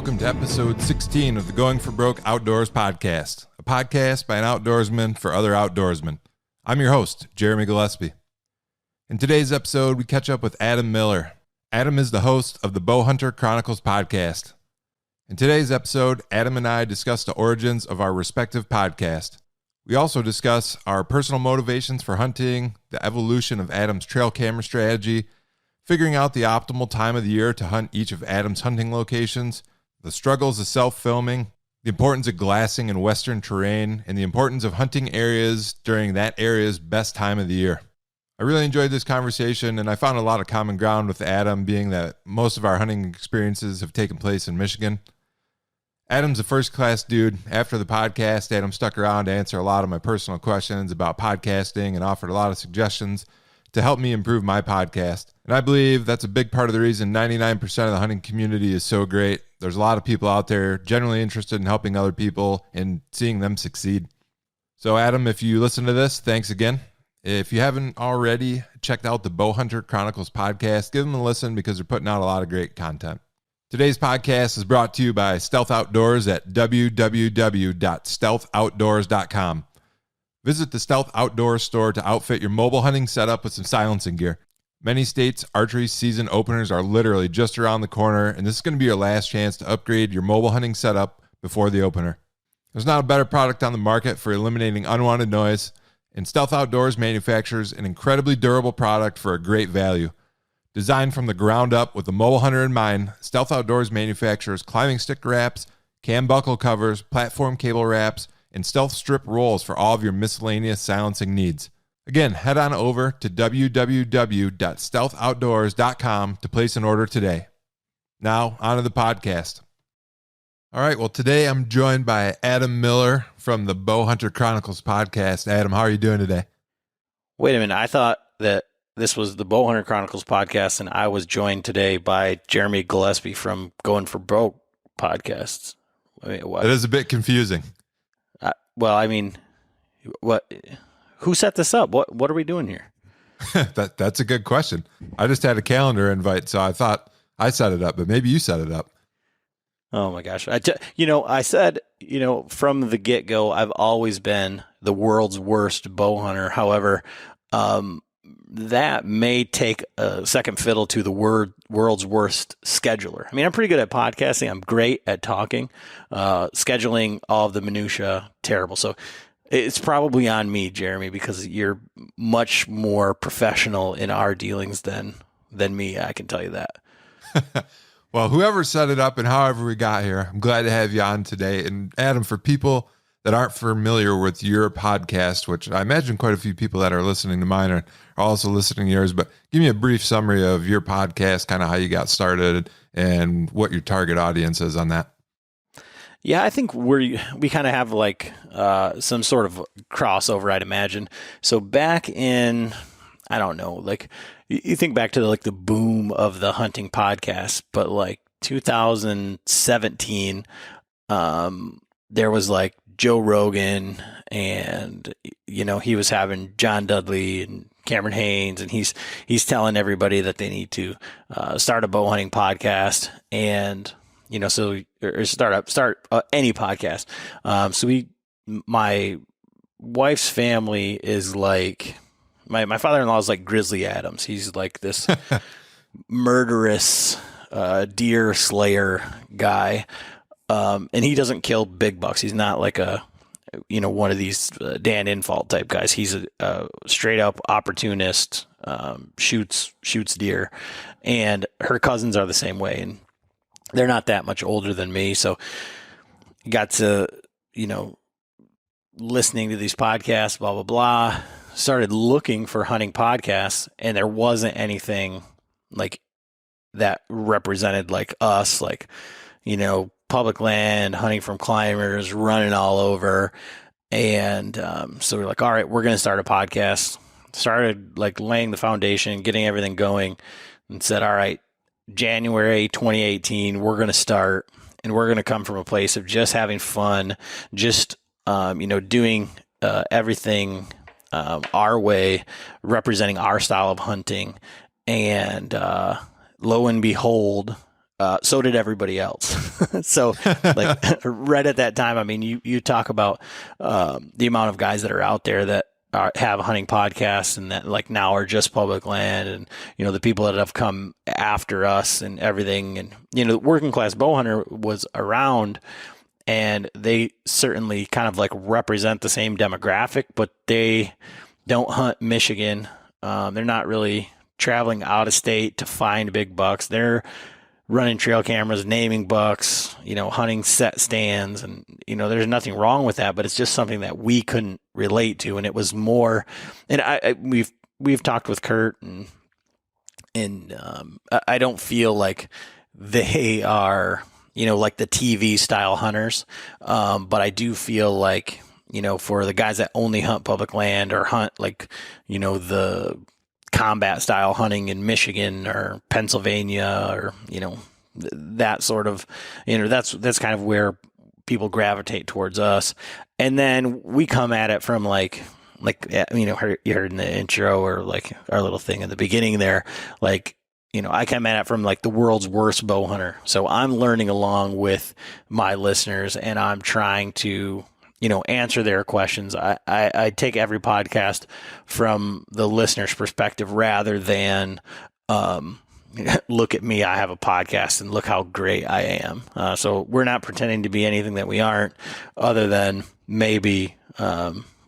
welcome to episode 16 of the Going for Broke Outdoors podcast, a podcast by an outdoorsman for other outdoorsmen. I'm your host, Jeremy Gillespie. In today's episode, we catch up with Adam Miller. Adam is the host of the Bowhunter Chronicles podcast. In today's episode, Adam and I discuss the origins of our respective podcasts. We also discuss our personal motivations for hunting, the evolution of Adam's trail camera strategy, figuring out the optimal time of the year to hunt each of Adam's hunting locations, the struggles of self-filming, the importance of glassing in western terrain, and the importance of hunting areas during that area's best time of the year. I really enjoyed this conversation, and I found a lot of common ground with Adam, being that most of our hunting experiences have taken place in Michigan. Adam's a first-class dude. After the podcast, Adam stuck around to answer a lot of my personal questions about podcasting and offered a lot of suggestions to help me improve my podcast. And I believe that's a big part of the reason 99% of the hunting community is so great. There's a lot of people out there generally interested in helping other people and seeing them succeed. So Adam, if you listen to this, thanks again. If you haven't already checked out the Bowhunter Chronicles podcast, give them a listen because they're putting out a lot of great content. Today's podcast is brought to you by Stealth Outdoors at www.stealthoutdoors.com. Visit the Stealth Outdoors store to outfit your mobile hunting setup with some silencing gear. Many states' archery season openers are literally just around the corner, and this is going to be your last chance to upgrade your mobile hunting setup before the opener. There's not a better product on the market for eliminating unwanted noise, and Stealth Outdoors manufactures an incredibly durable product for a great value. Designed from the ground up with the mobile hunter in mind, Stealth Outdoors manufactures climbing stick wraps, cam buckle covers, platform cable wraps, and stealth strip rolls for all of your miscellaneous silencing needs. Again, head on over to www.stealthoutdoors.com to place an order today. Now, on to the podcast. All right, well, today I'm joined by Adam Miller from the Bowhunter Chronicles podcast. Adam, how are you doing today? Wait a minute. I thought that this was the Bowhunter Chronicles podcast, and I was joined today by Jeremy Gillespie from Going for Broke podcasts. I mean, what? It is a bit confusing. Well, I mean, what? Who set this up? What are we doing here? That's a good question. I just had a calendar invite, so I thought I set it up, but maybe you set it up. Oh my gosh! I said, from the get-go, I've always been the world's worst bow hunter. However, that may take a second fiddle to the world's worst scheduler. I mean, I'm pretty good at podcasting. I'm great at talking. Scheduling all of the minutia, terrible. So it's probably on me, Jeremy, because you're much more professional in our dealings than me. I can tell you that. Well, whoever set it up and however we got here, I'm glad to have you on today. And Adam, for people that aren't familiar with your podcast, which I imagine quite a few people that are listening to mine are also listening to yours, but give me a brief summary of your podcast, kind of how you got started and what your target audience is on that. Yeah, I think we kind of have like some sort of crossover, I'd imagine. So back in, I don't know, like you think back to like the boom of the hunting podcast, but like 2017, there was like Joe Rogan, and he was having John Dudley and Cameron Haynes, and he's telling everybody that they need to start a bow hunting podcast, and start any podcast. So my wife's family is like my father-in-law is like Grizzly Adams. He's like this murderous deer slayer guy. And he doesn't kill big bucks. He's not like one of these Dan Infalt type guys. He's a straight up opportunist, shoots deer, and her cousins are the same way. And they're not that much older than me. So got to, listening to these podcasts, blah, blah, blah, started looking for hunting podcasts, and there wasn't anything like that represented like us, like, public land, hunting from climbers, running all over. And so we're like, all right, we're going to start a podcast. Started like laying the foundation, getting everything going, and said, all right, January 2018, we're going to start, and we're going to come from a place of just having fun, just, doing everything our way, representing our style of hunting. And lo and behold, so did everybody else. So like right at that time, I mean, you talk about the amount of guys that are out there that have hunting podcasts and that like now are just public land, and the people that have come after us and everything, and working class bow hunter was around, and they certainly kind of like represent the same demographic, but they don't hunt Michigan. They're not really traveling out of state to find big bucks. They're running trail cameras, naming bucks, hunting set stands, and there's nothing wrong with that, but it's just something that we couldn't relate to, and it was more. And we've talked with Kurt, and I don't feel like they are like the TV style hunters, but I do feel like for the guys that only hunt public land or hunt like the combat style hunting in Michigan or Pennsylvania or that sort of that's kind of where people gravitate towards us. And then we come at it from like you heard in the intro or like our little thing in the beginning there, like I come at it from like the world's worst bow hunter. So I'm learning along with my listeners, and I'm trying to answer their questions. I take every podcast from the listener's perspective rather than, look at me, I have a podcast and look how great I am. So we're not pretending to be anything that we aren't, other than maybe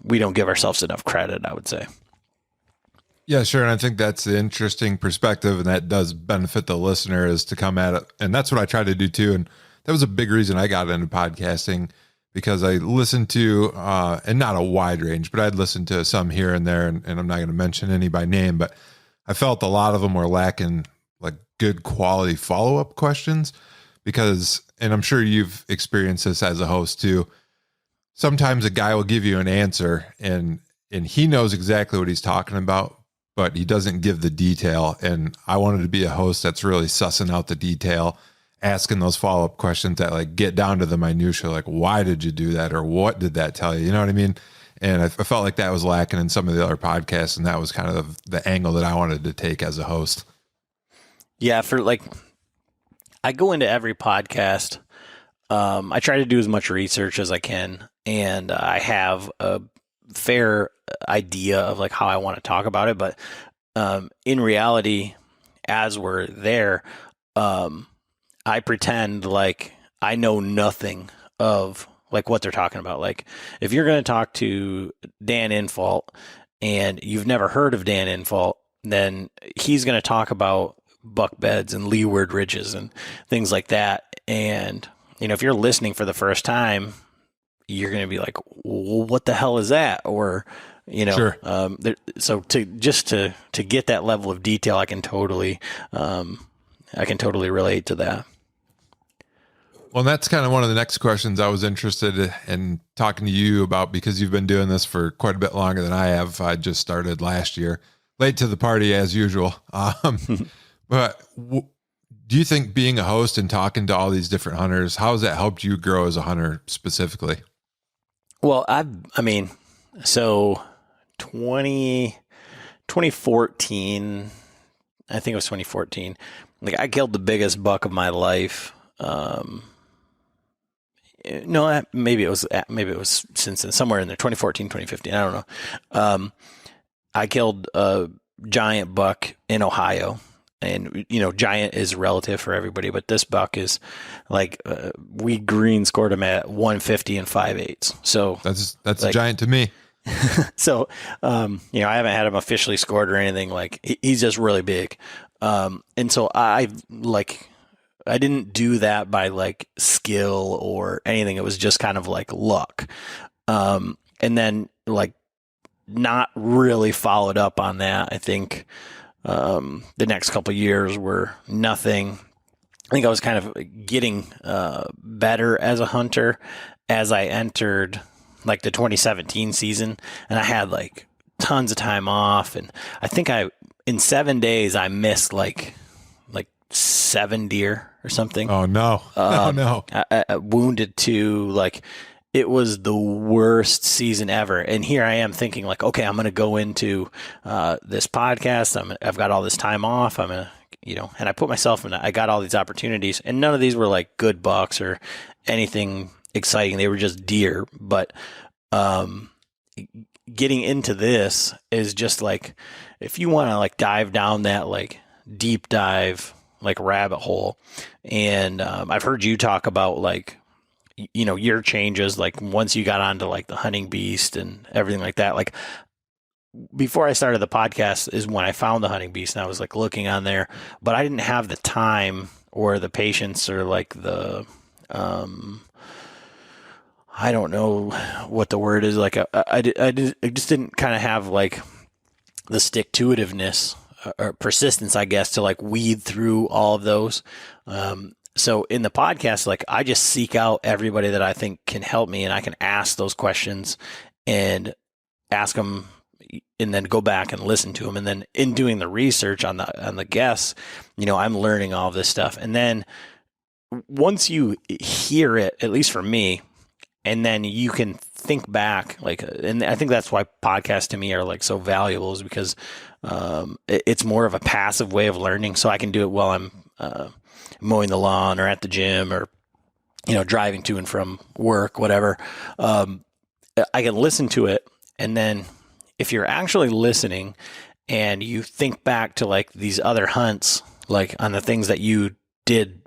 we don't give ourselves enough credit, I would say. Yeah, sure. And I think that's the interesting perspective, and that does benefit the listener, is to come at it. And that's what I try to do too. And that was a big reason I got into podcasting, because I listened to, and not a wide range, but I'd listen to some here and there, and I'm not going to mention any by name, but I felt a lot of them were lacking like good quality follow-up questions, because, and I'm sure you've experienced this as a host too, sometimes a guy will give you an answer and he knows exactly what he's talking about, but he doesn't give the detail. And I wanted to be a host that's really sussing out the detail, asking those follow-up questions that like get down to the minutia, like, why did you do that? Or what did that tell you? You know what I mean? And I felt like that was lacking in some of the other podcasts. And that was kind of the angle that I wanted to take as a host. Yeah. For like, I go into every podcast. I try to do as much research as I can, and I have a fair idea of like how I want to talk about it. But, in reality, as we're there, I pretend like I know nothing of like what they're talking about. Like if you're going to talk to Dan Infault and you've never heard of Dan Infault, then he's going to talk about buck beds and leeward ridges and things like that. And, if you're listening for the first time, you're going to be like, well, what the hell is that? Or, Sure. So to get that level of detail, I can totally relate to that. Well, that's kind of one of the next questions I was interested in talking to you about, because you've been doing this for quite a bit longer than I have. I just started last year, late to the party as usual. But do you think being a host and talking to all these different hunters, how has that helped you grow as a hunter specifically? Well, so 2014, I think it was 2014. Like I killed the biggest buck of my life. No, maybe it was since then, somewhere in there, 2014, 2015. I don't know. I killed a giant buck in Ohio, and giant is relative for everybody, but this buck is like, we green scored him at 150 and 5/8. So that's like, a giant to me. So, I haven't had him officially scored or anything. Like he's just really big. And so I didn't do that by like skill or anything. It was just kind of like luck. And then like not really followed up on that. I think, the next couple of years were nothing. I think I was kind of getting, better as a hunter as I entered like the 2017 season, and I had like tons of time off. And I think in 7 days, I missed like 7 deer or something. Oh no. Oh no. I wounded 2, like it was the worst season ever. And here I am thinking like, okay, I'm going to go into, this podcast. I've got all this time off. I'm going to and I put myself in, I got all these opportunities, and none of these were like good bucks or anything exciting. They were just deer. But getting into this is just like, if you want to like dive down that like deep dive, like rabbit hole. And I've heard you talk about like, your changes, like once you got onto like the hunting beast and everything like that. Like before I started the podcast is when I found the hunting beast, and I was like looking on there, but I didn't have the time or the patience or like the, I don't know what the word is. Like I just didn't kind of have like the stick-to-itiveness or persistence, I guess, to like weed through all of those. So in the podcast, like I just seek out everybody that I think can help me, and I can ask those questions and ask them, and then go back and listen to them. And then in doing the research on the guests, I'm learning all of this stuff. And then once you hear it, at least for me, and then you can think back, like, and I think that's why podcasts to me are like so valuable, is because it's more of a passive way of learning. So I can do it while I'm mowing the lawn or at the gym or, driving to and from work, whatever. I can listen to it. And then if you're actually listening and you think back to like these other hunts, like on the things that you did,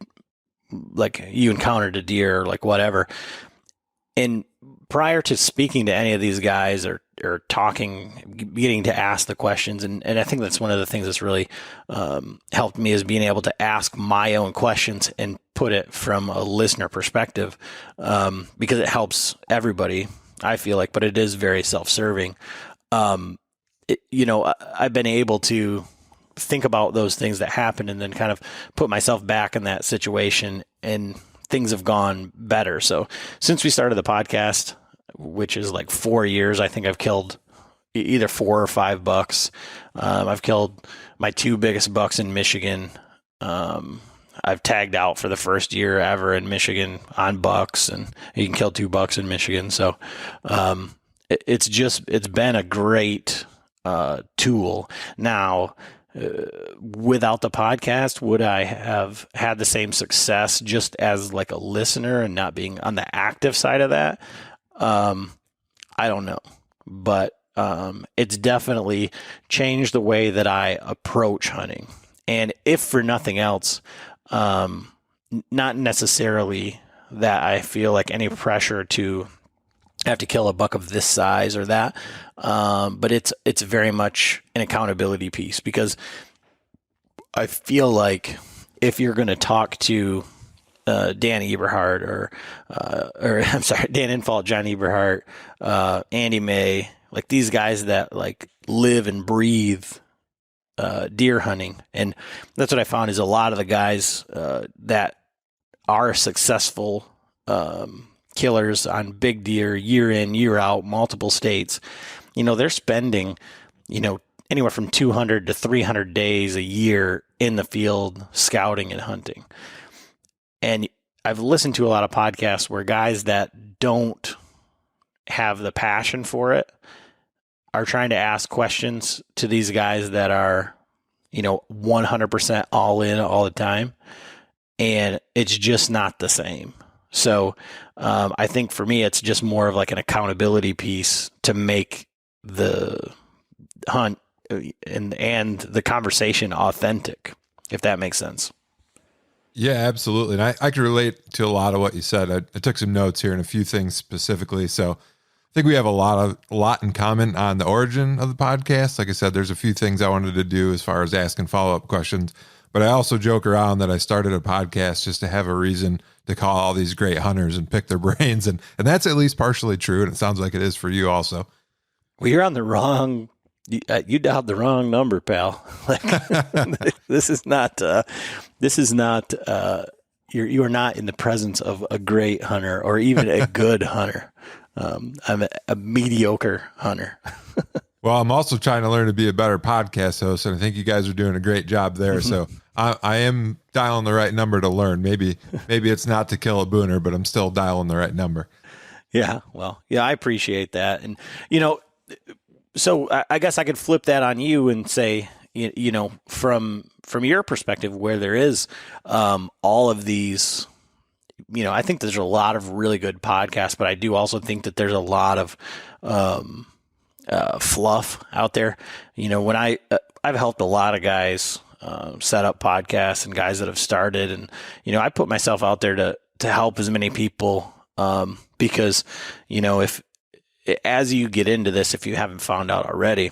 like you encountered a deer or like whatever. And prior to speaking to any of these guys or talking, getting to ask the questions, and I think that's one of the things that's really helped me, is being able to ask my own questions and put it from a listener perspective, because it helps everybody, I feel like, but it is very self-serving. I've been able to think about those things that happened and then kind of put myself back in that situation, and things have gone better. So since we started the podcast, which is like 4 years, I think I've killed either 4 or 5 bucks. I've killed my 2 biggest bucks in Michigan. I've tagged out for the first year ever in Michigan on bucks, and you can kill 2 bucks in Michigan. So it's been a great tool. Now, without the podcast, would I have had the same success just as like a listener and not being on the active side of that? I don't know, but it's definitely changed the way that I approach hunting. And if for nothing else, not necessarily that I feel like any pressure to have to kill a buck of this size or that, but it's very much an accountability piece, because I feel like if you're going to talk to Dan Eberhard or I'm sorry, Dan Infalt, John Eberhard, Andy May, like these guys that like live and breathe deer hunting. And that's what I found, is a lot of the guys that are successful killers on big deer year in, year out, multiple states, they're spending, anywhere from 200 to 300 days a year in the field scouting and hunting. And I've listened to a lot of podcasts where guys that don't have the passion for it are trying to ask questions to these guys that are, 100% all in all the time. And it's just not the same. So I think for me, it's just more of like an accountability piece to make the hunt and the conversation authentic, if that makes sense. Yeah, absolutely. And I can relate to a lot of what you said. I took some notes here and a few things specifically. So I think we have a lot in common on the origin of the podcast. Like I said, there's a few things I wanted to do as far as asking follow-up questions, but I also joke around that I started a podcast just to have a reason to call all these great hunters and pick their brains. And that's at least partially true. And it sounds like it is for you also. Well, you're on the wrong, you dialed the wrong number, pal. Like this is not, you are not in the presence of a great hunter or even a good hunter. I'm a mediocre hunter. Well, I'm also trying to learn to be a better podcast host, and I think you guys are doing a great job there. So I am dialing the right number to learn. Maybe it's not to kill a booner, but I'm still dialing the right number. Yeah, well, yeah, I appreciate that. And, so I guess I could flip that on you and say, you know, from your perspective, where there is all of these, you know, I think there's a lot of really good podcasts, but I do also think that there's a lot of fluff out there. You know, when I've helped a lot of guys set up podcasts and guys that have started, and you know, I put myself out there to help as many people because, you know, if as you get into this, if you haven't found out already,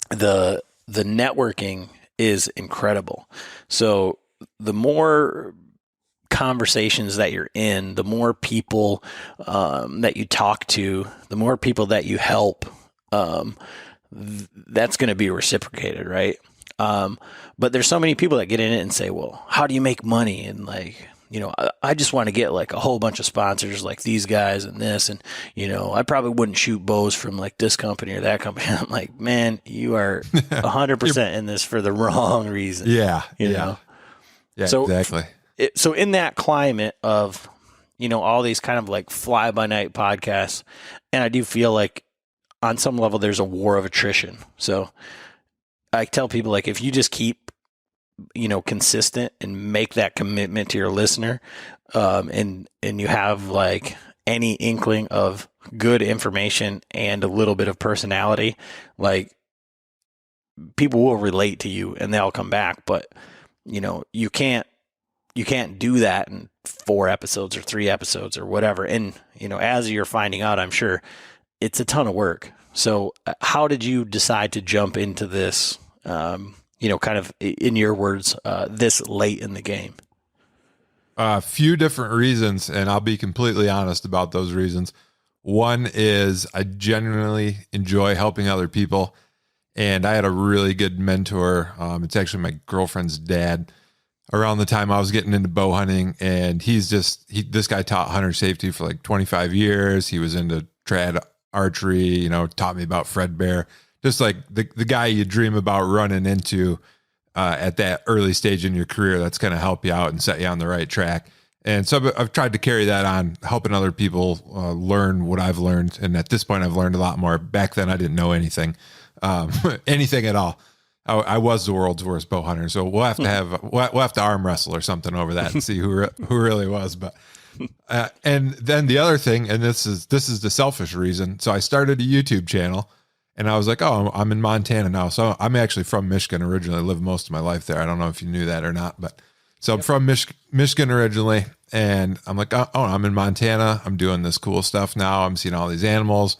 the networking is incredible. So the more conversations that you're in, the more people that you talk to, the more people that you help, that's going to be reciprocated, right? But there's so many people that get in it and say, well, how do you make money? And like, you know, I just want to get like a whole bunch of sponsors like these guys and this, and, you know, I probably wouldn't shoot bows from like this company or that company. I'm like, man, you are 100% in this for the wrong reason. Yeah. You know? Yeah, so, exactly. So in that climate of, you know, all these kind of like fly by night podcasts, and I do feel like on some level there's a war of attrition. So I tell people, like, if you just keep, you know, consistent and make that commitment to your listener, and you have like any inkling of good information and a little bit of personality, like, people will relate to you and they'll come back. But, you know, you can't do that in 4 episodes or 3 episodes or whatever. And, you know, as you're finding out, I'm sure it's a ton of work. So how did you decide to jump into this, you know, kind of, in your words, this late in the game? A few different reasons, and I'll be completely honest about those reasons. One is I genuinely enjoy helping other people, and I had a really good mentor. It's actually my girlfriend's dad. Around the time I was getting into bow hunting, and this guy taught hunter safety for like 25 years. He was into trad archery, you know, taught me about Fred Bear, just like the guy you dream about running into at that early stage in your career. That's going to help you out and set you on the right track. And so I've tried to carry that on, helping other people learn what I've learned. And at this point, I've learned a lot more. Back then, I didn't know anything, anything at all. I was the world's worst bow hunter, so we'll have to we'll have to arm wrestle or something over that and see who really was. But and then the other thing, and this is the selfish reason. So I started a YouTube channel, and I was like, oh, I'm in Montana now, so I'm actually from Michigan originally. I lived most of my life there. I don't know if you knew that or not, but so I'm from Michigan originally, and I'm like, oh, I'm in Montana. I'm doing this cool stuff now. I'm seeing all these animals,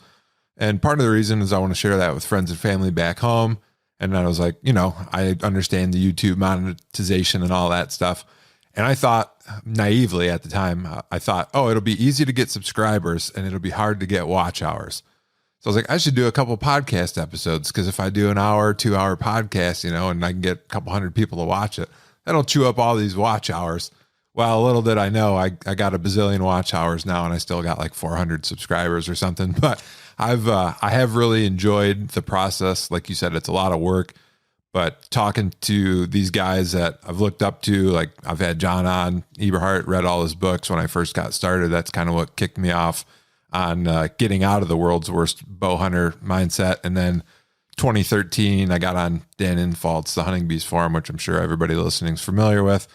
and part of the reason is I want to share that with friends and family back home. And then I was like, you know, I understand the YouTube monetization and all that stuff. And I thought naively at the time, I thought, oh, it'll be easy to get subscribers and it'll be hard to get watch hours. So I was like, I should do a couple podcast episodes, because if I do an hour, 2-hour podcast, you know, and I can get a couple hundred people to watch it, that'll chew up all these watch hours. Well, little did I know, I got a bazillion watch hours now, and I still got like 400 subscribers or something. But I have really enjoyed the process. Like you said, it's a lot of work, but talking to these guys that I've looked up to, like I've had John on, Eberhart, read all his books when I first got started. That's kind of what kicked me off on getting out of the world's worst bow hunter mindset. And then 2013, I got on Dan Infalt's The Hunting Beast Forum, which I'm sure everybody listening is familiar with.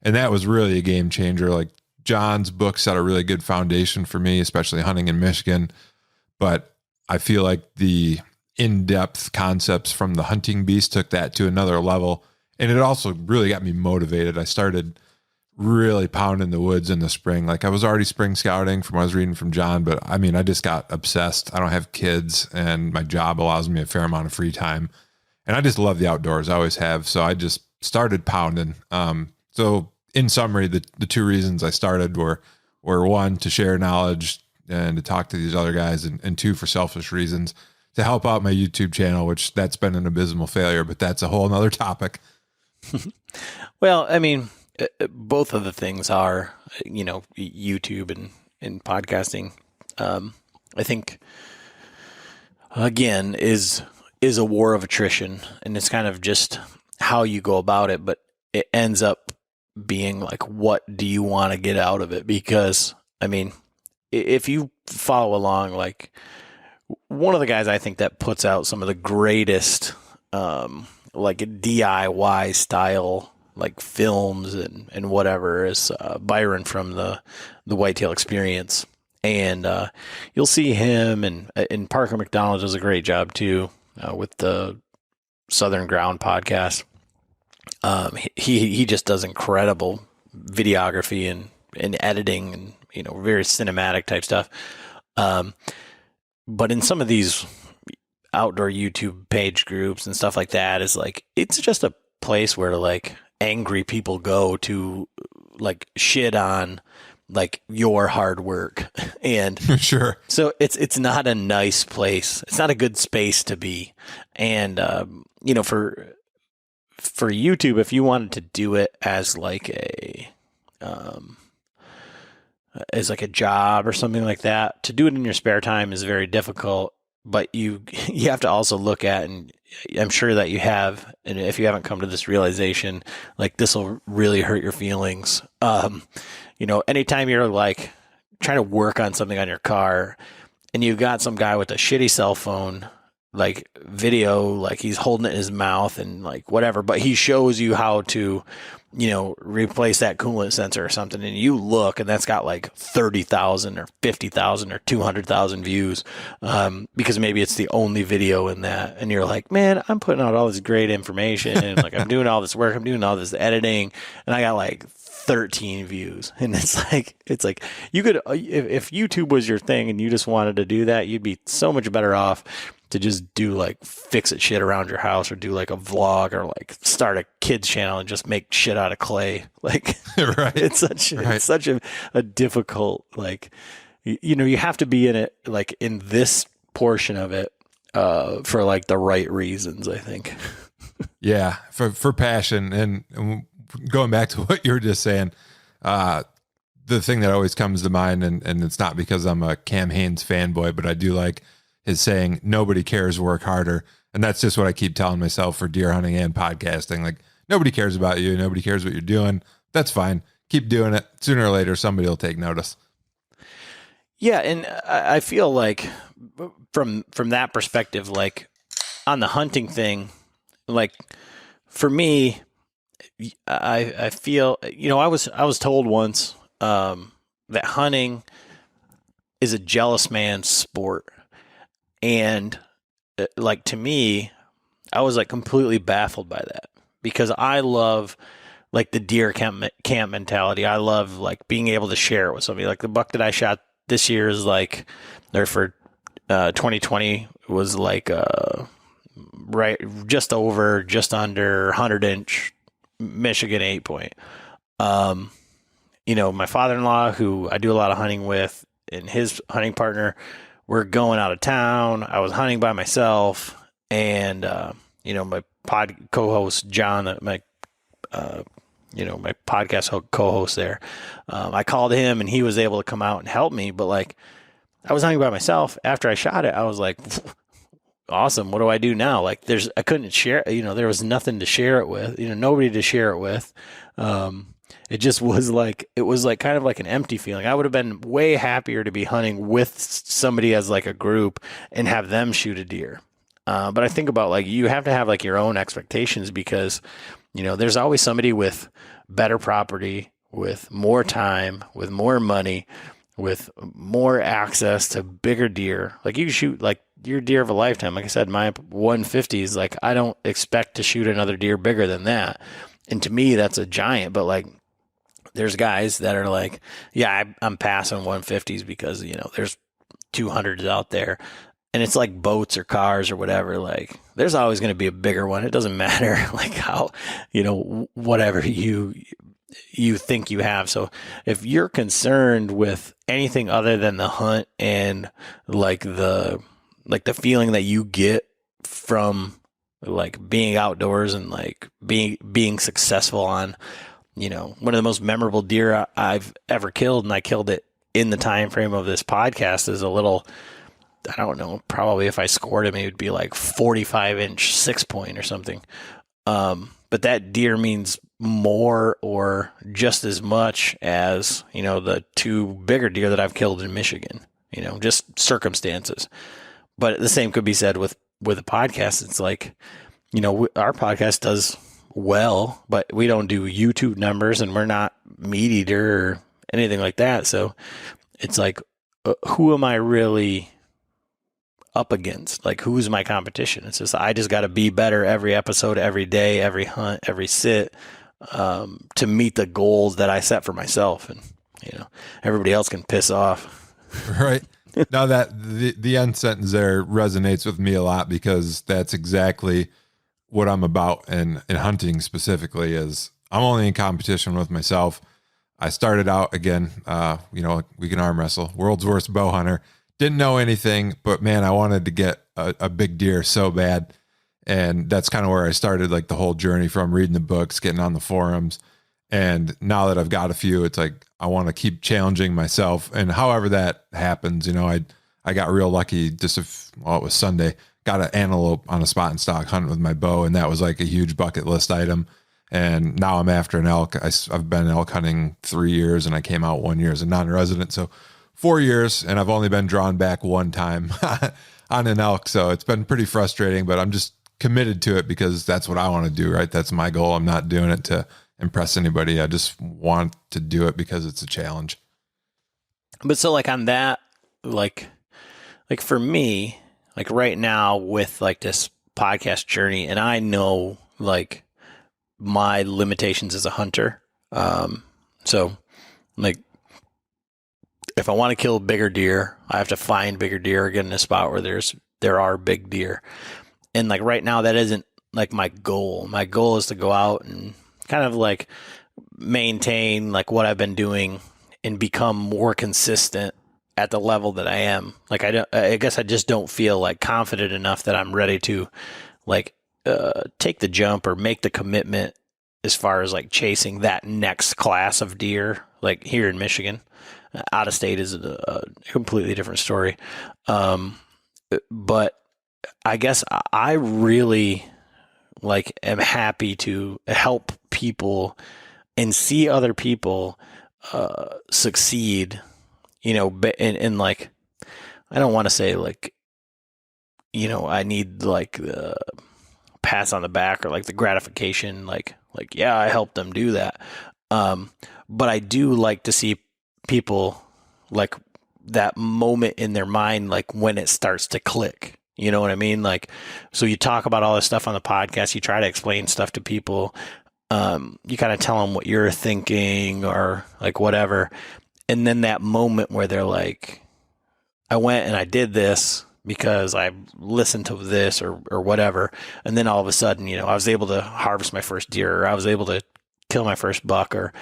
And that was really a game changer. Like, John's book set a really good foundation for me, especially hunting in Michigan. But I feel like the in-depth concepts from The Hunting Beast took that to another level. And it also really got me motivated. I started really pounding the woods in the spring. Like, I was already spring scouting from what I was reading from John, but I mean, I just got obsessed. I don't have kids, and my job allows me a fair amount of free time. And I just love the outdoors. I always have. So I just started pounding. So in summary, the 2 reasons I started were 1, to share knowledge and to talk to these other guys, and 2, for selfish reasons, to help out my YouTube channel, which that's been an abysmal failure, but that's a whole nother topic. Well, I mean, both of the things are, you know, YouTube and podcasting. I think, again, is a war of attrition, and it's kind of just how you go about it, but it ends up being like, what do you want to get out of it? Because, I mean, if you follow along, like, one of the guys I think that puts out some of the greatest like DIY style like films and whatever is Byron from the Whitetail Experience. And you'll see him, and Parker McDonald does a great job too with the Southern Ground podcast. He just does incredible videography and editing and, you know, very cinematic type stuff. But in some of these outdoor YouTube page groups and stuff like that, is like, it's just a place where like angry people go to like shit on like your hard work. And Sure. so it's not a nice place. It's not a good space to be. And, you know, for YouTube, if you wanted to do it as like a job or something like that, to do it in your spare time is very difficult. But you have to also look at, and I'm sure that you have, and if you haven't come to this realization, like this will really hurt your feelings. You know, anytime you're like trying to work on something on your car and you've got some guy with a shitty cell phone, like video, like he's holding it in his mouth and like whatever, but he shows you how to, you know, replace that coolant sensor or something, and you look and that's got like 30,000 or 50,000 or 200,000 views, because maybe it's the only video in that, and you're like, man, I'm putting out all this great information and like I'm doing all this work, I'm doing all this editing, and I got like 13 views. And it's like you could, if YouTube was your thing and you just wanted to do that, you'd be so much better off to just do like fix it shit around your house, or do like a vlog, or like start a kids channel and just make shit out of clay. Like, Right. it's such a difficult, like, you know, you have to be in it, like in this portion of it, for like the right reasons, I think. Yeah. For passion. And going back to what you were just saying, the thing that always comes to mind, and it's not because I'm a Cam Hanes fanboy, but I do like his saying, nobody cares, work harder. And that's just what I keep telling myself for deer hunting and podcasting. Like, nobody cares about you. Nobody cares what you're doing. That's fine. Keep doing it. Sooner or later, somebody will take notice. Yeah. And I feel like from that perspective, like on the hunting thing, like for me, I feel, you know, I was told once, that hunting is a jealous man's sport. And like, to me, I was like completely baffled by that, because I love like the deer camp mentality. I love like being able to share it with somebody. Like the buck that I shot this year is like, or for 2020 was like right just under 100-inch Michigan 8-point. You know, my father-in-law, who I do a lot of hunting with, and his hunting partner, we're going out of town. I was hunting by myself, and you know, my pod co-host John, my podcast co-host there, I called him and he was able to come out and help me. But like, I was hunting by myself. After I shot it, I was like, awesome. What do I do now? Like, I couldn't share, you know, there was nothing to share it with, you know, nobody to share it with. It just was like, it was like kind of like an empty feeling. I would have been way happier to be hunting with somebody as like a group and have them shoot a deer. But I think about like, you have to have like your own expectations, because, you know, there's always somebody with better property, with more time, with more money, with more access to bigger deer. Like, you shoot like your deer of a lifetime. Like I said, my 150s, like I don't expect to shoot another deer bigger than that. And to me, that's a giant. But like, there's guys that are like, yeah, I'm passing 150s because, you know, there's 200s out there. And it's like boats or cars or whatever. Like, there's always going to be a bigger one. It doesn't matter like how, you know, whatever you think you have. So if you're concerned with anything other than the hunt and like the feeling that you get from like being outdoors and like being successful on, you know, one of the most memorable deer I've ever killed, and I killed it in the time frame of this podcast, is a little, I don't know, probably if I scored him, it would be like 45-inch 6-point or something. But that deer means more or just as much as, you know, the two bigger deer that I've killed in Michigan, you know, just circumstances. But the same could be said with a podcast. It's like, our podcast does well, but we don't do YouTube numbers and we're not Meat Eater or anything like that. So it's like, who am I really up against? Like, who's my competition? It's just, I just got to be better every episode, every day, every hunt, every sit, to meet the goals that I set for myself. And, everybody else can piss off. Right. Now that the end sentence there resonates with me a lot, because that's exactly what I'm about in hunting specifically. Is I'm only in competition with myself. I started out again, we can arm wrestle, world's worst bow hunter. Didn't know anything, but man, I wanted to get a big deer so bad. And that's kind of where I started, like the whole journey, from reading the books, getting on the forums. And now that I've got a few, it's like, I want to keep challenging myself. And however that happens, I got real lucky it was Sunday, got an antelope on a spot and stock hunting with my bow. And that was like a huge bucket list item. And now I'm after an elk. I've been elk hunting 3 years, and I came out 1 year as a non-resident. So 4 years, and I've only been drawn back one time on an elk. So it's been pretty frustrating, but I'm just committed to it because that's what I want to do, right? That's my goal. I'm not doing it to impress anybody. I just want to do it because it's a challenge. But so like on that, like for me, like right now with like this podcast journey, and I know like my limitations as a hunter. So like, if I want to kill bigger deer, I have to find bigger deer or get in a spot where there are big deer. And like right now, that isn't like my goal. My goal is to go out and kind of like maintain like what I've been doing and become more consistent at the level that I am. Like I guess I just don't feel like confident enough that I'm ready to like take the jump or make the commitment as far as like chasing that next class of deer, like here in Michigan. Out of state is a completely different story. But I guess I really like am happy to help people and see other people succeed, and like, I don't want to say like, I need like the pats on the back or like the gratification, like, yeah, I helped them do that. But I do like to see people like that moment in their mind, like when it starts to click, you know what I mean? Like, so you talk about all this stuff on the podcast, you try to explain stuff to people. You kind of tell them what you're thinking or like whatever. And then that moment where they're like, I went and I did this because I listened to this or whatever. And then all of a sudden, I was able to harvest my first deer, or I was able to kill my first buck, or,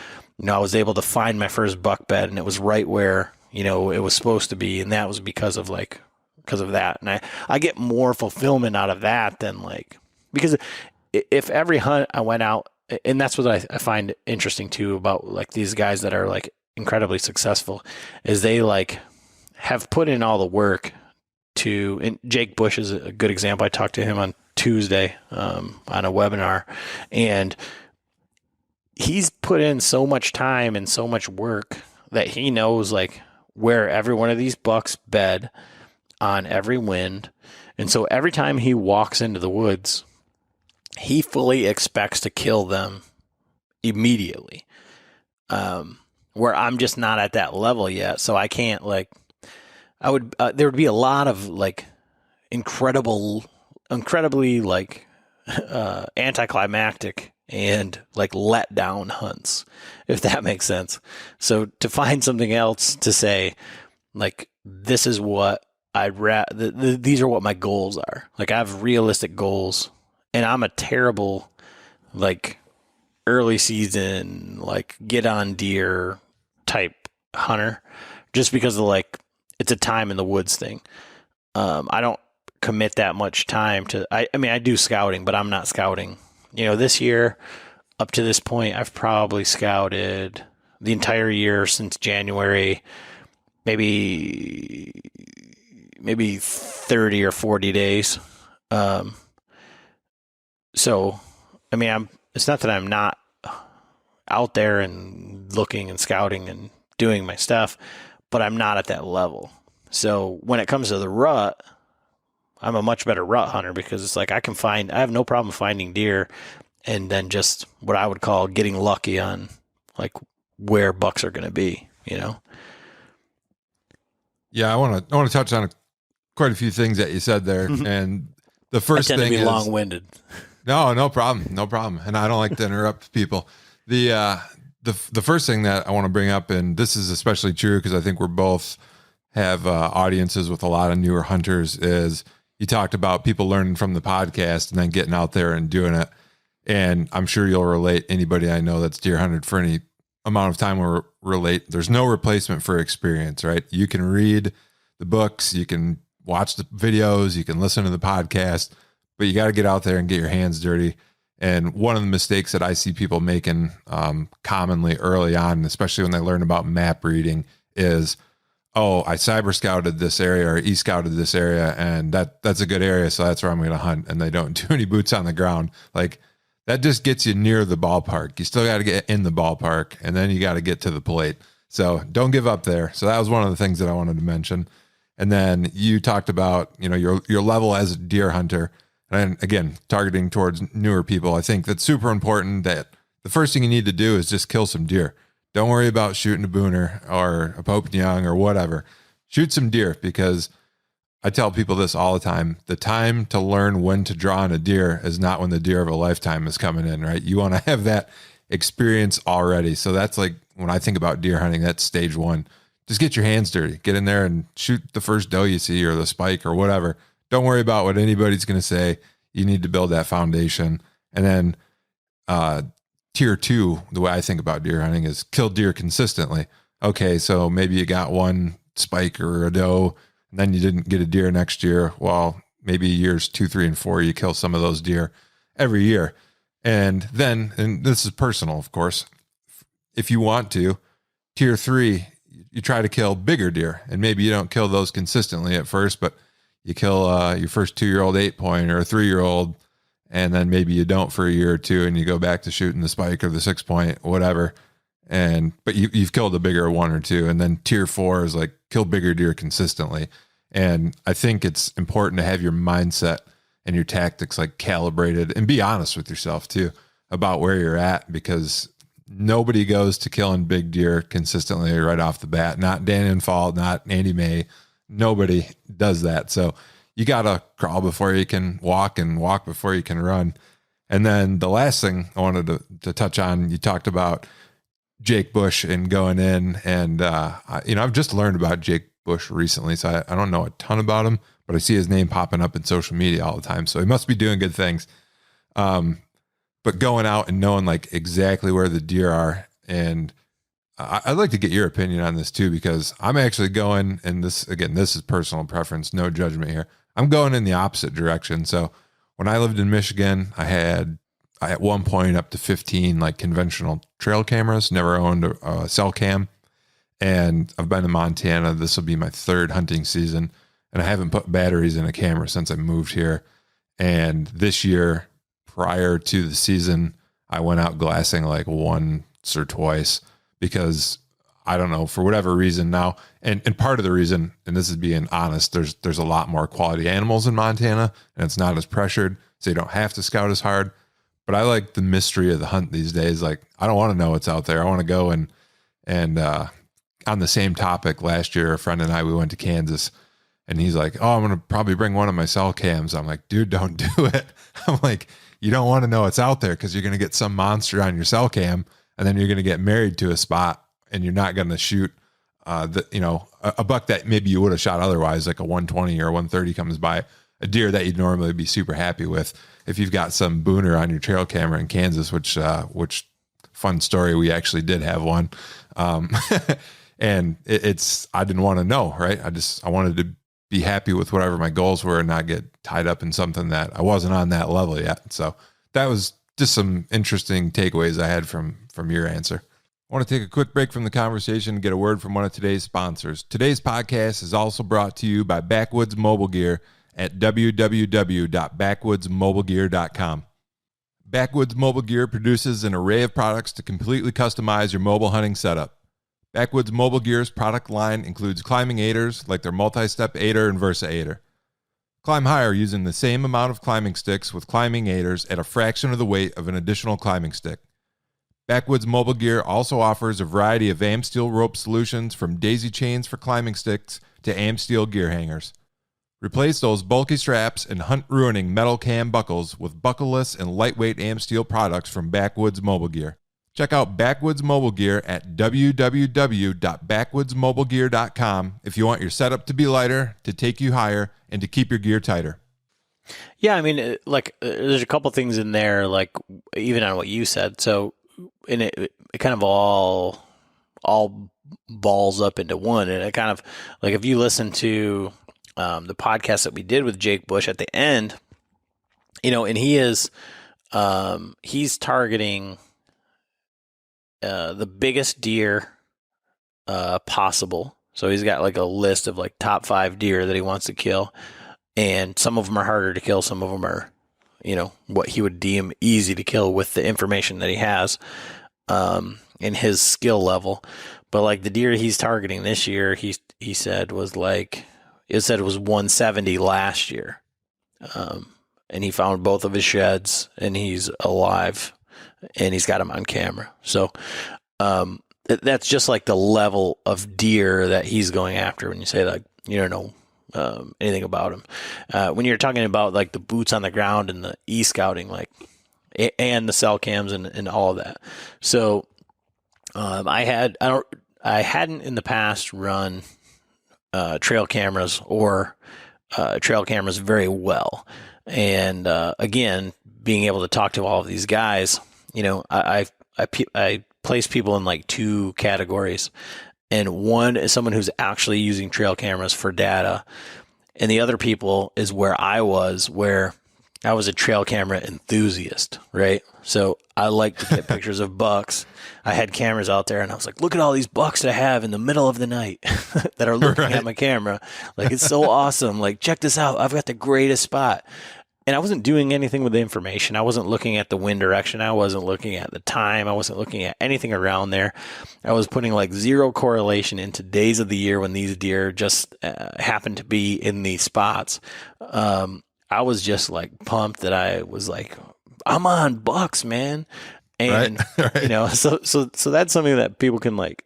I was able to find my first buck bed and it was right where, it was supposed to be. And that was because of that. And I get more fulfillment out of that than like, because if every hunt I went out, and that's what I find interesting too about like these guys that are like incredibly successful, is they like have put in all the work to, and Jake Bush is a good example. I talked to him on Tuesday on a webinar, and he's put in so much time and so much work that he knows like where every one of these bucks bed on every wind. And so every time he walks into the woods, he fully expects to kill them immediately. Where I'm just not at that level yet. So I can't like, there would be a lot of like incredibly like anticlimactic and like let down hunts, if that makes sense. So to find something else to say, like, this is what these are what my goals are. Like, I have realistic goals, and I'm a terrible, like, early season, like, get on deer type hunter, just because of like, it's a time in the woods thing. I don't commit that much time to, I mean, I do scouting, but I'm not scouting. This year, up to this point, I've probably scouted the entire year since January, maybe 30 or 40 days. So, I mean, it's not that I'm not out there and looking and scouting and doing my stuff, but I'm not at that level. So when it comes to the rut, I'm a much better rut hunter because it's like I have no problem finding deer and then just what I would call getting lucky on like where bucks are going to be, you know? Yeah, I want to touch on quite a few things that you said there, and the first I tend thing to be is long-winded. no problem, and I don't like to interrupt people. The first thing that I want to bring up, and this is especially true because I think we're both have audiences with a lot of newer hunters, is you talked about people learning from the podcast and then getting out there and doing it. And I'm sure you'll relate. Anybody I know that's deer hunted for any amount of time will relate. There's no replacement for experience, right? You can read the books, you can watch the videos, you can listen to the podcast, but you got to get out there and get your hands dirty. And one of the mistakes that I see people making commonly early on, especially when they learn about map reading, is, oh, I cyber scouted this area or e-scouted this area, and that's a good area, so that's where I'm going to hunt. And they don't do any boots on the ground. Like, that just gets you near the ballpark. You still got to get in the ballpark, and then you got to get to the plate. So don't give up there. So that was one of the things that I wanted to mention. And then you talked about, your level as a deer hunter. And again, targeting towards newer people. I think that's super important, that the first thing you need to do is just kill some deer. Don't worry about shooting a booner or a Pope and Young or whatever. Shoot some deer, because I tell people this all the time. The time to learn when to draw on a deer is not when the deer of a lifetime is coming in, right? You want to have that experience already. So that's like, when I think about deer hunting, that's stage one. Just get your hands dirty. Get in there and shoot the first doe you see or the spike or whatever. Don't worry about what anybody's going to say. You need to build that foundation. And then tier two, the way I think about deer hunting, is kill deer consistently. Okay, so maybe you got one spike or a doe, and then you didn't get a deer next year. Well, maybe years 2, 3, and 4, you kill some of those deer every year. And then, and this is personal, of course, if you want to, tier 3, you try to kill bigger deer, and maybe you don't kill those consistently at first, but you kill your first 2-year-old 8-point or a 3-year-old, and then maybe you don't for a year or two, and you go back to shooting the spike or the 6-point, whatever. But you've killed a bigger 1 or 2. And then tier 4 is like kill bigger deer consistently. And I think it's important to have your mindset and your tactics like calibrated, and be honest with yourself too about where you're at, because nobody goes to killing big deer consistently right off the bat. Not Dan Infalt, not Andy May. Nobody does that. So you got to crawl before you can walk, and walk before you can run. And then the last thing I wanted to touch on, you talked about Jake Bush and going in, and I've just learned about Jake Bush recently, so I don't know a ton about him, but I see his name popping up in social media all the time, so he must be doing good things. But going out and knowing like exactly where the deer are, and I'd like to get your opinion on this too, because I'm actually going, and this is personal preference, no judgment here. I'm going in the opposite direction. So when I lived in Michigan, I had at one point up to 15 like conventional trail cameras, never owned a cell cam. And I've been to Montana. This will be my 3rd hunting season, and I haven't put batteries in a camera since I moved here. And this year, prior to the season, I went out glassing like once or twice, because I don't know, for whatever reason now, and part of the reason, and this is being honest, there's a lot more quality animals in Montana, and it's not as pressured, so you don't have to scout as hard. But I like the mystery of the hunt these days. Like, I don't want to know what's out there. I want to go and on the same topic, last year, a friend and I, we went to Kansas, and he's like, oh, I'm going to probably bring one of my cell cams. I'm like, dude, don't do it. I'm like, you don't want to know what's out there, because you're going to get some monster on your cell cam, and then you're going to get married to a spot, and you're not going to shoot a buck that maybe you would have shot otherwise, like a 120 or a 130 comes by, a deer that you'd normally be super happy with. If you've got some booner on your trail camera in Kansas, which fun story, we actually did have one. And I didn't want to know, right? I wanted to be happy with whatever my goals were and not get tied up in something that I wasn't on that level yet. So that was just some interesting takeaways I had from your answer. I want to take a quick break from the conversation and get a word from one of today's sponsors. Today's podcast is also brought to you by Backwoods Mobile Gear at www.backwoodsmobilegear.com. Backwoods Mobile Gear produces an array of products to completely customize your mobile hunting setup. Backwoods Mobile Gear's product line includes climbing aiders like their multi-step aider and Versa aider, Climb higher using the same amount of climbing sticks with climbing aiders at a fraction of the weight of an additional climbing stick. Backwoods Mobile Gear also offers a variety of AMSTEEL rope solutions from daisy chains for climbing sticks to AMSTEEL gear hangers. Replace those bulky straps and hunt-ruining metal cam buckles with buckleless and lightweight AMSTEEL products from Backwoods Mobile Gear. Check out Backwoods Mobile Gear at www.backwoodsmobilegear.com if you want your setup to be lighter, to take you higher, and to keep your gear tighter. Yeah, I mean, there's a couple things in there, like even on what you said. So, and it kind of all balls up into one, and it kind of like if you listen to the podcast that we did with Jake Bush at the end, and he's targeting the biggest deer possible. So he's got like a list of like top 5 deer that he wants to kill, and some of them are harder to kill, some of them are what he would deem easy to kill with the information that he has in his skill level. But like the deer he's targeting this year, he said was like, it said it was 170 last year. And he found both of his sheds, and he's alive, and he's got them on camera. So that's just like the level of deer that he's going after when you say like you don't know anything about him. When you're talking about like the boots on the ground and the e-scouting, like and the cell cams and all of that. So I hadn't in the past run trail cameras or trail cameras very well. And again, being able to talk to all of these guys, I place people in like 2 categories. And one is someone who's actually using trail cameras for data. And the other people is where I was a trail camera enthusiast, right? So I like to get pictures of bucks. I had cameras out there, and I was like, look at all these bucks that I have in the middle of the night that are looking at my camera. Like, it's so awesome. Like, check this out. I've got the greatest spot. And I wasn't doing anything with the information. I wasn't looking at the wind direction. I wasn't looking at the time. I wasn't looking at anything around there. I was putting like zero correlation into days of the year when these deer just happened to be in these spots. I was just like pumped that I was like, I'm on bucks, man. And, right. So that's something that people can like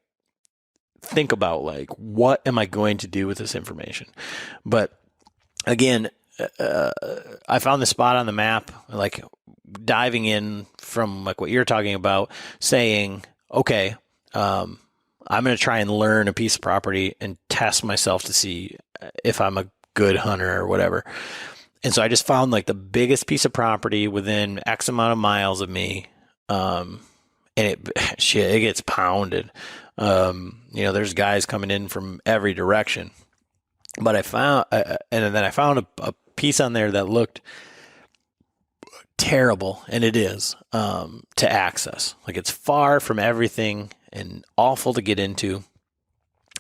think about, like, what am I going to do with this information? But again, I found the spot on the map, like diving in from like what you're talking about, saying, okay, I'm going to try and learn a piece of property and test myself to see if I'm a good hunter or whatever. And so I just found like the biggest piece of property within X amount of miles of me. And it gets pounded. There's guys coming in from every direction, but I found a piece on there that looked terrible. And it is, to access. Like, it's far from everything and awful to get into.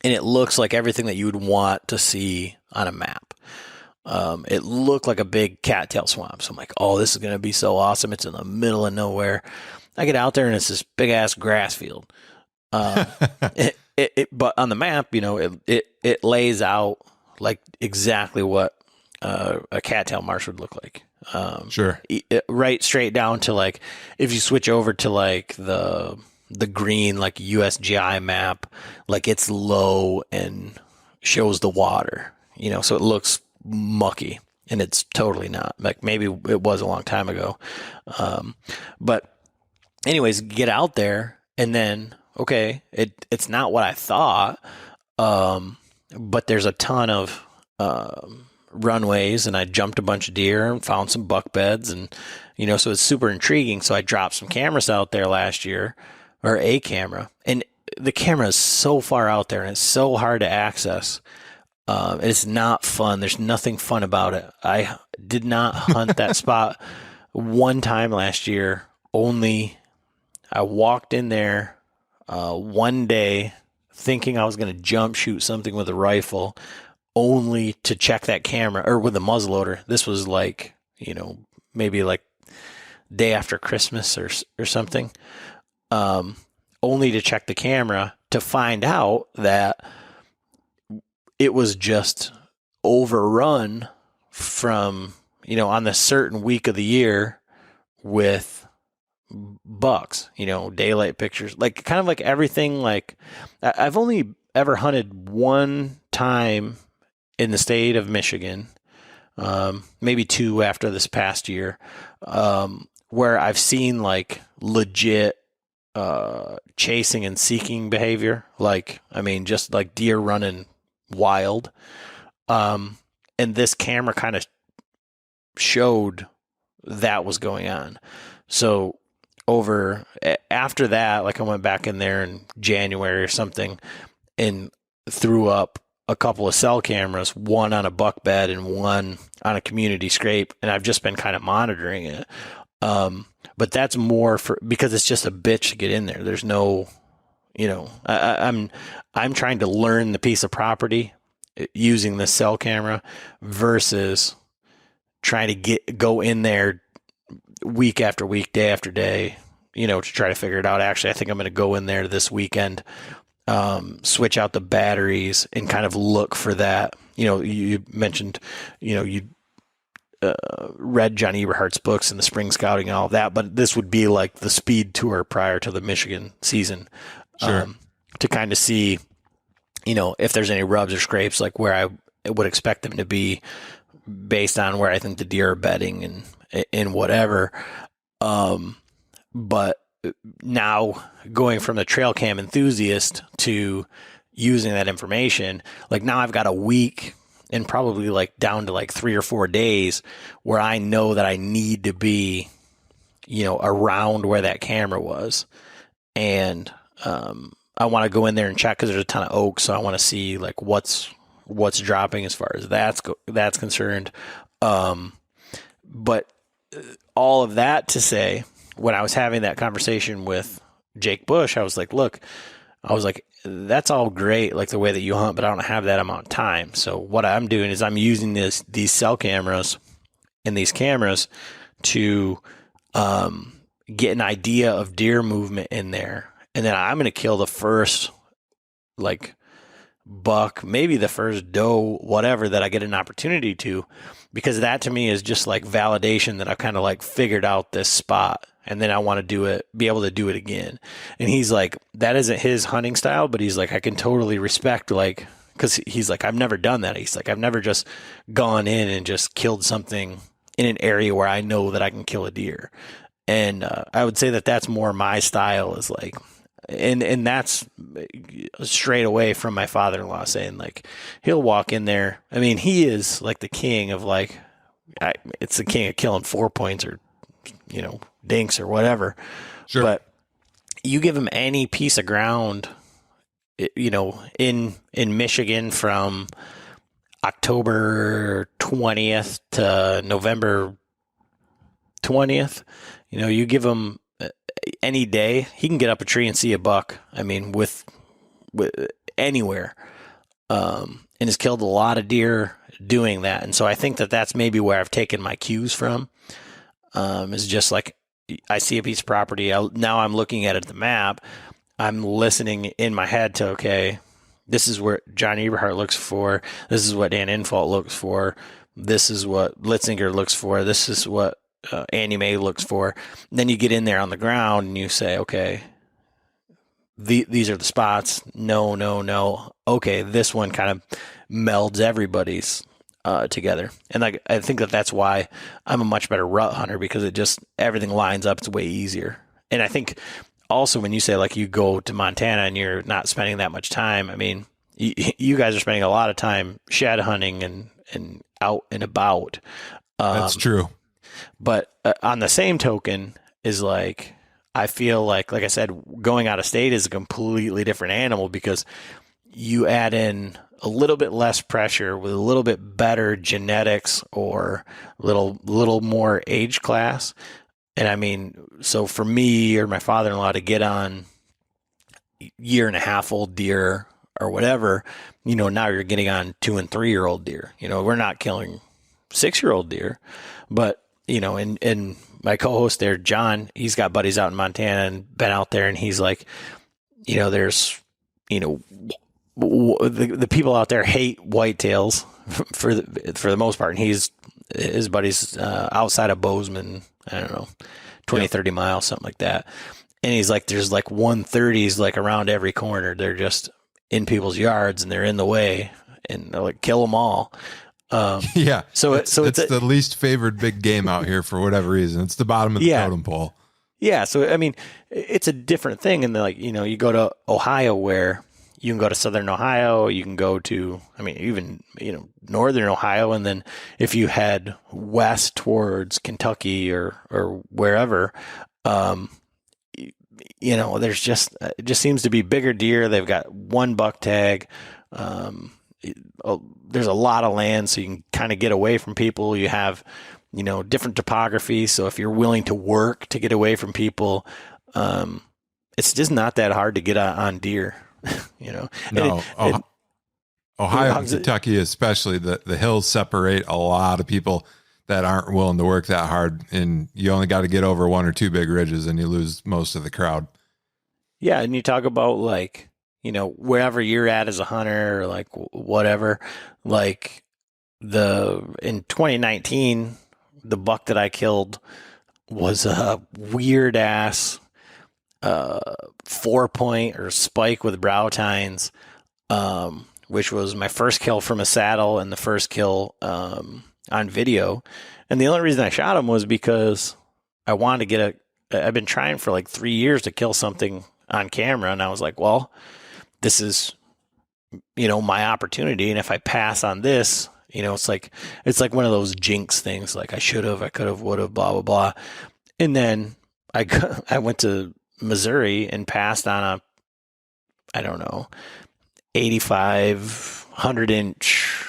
And it looks like everything that you would want to see on a map. It looked like a big cattail swamp. So I'm like, oh, this is going to be so awesome. It's in the middle of nowhere. I get out there and it's this big ass grass field. But on the map, it lays out like exactly what a cattail marsh would look like. Sure. Right straight down to like, if you switch over to like the green, like USGI map, like it's low and shows the water, so it looks mucky, and it's totally not. Like, maybe it was a long time ago. But anyways, get out there, and then, okay, it's not what I thought. But there's a ton of runways, and I jumped a bunch of deer and found some buck beds, and so it's super intriguing. So I dropped some cameras out there last year, or a camera, and the camera is so far out there and it's so hard to access. It's not fun. There's nothing fun about it. I did not hunt that spot one time last year. Only I walked in there one day thinking I was going to jump shoot something with a rifle, only to check that camera, or with a muzzleloader. This was like, maybe like day after Christmas or something. Only to check the camera to find out that it was just overrun from, on the certain week of the year with bucks, daylight pictures, like kind of like everything. Like I've only ever hunted one time in the state of Michigan, maybe two after this past year, where I've seen like legit chasing and seeking behavior. Like, I mean, just like deer running wild. And this camera kind of showed that was going on. So after that, like I went back in there in January or something and threw up a couple of cell cameras, one on a buck bed and one on a community scrape. And I've just been kind of monitoring it. But that's more because it's just a bitch to get in there. There's no, I'm trying to learn the piece of property using the cell camera versus trying to go in there week after week, day after day, to try to figure it out. Actually, I think I'm going to go in there this weekend, switch out the batteries and kind of look for that. You mentioned, you read John Eberhardt's books and the spring scouting and all of that, but this would be like the speed tour prior to the Michigan season. Sure. To kind of see, if there's any rubs or scrapes, like where I would expect them to be based on where I think the deer are bedding and whatever. But now going from the trail cam enthusiast to using that information, like now I've got a week and probably like down to like 3 or 4 days where I know that I need to be, around where that camera was. And, I want to go in there and check because there's a ton of oaks. So I want to see like what's dropping as far as that's concerned. But all of that to say, when I was having that conversation with Jake Bush, I was like, that's all great, like the way that you hunt, but I don't have that amount of time. So what I'm doing is I'm using these cell cameras and these cameras to get an idea of deer movement in there. And then I'm going to kill the first like buck, maybe the first doe, whatever, that I get an opportunity to, because that to me is just like validation that I've kind of like figured out this spot. And then I want to be able to do it again. And he's like, that isn't his hunting style, but he's like, I can totally respect, like, because he's like, I've never done that. He's like, I've never just gone in and just killed something in an area where I know that I can kill a deer. And I would say that that's more my style, is like, and that's straight away from my father-in-law saying, like, he'll walk in there. I mean, he is like the king of like, it's the king of killing 4 points or, dinks or whatever. Sure. But you give him any piece of ground, in Michigan from October 20th to November 20th, you give him any day, he can get up a tree and see a buck. I mean, with anywhere, and has killed a lot of deer doing that. And so I think that that's maybe where I've taken my cues from, is just like, I see a piece of property. Now I'm looking at it, the map. I'm listening in my head to, okay, this is where John Eberhardt looks for. This is what Dan Infalt looks for. This is what Litzinger looks for. This is what Andy May looks for. And then you get in there on the ground and you say, okay, these are the spots. No. Okay, this one kind of melds everybody's together. And like, I think that that's why I'm a much better rut hunter, because it just, everything lines up. It's way easier. And I think also when you say like you go to Montana and you're not spending that much time, I mean, you guys are spending a lot of time shed hunting and out and about. That's true. But on the same token is like, I feel like I said, going out of state is a completely different animal, because you add in a little bit less pressure with a little bit better genetics or little more age class. And I mean, so for me or my father-in-law to get on 1.5-year-old deer or whatever, now you're getting on 2- and 3-year-old deer. We're not killing 6-year-old deer, but and my co-host there, John, he's got buddies out in Montana and been out there, and he's like, there's, the people out there hate whitetails for the most part. And his buddy's outside of Bozeman, I don't know, 20, 30 miles, something like that. And he's like, there's like 130s like around every corner. They're just in people's yards and they're in the way, and they're like, kill them all. Yeah. So it's the least favored big game out here for whatever reason. It's the bottom of the totem pole. Yeah. So, I mean, it's a different thing. And like, you go to Ohio, where you can go to Southern Ohio, you can go to, I mean, even, Northern Ohio. And then if you head west towards Kentucky or wherever, there's it just seems to be bigger deer. They've got one buck tag. There's a lot of land, so you can kind of get away from people. You have, different topography. So if you're willing to work to get away from people, it's just not that hard to get on deer, No, Ohio and Kentucky, especially the hills separate a lot of people that aren't willing to work that hard. And you only got to get over one or two big ridges and you lose most of the crowd. Yeah. And you talk about like, wherever you're at as a hunter or like whatever, like in 2019, the buck that I killed was a weird ass 4-point or spike with brow tines, which was my first kill from a saddle and the first kill on video. And the only reason I shot him was because I wanted to I've been trying for like 3 years to kill something on camera. And I was like, well, this is, my opportunity. And if I pass on this, it's like one of those jinx things. Like I should have, I could have, would have, blah, blah, blah. And then I went to Missouri and passed on 85, 100-inch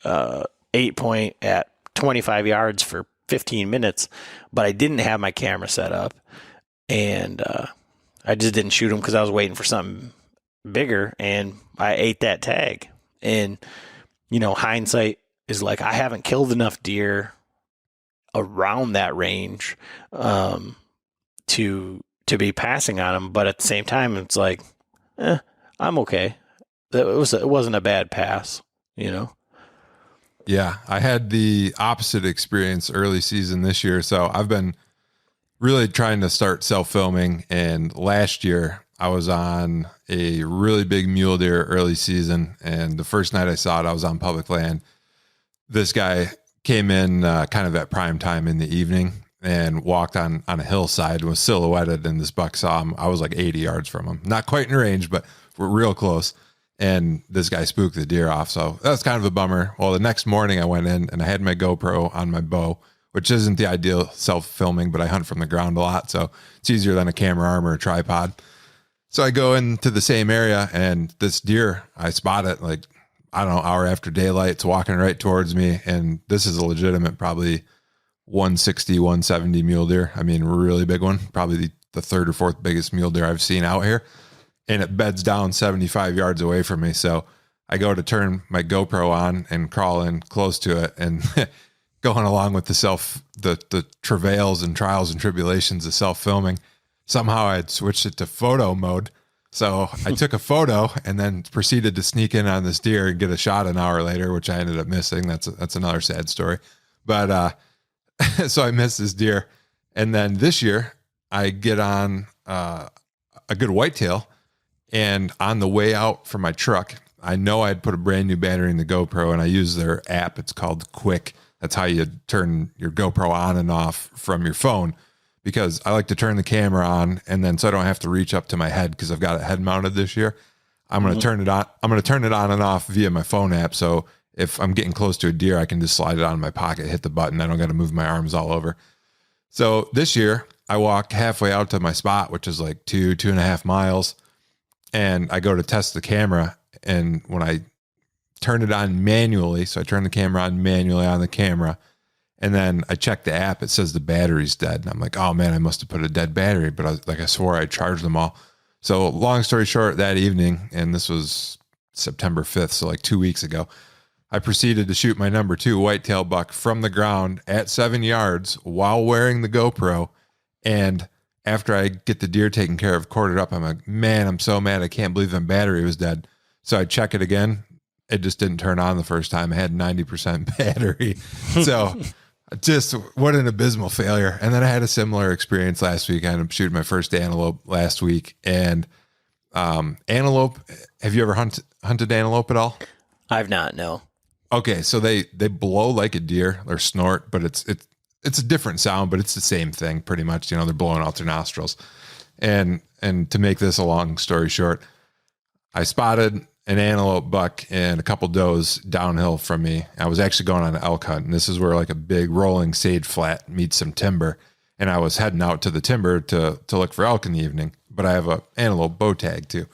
8-point at 25 yards for 15 minutes, but I didn't have my camera set up, and I just didn't shoot him because I was waiting for something bigger, and I ate that tag. And hindsight is like, I haven't killed enough deer around that range to be passing on them, but at the same time, it's like, I'm okay. It wasn't a bad pass, Yeah, I had the opposite experience early season this year. So I've been really trying to start self-filming. And last year I was on a really big mule deer early season. And the first night I saw it, I was on public land. This guy came in kind of at prime time in the evening and walked on a hillside and was silhouetted, and this buck saw him. I was like 80 yards from him. Not quite in range, but we're real close. And this guy spooked the deer off. So that was kind of a bummer. Well, the next morning I went in and I had my GoPro on my bow, which isn't the ideal self-filming, but I hunt from the ground a lot. So it's easier than a camera arm or a tripod. So I go into the same area, and this deer, I spot it like, I don't know, hour after daylight. It's walking right towards me. And this is a legitimate, probably 160, 170 mule deer. I mean, really big one, probably the third or fourth biggest mule deer I've seen out here. And it beds down 75 yards away from me. So I go to turn my GoPro on and crawl in close to it, and going along with the travails and trials and tribulations of self-filming. Somehow I had switched it to photo mode. So I took a photo and then proceeded to sneak in on this deer and get a shot an hour later, which I ended up missing. That's another sad story. But so I missed this deer. And then this year I get on a good whitetail. And on the way out from my truck, I know I'd put a brand new battery in the GoPro, and I use their app. It's called Quick. That's how you turn your GoPro on and off from your phone, because I like to turn the camera on, and then so I don't have to reach up to my head because I've got it head mounted this year. I'm going to turn it on. I'm going to turn it on and off via my phone app. So if I'm getting close to a deer, I can just slide it on in my pocket, hit the button. I don't got to move my arms all over. So this year I walk halfway out to my spot, which is like 2.5 miles. And I go to test the camera, and when I turn it on manually, so I turn the camera on manually on the camera, and then I check the app, it says the battery's dead. And I'm like, oh man, I must have put a dead battery, but I swore I charged them all. So long story short, that evening, and this was September 5th, so like 2 weeks ago, I proceeded to shoot my number 2 whitetail buck from the ground at 7 yards while wearing the GoPro. And after I get the deer taken care of, quartered up, I'm like, man, I'm so mad. I can't believe my battery was dead. So I check it again. it just didn't turn on the first time. I had 90% battery. So just what an abysmal failure. And then I had a similar experience last week. I ended up shooting my first antelope last week. And antelope, have you ever hunted antelope at all? I've not, no. Okay, so they blow like a deer, or snort, but it's a different sound, but it's the same thing pretty much. They're blowing out their nostrils. And to make this a long story short, I spotted an antelope buck and a couple does downhill from me. I was actually going on an elk hunt, and this is where like a big rolling sage flat meets some timber. And I was heading out to the timber to look for elk in the evening, but I have a antelope bow tag too.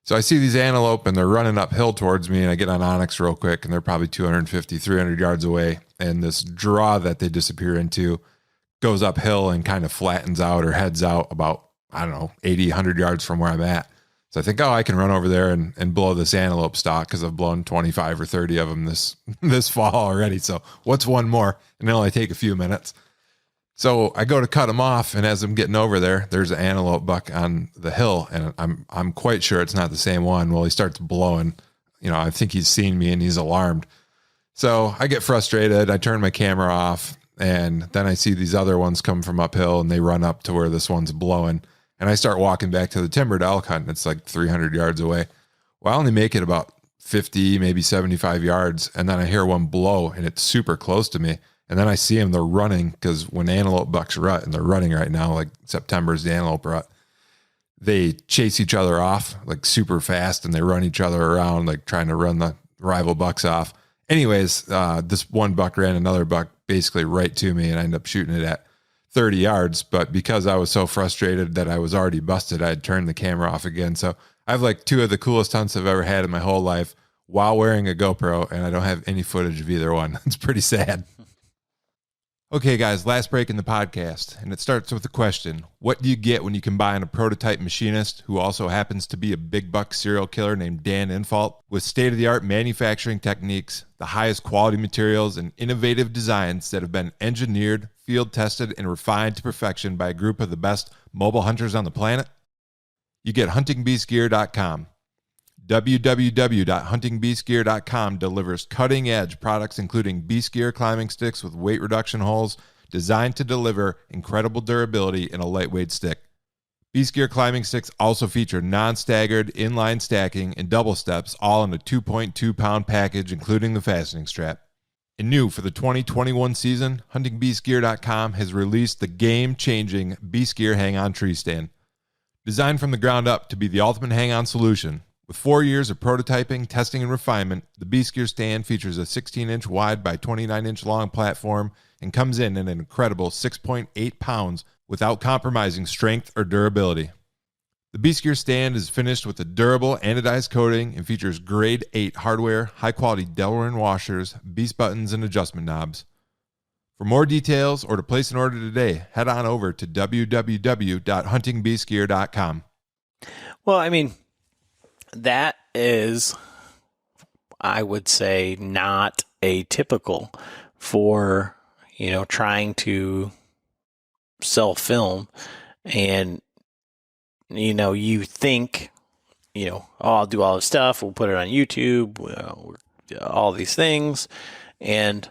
So I see these antelope and they're running uphill towards me, and I get on Onyx real quick, and they're probably 250, 300 yards away. And this draw that they disappear into goes uphill and kind of flattens out or heads out about, 80, 100 yards from where I'm at. So I think, I can run over there and blow this antelope stock, because I've blown 25 or 30 of them this fall already. So what's one more? And it'll only take a few minutes. So I go to cut him off, and as I'm getting over there, there's an antelope buck on the hill, and I'm quite sure it's not the same one. Well, he starts blowing. I think he's seen me and he's alarmed. So I get frustrated. I turn my camera off, and then I see these other ones come from uphill, and they run up to where this one's blowing. And I start walking back to the timber to elk hunt, and it's like 300 yards away. Well, I only make it about 50, maybe 75 yards, and then I hear one blow, and it's super close to me. And then I see them, they're running, because when antelope bucks rut, and they're running right now, like September is the antelope rut, they chase each other off like super fast, and they run each other around, like trying to run the rival bucks off. Anyways, this one buck ran another buck basically right to me, and I ended up shooting it at 30 yards. But because I was so frustrated that I was already busted, I had turned the camera off again. So I have like two of the coolest hunts I've ever had in my whole life while wearing a GoPro, and I don't have any footage of either one. It's pretty sad. Okay, guys, last break in the podcast, and it starts with a question. What do you get when you combine a prototype machinist who also happens to be a big buck serial killer named Dan Infalt with state-of-the-art manufacturing techniques, the highest quality materials, and innovative designs that have been engineered, field-tested, and refined to perfection by a group of the best mobile hunters on the planet? You get HuntingBeastGear.com. www.huntingbeastgear.com delivers cutting-edge products including Beast Gear climbing sticks with weight reduction holes designed to deliver incredible durability in a lightweight stick. Beast Gear climbing sticks also feature non-staggered inline stacking and double steps, all in a 2.2-pound package including the fastening strap. And new for the 2021 season, HuntingBeastGear.com has released the game-changing Beast Gear Hang-On Tree Stand. Designed from the ground up to be the ultimate hang-on solution, with 4 years of prototyping, testing, and refinement, the Beast Gear stand features a 16-inch wide by 29-inch long platform and comes in at an incredible 6.8 pounds without compromising strength or durability. The Beast Gear stand is finished with a durable anodized coating and features grade 8 hardware, high-quality Delrin washers, beast buttons, and adjustment knobs. For more details or to place an order today, head on over to www.huntingbeastgear.com. Well, I mean, that is, I would say, not atypical for, trying to sell film. And, you think, I'll do all this stuff. We'll put it on YouTube, all these things. And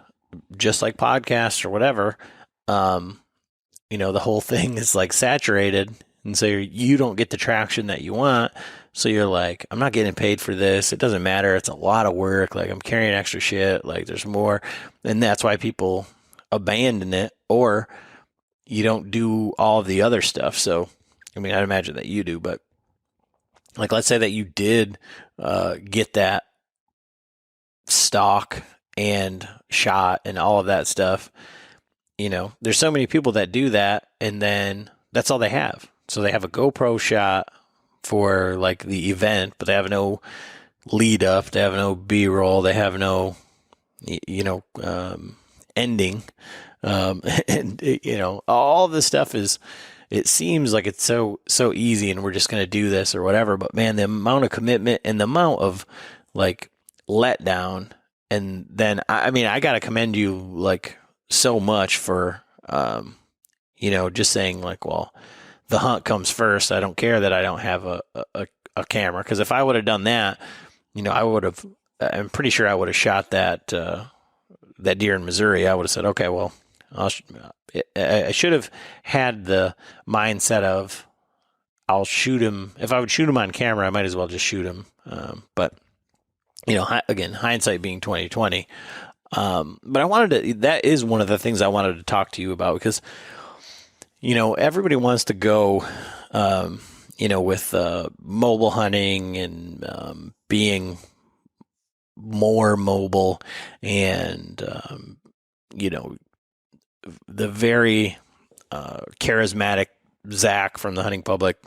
just like podcasts or whatever, the whole thing is like saturated. And so you don't get the traction that you want. So you're like, I'm not getting paid for this. It doesn't matter. It's a lot of work. Like, I'm carrying extra shit. Like, there's more. And that's why people abandon it, or you don't do all of the other stuff. So, I mean, I'd imagine that you do, but like, let's say that you did get that stock and shot and all of that stuff. There's so many people that do that, and then that's all they have. So they have a GoPro shot for like the event, but they have no lead up, they have no B-roll, they have no, ending. And all this stuff is, it seems like it's so easy and we're just going to do this or whatever. But man, the amount of commitment and the amount of like letdown. And then, I mean, I got to commend you like so much for, just saying like, well, the hunt comes first. I don't care that I don't have a camera. Because if I would have done that, I would have I'm pretty sure I would have shot that deer in Missouri. I would have said, okay, well, I should have had the mindset of I'll shoot him. If I would shoot him on camera, I might as well just shoot him. But again, hindsight being 2020. But that is one of the things I wanted to talk to you about, because, everybody wants to go, with mobile hunting and being more mobile and, the very charismatic Zach from the Hunting Public.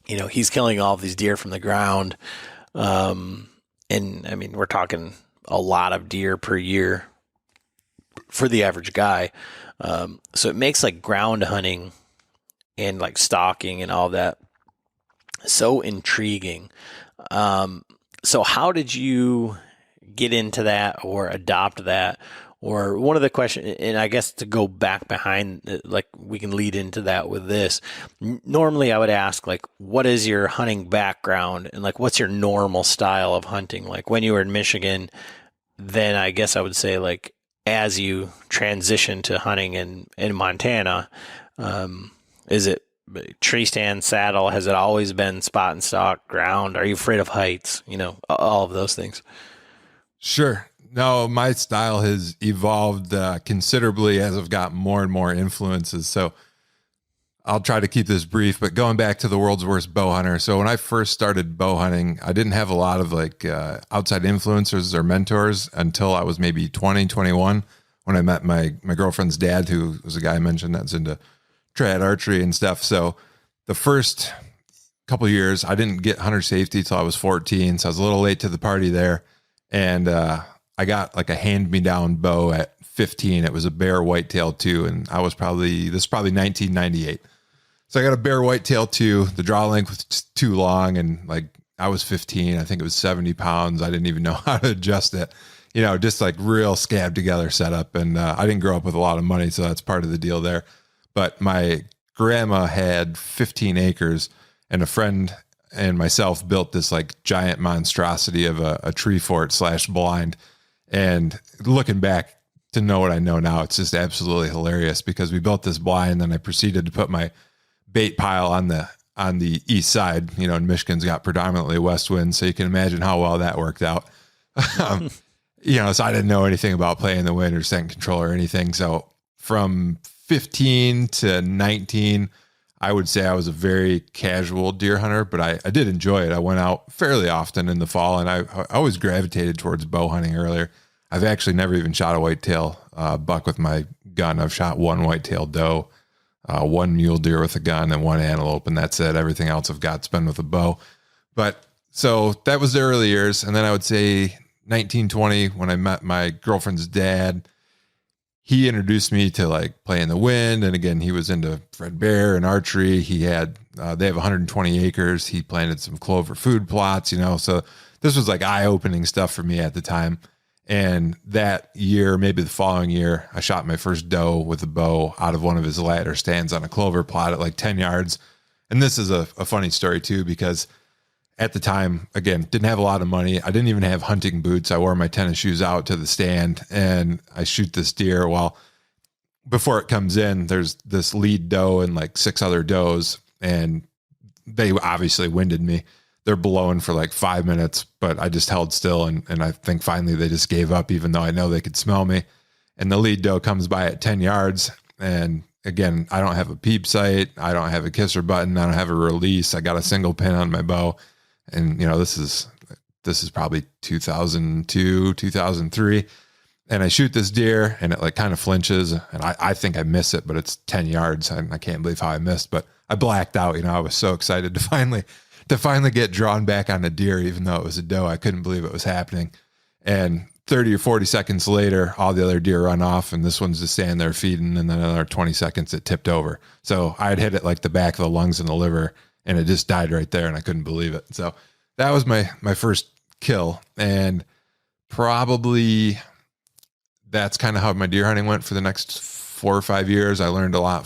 He's killing all of these deer from the ground. And I mean, we're talking a lot of deer per year for the average guy. So it makes like ground hunting and like stalking and all that so intriguing. So how did you get into that or adopt that? Or one of the questions, and I guess to go back behind, like we can lead into that with this. Normally I would ask, like, what is your hunting background and like, what's your normal style of hunting? Like when you were in Michigan, then I guess I would say, like, as you transition to hunting in Montana, is it tree stand, saddle? Has it always been spot and stalk, ground? Are you afraid of heights? All of those things. Sure. No, my style has evolved considerably as I've got more and more influences. So I'll try to keep this brief, but going back to the world's worst bow hunter. So when I first started bow hunting, I didn't have a lot of like outside influencers or mentors until I was maybe 20, 21, when I met my girlfriend's dad, who was a guy I mentioned that's into trad archery and stuff. So the first couple of years, I didn't get hunter safety till I was 14. So I was a little late to the party there. And I got like a hand-me-down bow at 15. It was a Bear Whitetail 2, and this was probably 1998. So I got a Bear Whitetail 2. The draw length was too long, and like I was 15. I think it was 70 pounds. I didn't even know how to adjust it. Just like real scab together setup. And I didn't grow up with a lot of money, so that's part of the deal there. But my grandma had 15 acres, and a friend and myself built this like giant monstrosity of a tree fort / blind. And looking back to know what I know now, it's just absolutely hilarious, because we built this blind, and then I proceeded to put my bait pile on the east side. And Michigan's got predominantly west winds, so you can imagine how well that worked out. So I didn't know anything about playing the wind or scent control or anything. So from 15 to 19, I would say I was a very casual deer hunter, but I did enjoy it. I went out fairly often in the fall, and I always gravitated towards bow hunting earlier. I've actually never even shot a whitetail buck with my gun. I've shot one whitetail doe, one mule deer with a gun, and one antelope, and that's it. Everything else I've got's been with a bow. But so that was the early years. And then I would say 1920, when I met my girlfriend's dad, he introduced me to like playing the wind. And again, he was into Fred Bear and archery. They have 120 acres. He planted some clover food plots, so this was like eye-opening stuff for me at the time. And that year, maybe the following year, I shot my first doe with a bow out of one of his ladder stands on a clover plot at like 10 yards. And this is a funny story too, because at the time, again, didn't have a lot of money. I didn't even have hunting boots. I wore my tennis shoes out to the stand, and I shoot this deer. Well, before it comes in, there's this lead doe and like 6 other does, and they obviously winded me. They're blowing for like 5 minutes, but I just held still. And I think finally they just gave up, even though I know they could smell me. And the lead doe comes by at 10 yards. And again, I don't have a peep sight. I don't have a kisser button. I don't have a release. I got a single pin on my bow. And this is probably 2002, 2003. And I shoot this deer, and it like kind of flinches, and I think I miss it, but it's 10 yards. And I can't believe how I missed, but I blacked out. I was so excited to finally get drawn back on a deer, even though it was a doe. I couldn't believe it was happening. And 30 or 40 seconds later, all the other deer run off, and this one's just standing there feeding. And then another 20 seconds, it tipped over. So I'd hit it like the back of the lungs and the liver, and it just died right there. And I couldn't believe it. So that was my first kill. And probably that's kind of how my deer hunting went for the next 4 or 5 years. I learned a lot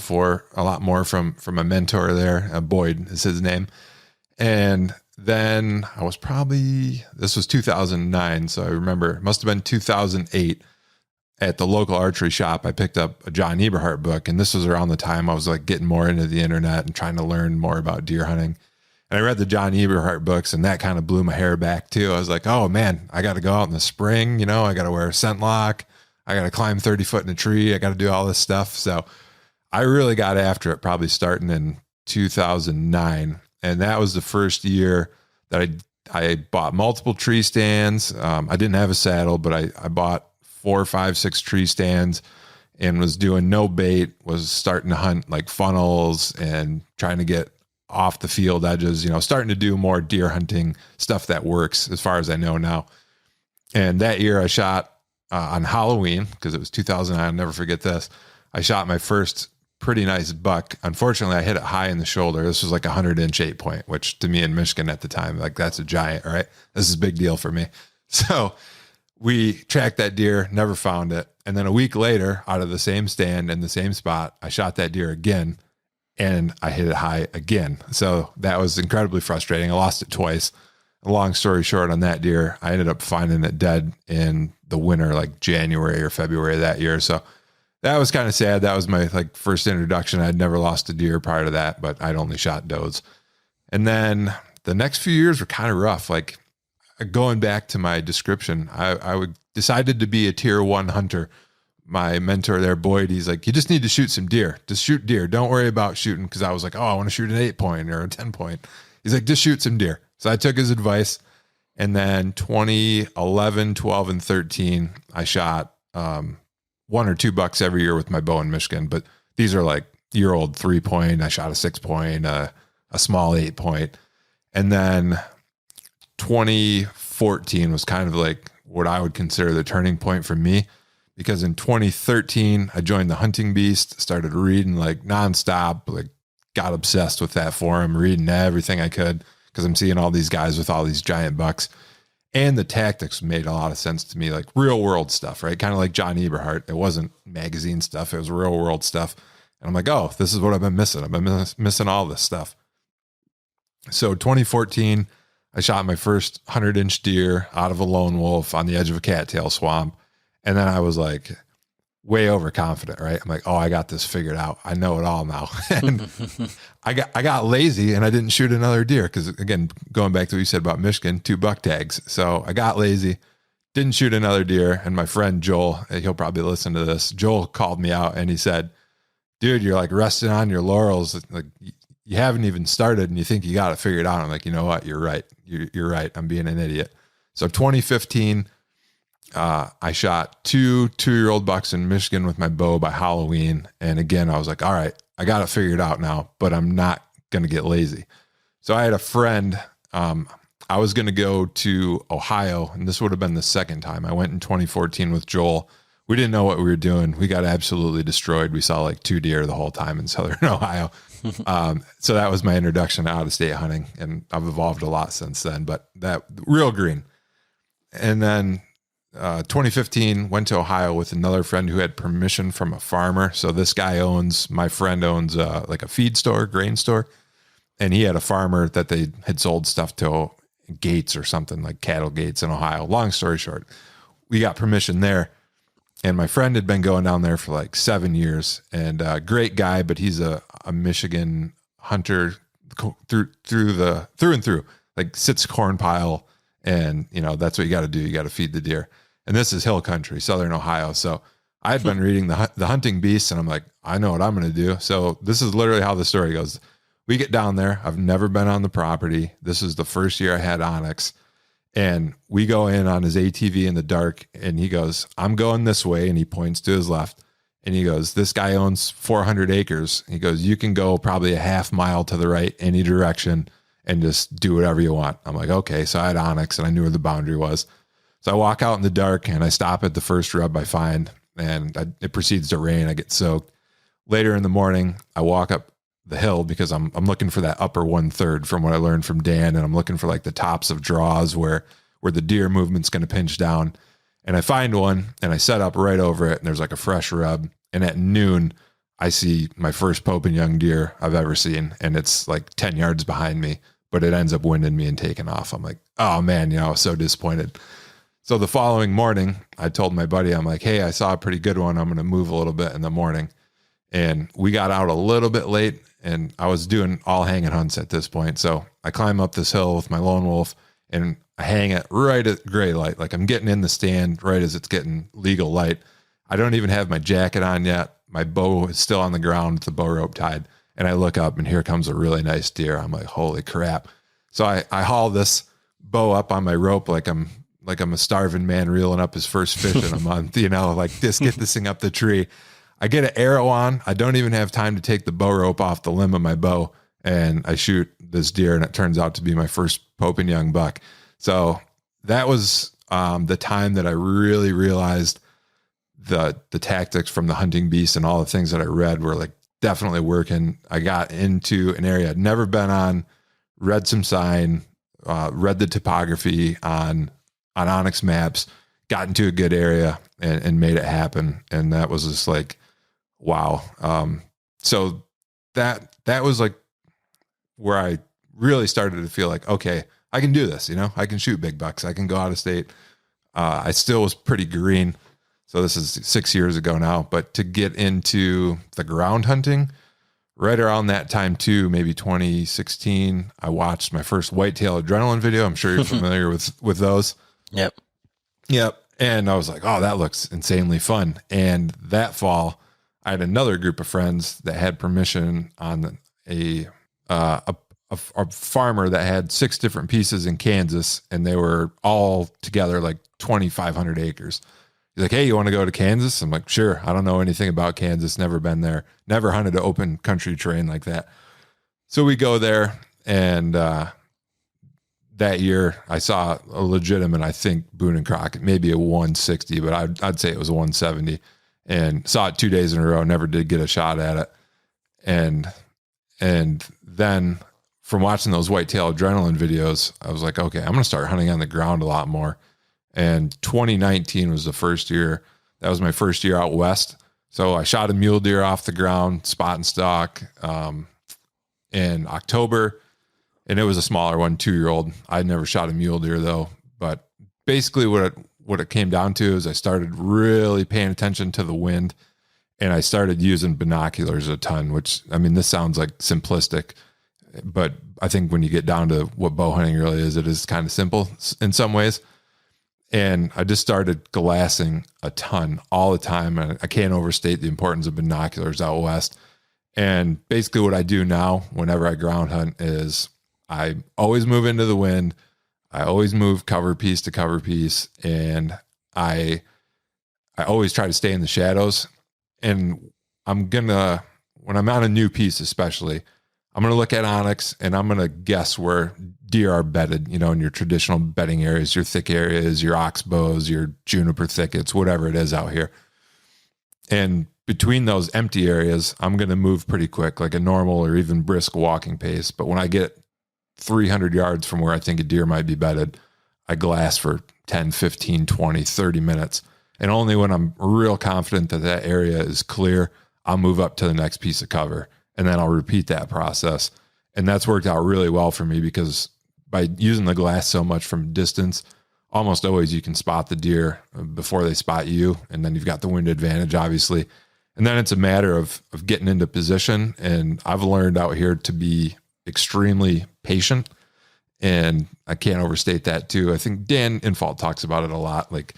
more from a mentor there. Boyd is his name. And then I was this was 2009. So I remember it must have been 2008 at the local archery shop. I picked up a John Eberhart book. And this was around the time I was like getting more into the internet and trying to learn more about deer hunting. And I read the John Eberhart books, and that kind of blew my hair back too. I was like, oh man, I got to go out in the spring. I got to wear a scent lock. I got to climb 30 foot in a tree. I got to do all this stuff. So I really got after it, probably starting in 2009. And that was the first year that I bought multiple tree stands. I didn't have a saddle, but I bought 4, 5, 6 tree stands and was doing no bait, was starting to hunt like funnels and trying to get off the field edges, starting to do more deer hunting stuff that works as far as I know now. And that year I shot on Halloween, because it was 2009. I'll never forget this. I shot my first pretty nice buck. Unfortunately, I hit it high in the shoulder. This was like a 100-inch 8-point, which to me in Michigan at the time, like that's a giant, right? This is a big deal for me. So we tracked that deer, never found it. And then a week later, out of the same stand in the same spot, I shot that deer again, and I hit it high again. So that was incredibly frustrating. I lost it twice. Long story short on that deer, I ended up finding it dead in the winter, like January or February of that year. So that was kind of sad. That was my first introduction. I'd never lost a deer prior to that, but I'd only shot does. And then the next few years were kind of rough. Like going back to my description, I decided to be a tier 1 hunter. My mentor there, Boyd, he's like, you just need to shoot some deer. Just shoot deer. Don't worry about shooting. Cause I was like, oh, I want to shoot an 8-point or a 10-point. He's like, just shoot some deer. So I took his advice. And then 2011, 12, and 13, I shot 1 or 2 bucks every year with my bow in Michigan. But these are like year-old 3-point. I shot a 6-point, a small 8-point. And then 2014 was kind of like what I would consider the turning point for me. Because in 2013, I joined the Hunting Beast, started reading like nonstop, like got obsessed with that forum, reading everything I could because I'm seeing all these guys with all these giant bucks. And the tactics made a lot of sense to me, like real world stuff, right? Kind of like John Eberhart. It wasn't magazine stuff. It was real world stuff. And I'm like, oh, this is what I've been missing. I've been missing all this stuff. So 2014, I shot my first 100-inch deer out of a lone wolf on the edge of a cattail swamp. And then I was like way overconfident, right? I'm like, oh, I got this figured out. I know it all now. And I got lazy and I didn't shoot another deer. Cause again, going back to what you said about Michigan, 2 buck tags. So I got lazy, didn't shoot another deer. And my friend Joel, he'll probably listen to this. Joel called me out and he said, dude, you're like resting on your laurels. Like you haven't even started and you think you got it figured out. I'm like, you know what? You're right. You're right. I'm being an idiot. So 2015, I shot 2 2-year-old bucks in Michigan with my bow by Halloween. And again, I was like, all right, I got it figured out now, but I'm not going to get lazy. So I had a friend, I was going to go to Ohio, and this would have been the second time. I went in 2014 with Joel. We didn't know what we were doing. We got absolutely destroyed. We saw like 2 deer the whole time in Southern Ohio. So that was my introduction to out-of-state hunting, and I've evolved a lot since then, but that real green. And then 2015 went to Ohio with another friend who had permission from a farmer. So this guy my friend owns like a feed store, grain store. And he had a farmer that they had sold stuff to, gates or something, like cattle gates in Ohio. Long story short, we got permission there. And my friend had been going down there for like 7 years, and great guy, but he's a Michigan hunter through and through, like sits corn pile. And that's what you got to do. You got to feed the deer. And this is hill country, Southern Ohio. So I had been reading the Hunting Beast, and I'm like, I know what I'm going to do. So this is literally how the story goes. We get down there. I've never been on the property. This is the first year I had Onyx, and we go in on his ATV in the dark, and he goes, I'm going this way. And he points to his left, and he goes, this guy owns 400 acres. He goes, you can go probably a half mile to the right, any direction, and just do whatever you want. I'm like, okay. So I had Onyx and I knew where the boundary was. So I walk out in the dark and I stop at the first rub I find, and it proceeds to rain. I get soaked. Later in the morning, I walk up the hill because I'm looking for that upper 1/3 from what I learned from Dan. And I'm looking for like the tops of draws where the deer movement's going to pinch down. And I find one and I set up right over it, and there's like a fresh rub. And at noon, I see my first Pope and young deer I've ever seen. And it's like 10 yards behind me, but it ends up winding me and taking off. I'm like, oh man, I was so disappointed. So the following morning, I told my buddy, I'm like, hey, I saw a pretty good one. I'm going to move a little bit in the morning. And we got out a little bit late, and I was doing all hanging hunts at this point. So I climb up this hill with my lone wolf, and I hang it right at gray light. Like I'm getting in the stand right as it's getting legal light. I don't even have my jacket on yet. My bow is still on the ground with the bow rope tied. And I look up, and here comes a really nice deer. I'm like, holy crap. So I haul this bow up on my rope like I'm a starving man reeling up his first fish in a month, like get this thing up the tree. I get an arrow on. I don't even have time to take the bow rope off the limb of my bow, and I shoot this deer, and it turns out to be my first Pope and Young buck. So that was the time that I really realized the tactics from the Hunting Beast and all the things that I read were like definitely working. I got into an area I'd never been on, read some sign, read the topography on Onyx maps, got into a good area and made it happen. And that was just like, wow. So that was like where I really started to feel like, okay, I can do this. I can shoot big bucks. I can go out of state. I still was pretty green. So this is 6 years ago now, but to get into the ground hunting right around that time too, maybe 2016, I watched my first whitetail adrenaline video. I'm sure you're familiar with those. Yep. And I was like, oh, that looks insanely fun. And that fall, I had another group of friends that had permission on a farmer that had 6 different pieces in Kansas, and they were all together like 2,500 acres. He's like, hey, you want to go to Kansas? I'm like, sure. I don't know anything about Kansas. Never been there. Never hunted an open country terrain like that. So we go there, and that year I saw a legitimate, I think, Boone and Crockett, maybe a 160, but I'd say it was a 170, and saw it 2 days in a row. Never did get a shot at it. And then from watching those whitetail adrenaline videos, I was like, okay, I'm going to start hunting on the ground a lot more. And 2019 was the first year. That was my first year out west. So I shot a mule deer off the ground, spot and stalk, in October. And it was a smaller one, 2-year-old. I'd never shot a mule deer though. But basically what it came down to is I started really paying attention to the wind, and I started using binoculars a ton, which, I mean, this sounds like simplistic, but I think when you get down to what bow hunting really is, it is kind of simple in some ways. And I just started glassing a ton all the time. And I can't overstate the importance of binoculars out west. And basically what I do now, whenever I ground hunt, is I always move into the wind. I always move cover piece to cover piece. And I always try to stay in the shadows. And when I'm on a new piece, especially, I'm going to look at Onyx, and I'm going to guess where deer are bedded, in your traditional bedding areas, your thick areas, your oxbows, your juniper thickets, whatever it is out here. And between those empty areas, I'm going to move pretty quick, like a normal or even brisk walking pace. But when I get 300 yards from where I think a deer might be bedded, I glass for 10, 15, 20, 30 minutes. And only when I'm real confident that that area is clear, I'll move up to the next piece of cover. And then I'll repeat that process. And that's worked out really well for me, because by using the glass so much from distance, almost always you can spot the deer before they spot you. And then you've got the wind advantage, obviously. And then it's a matter of getting into position. And I've learned out here to be extremely patient. And I can't overstate that too. I think Dan Infalt talks about it a lot. Like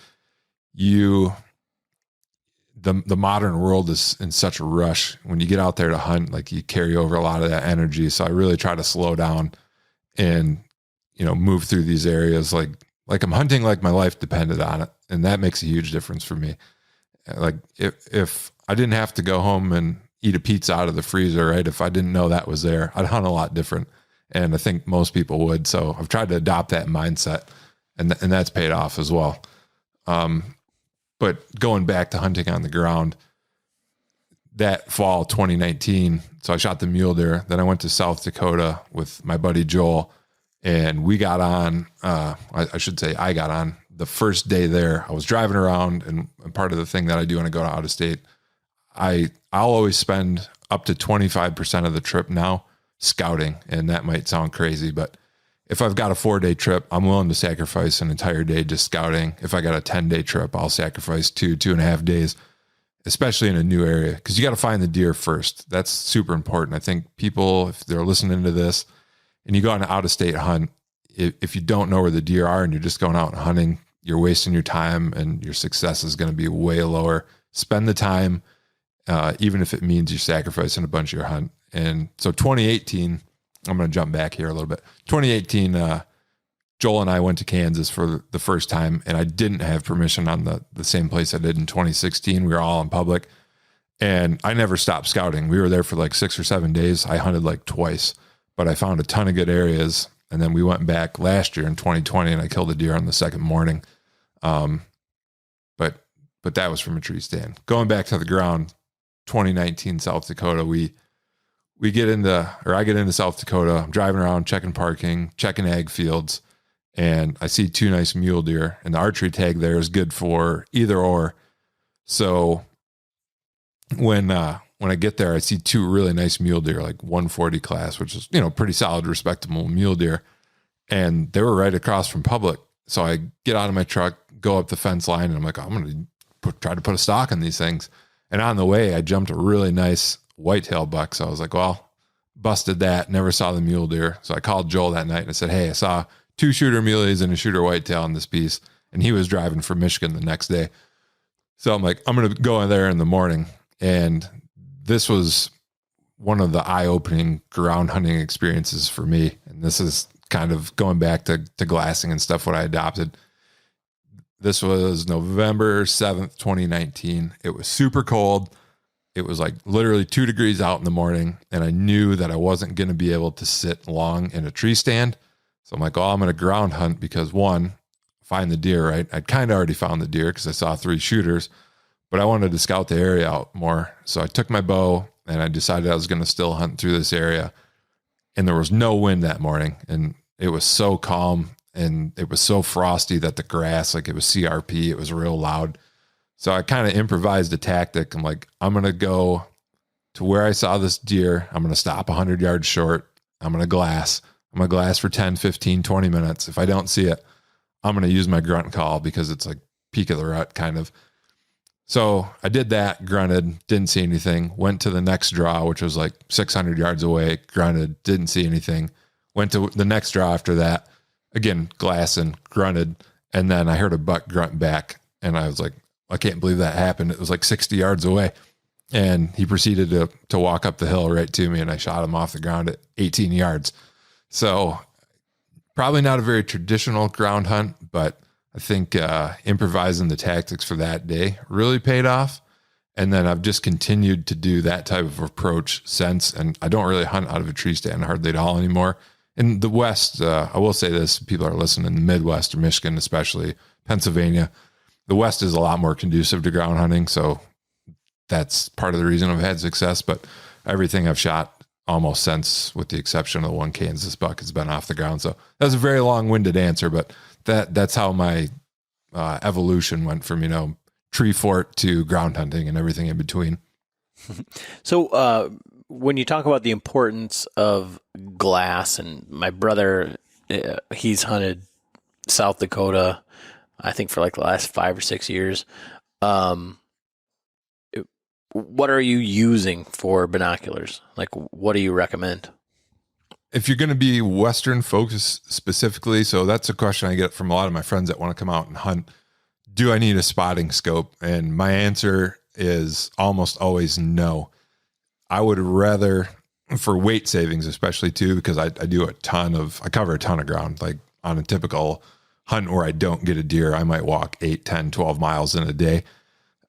the modern world is in such a rush. When you get out there to hunt, like, you carry over a lot of that energy. So I really try to slow down and, move through these areas like I'm hunting like my life depended on it. And that makes a huge difference for me. Like if I didn't have to go home and eat a pizza out of the freezer, right? If I didn't know that was there, I'd hunt a lot different. And I think most people would. So I've tried to adopt that mindset, and that's paid off as well. But going back to hunting on the ground, that fall 2019, so I shot the mule deer. Then I went to South Dakota with my buddy Joel, and we got on, I should say I got on the first day there. I was driving around, and part of the thing that I do when I go out of state, I'll always spend up to 25% of the trip now scouting. And that might sound crazy, but if I've got a 4-day trip, I'm willing to sacrifice an entire day just scouting. If I got a 10-day trip, I'll sacrifice 2.5 days, especially in a new area, because you got to find the deer first. That's super important. I think people, if they're listening to this and you go on an out-of-state hunt, if you don't know where the deer are and you're just going out and hunting, you're wasting your time and your success is going to be way lower. Spend the time, even if it means you're sacrificing a bunch of your hunt. And so 2018, I'm going to jump back here a little bit. 2018, Joel and I went to Kansas for the first time, and I didn't have permission on the same place I did in 2016. We were all in public, and I never stopped scouting. We were there for like 6 or 7 days. I hunted like twice, but I found a ton of good areas. And then we went back last year in 2020, and I killed a deer on the second morning. But that was from a tree stand. Going back to the ground, 2019 South Dakota, I get into South Dakota. I'm driving around, checking parking, checking ag fields, and I see 2 nice mule deer, and the archery tag there is good for either or. So when I get there, I see 2 really nice mule deer, like 140 class, which is, pretty solid, respectable mule deer. And they were right across from public. So I get out of my truck, go up the fence line, and I'm like, I'm going to try to put a stock on these things. And on the way, I jumped a really nice whitetail buck. So I was like, well, busted that, never saw the mule deer. So I called Joel that night and I said, hey, I saw 2 shooter muleys and a shooter whitetail on this piece. And he was driving from Michigan the next day. So I'm like, I'm going to go in there in the morning. And this was one of the eye-opening ground hunting experiences for me. And this is kind of going back to glassing and stuff, what I adopted. This was November 7th, 2019. It was super cold. It was like literally 2 degrees out in the morning. And I knew that I wasn't going to be able to sit long in a tree stand. So I'm like, I'm going to ground hunt because, one, find the deer, right? I'd kind of already found the deer because I saw 3 shooters, but I wanted to scout the area out more. So I took my bow and I decided I was going to still hunt through this area. And there was no wind that morning. And it was so calm and it was so frosty that the grass, like it was CRP, it was real loud. So I kind of improvised a tactic. I'm like, I'm going to go to where I saw this deer. I'm going to stop 100 yards short. I'm going to glass. I'm going to glass for 10, 15, 20 minutes. If I don't see it, I'm going to use my grunt call because it's like peak of the rut kind of. So I did that, grunted, didn't see anything. Went to the next draw, which was like 600 yards away, grunted, didn't see anything. Went to the next draw after that, again, glassing, grunted. And then I heard a buck grunt back and I was like, I can't believe that happened. It was like 60 yards away. And he proceeded to walk up the hill right to me and I shot him off the ground at 18 yards. So probably not a very traditional ground hunt, but I think improvising the tactics for that day really paid off. And then I've just continued to do that type of approach since. And I don't really hunt out of a tree stand hardly at all anymore. In the West, I will say this, people are listening in the Midwest or Michigan, especially Pennsylvania. The West is a lot more conducive to ground hunting. So that's part of the reason I've had success. But everything I've shot almost since, with the exception of the one Kansas buck, has been off the ground. So that was a very long-winded answer, but that's how my evolution went from, tree fort to ground hunting and everything in between. So when you talk about the importance of glass, and my brother, he's hunted South Dakota, I think for like the last 5 or 6 years. What are you using for binoculars? Like, what do you recommend? If you're going to be Western focused specifically, so that's a question I get from a lot of my friends that want to come out and hunt. Do I need a spotting scope? And my answer is almost always no. I would rather, for weight savings, especially too, because I cover a ton of ground. Like on a typical hunt where I don't get a deer, I might walk 8, 10, 12 miles in a day.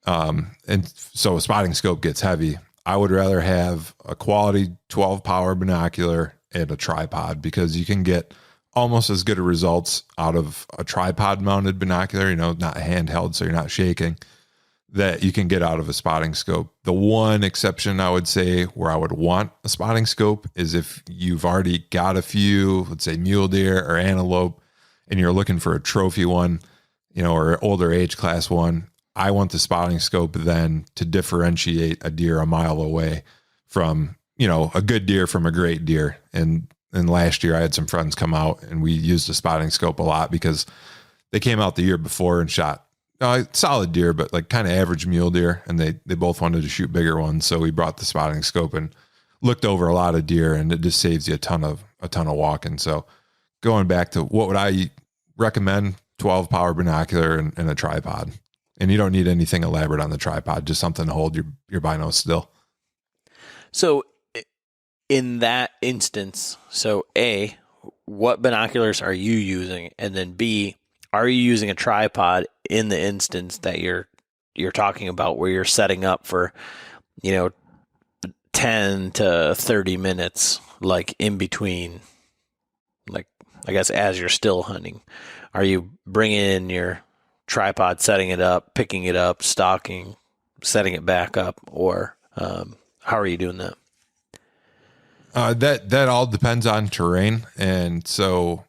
And so a spotting scope gets heavy. I would rather have a quality 12 power binocular and a tripod, because you can get almost as good of results out of a tripod mounted binocular, not handheld, so you're not shaking, that you can get out of a spotting scope. The one exception I would say where I would want a spotting scope is if you've already got a few, let's say mule deer or antelope, and you're looking for a trophy one, or older age class one. I want the spotting scope then to differentiate a deer a mile away from, a good deer from a great deer. And And last year I had some friends come out and we used a spotting scope a lot because they came out the year before and shot solid deer, but like kind of average mule deer. And they both wanted to shoot bigger ones. So we brought the spotting scope and looked over a lot of deer, and it just saves you a ton of walking. So going back to what would I recommend, 12 power binocular and a tripod. And you don't need anything elaborate on the tripod, just something to hold your binos still. So in that instance, so A, what binoculars are you using? And then B, are you using a tripod in the instance that you're talking about where you're setting up for, 10 to 30 minutes, like in between, like, I guess as you're still hunting? Are you bringing in your tripod, setting it up, picking it up, stalking, setting it back up, or how are you doing that? That all depends on terrain. And so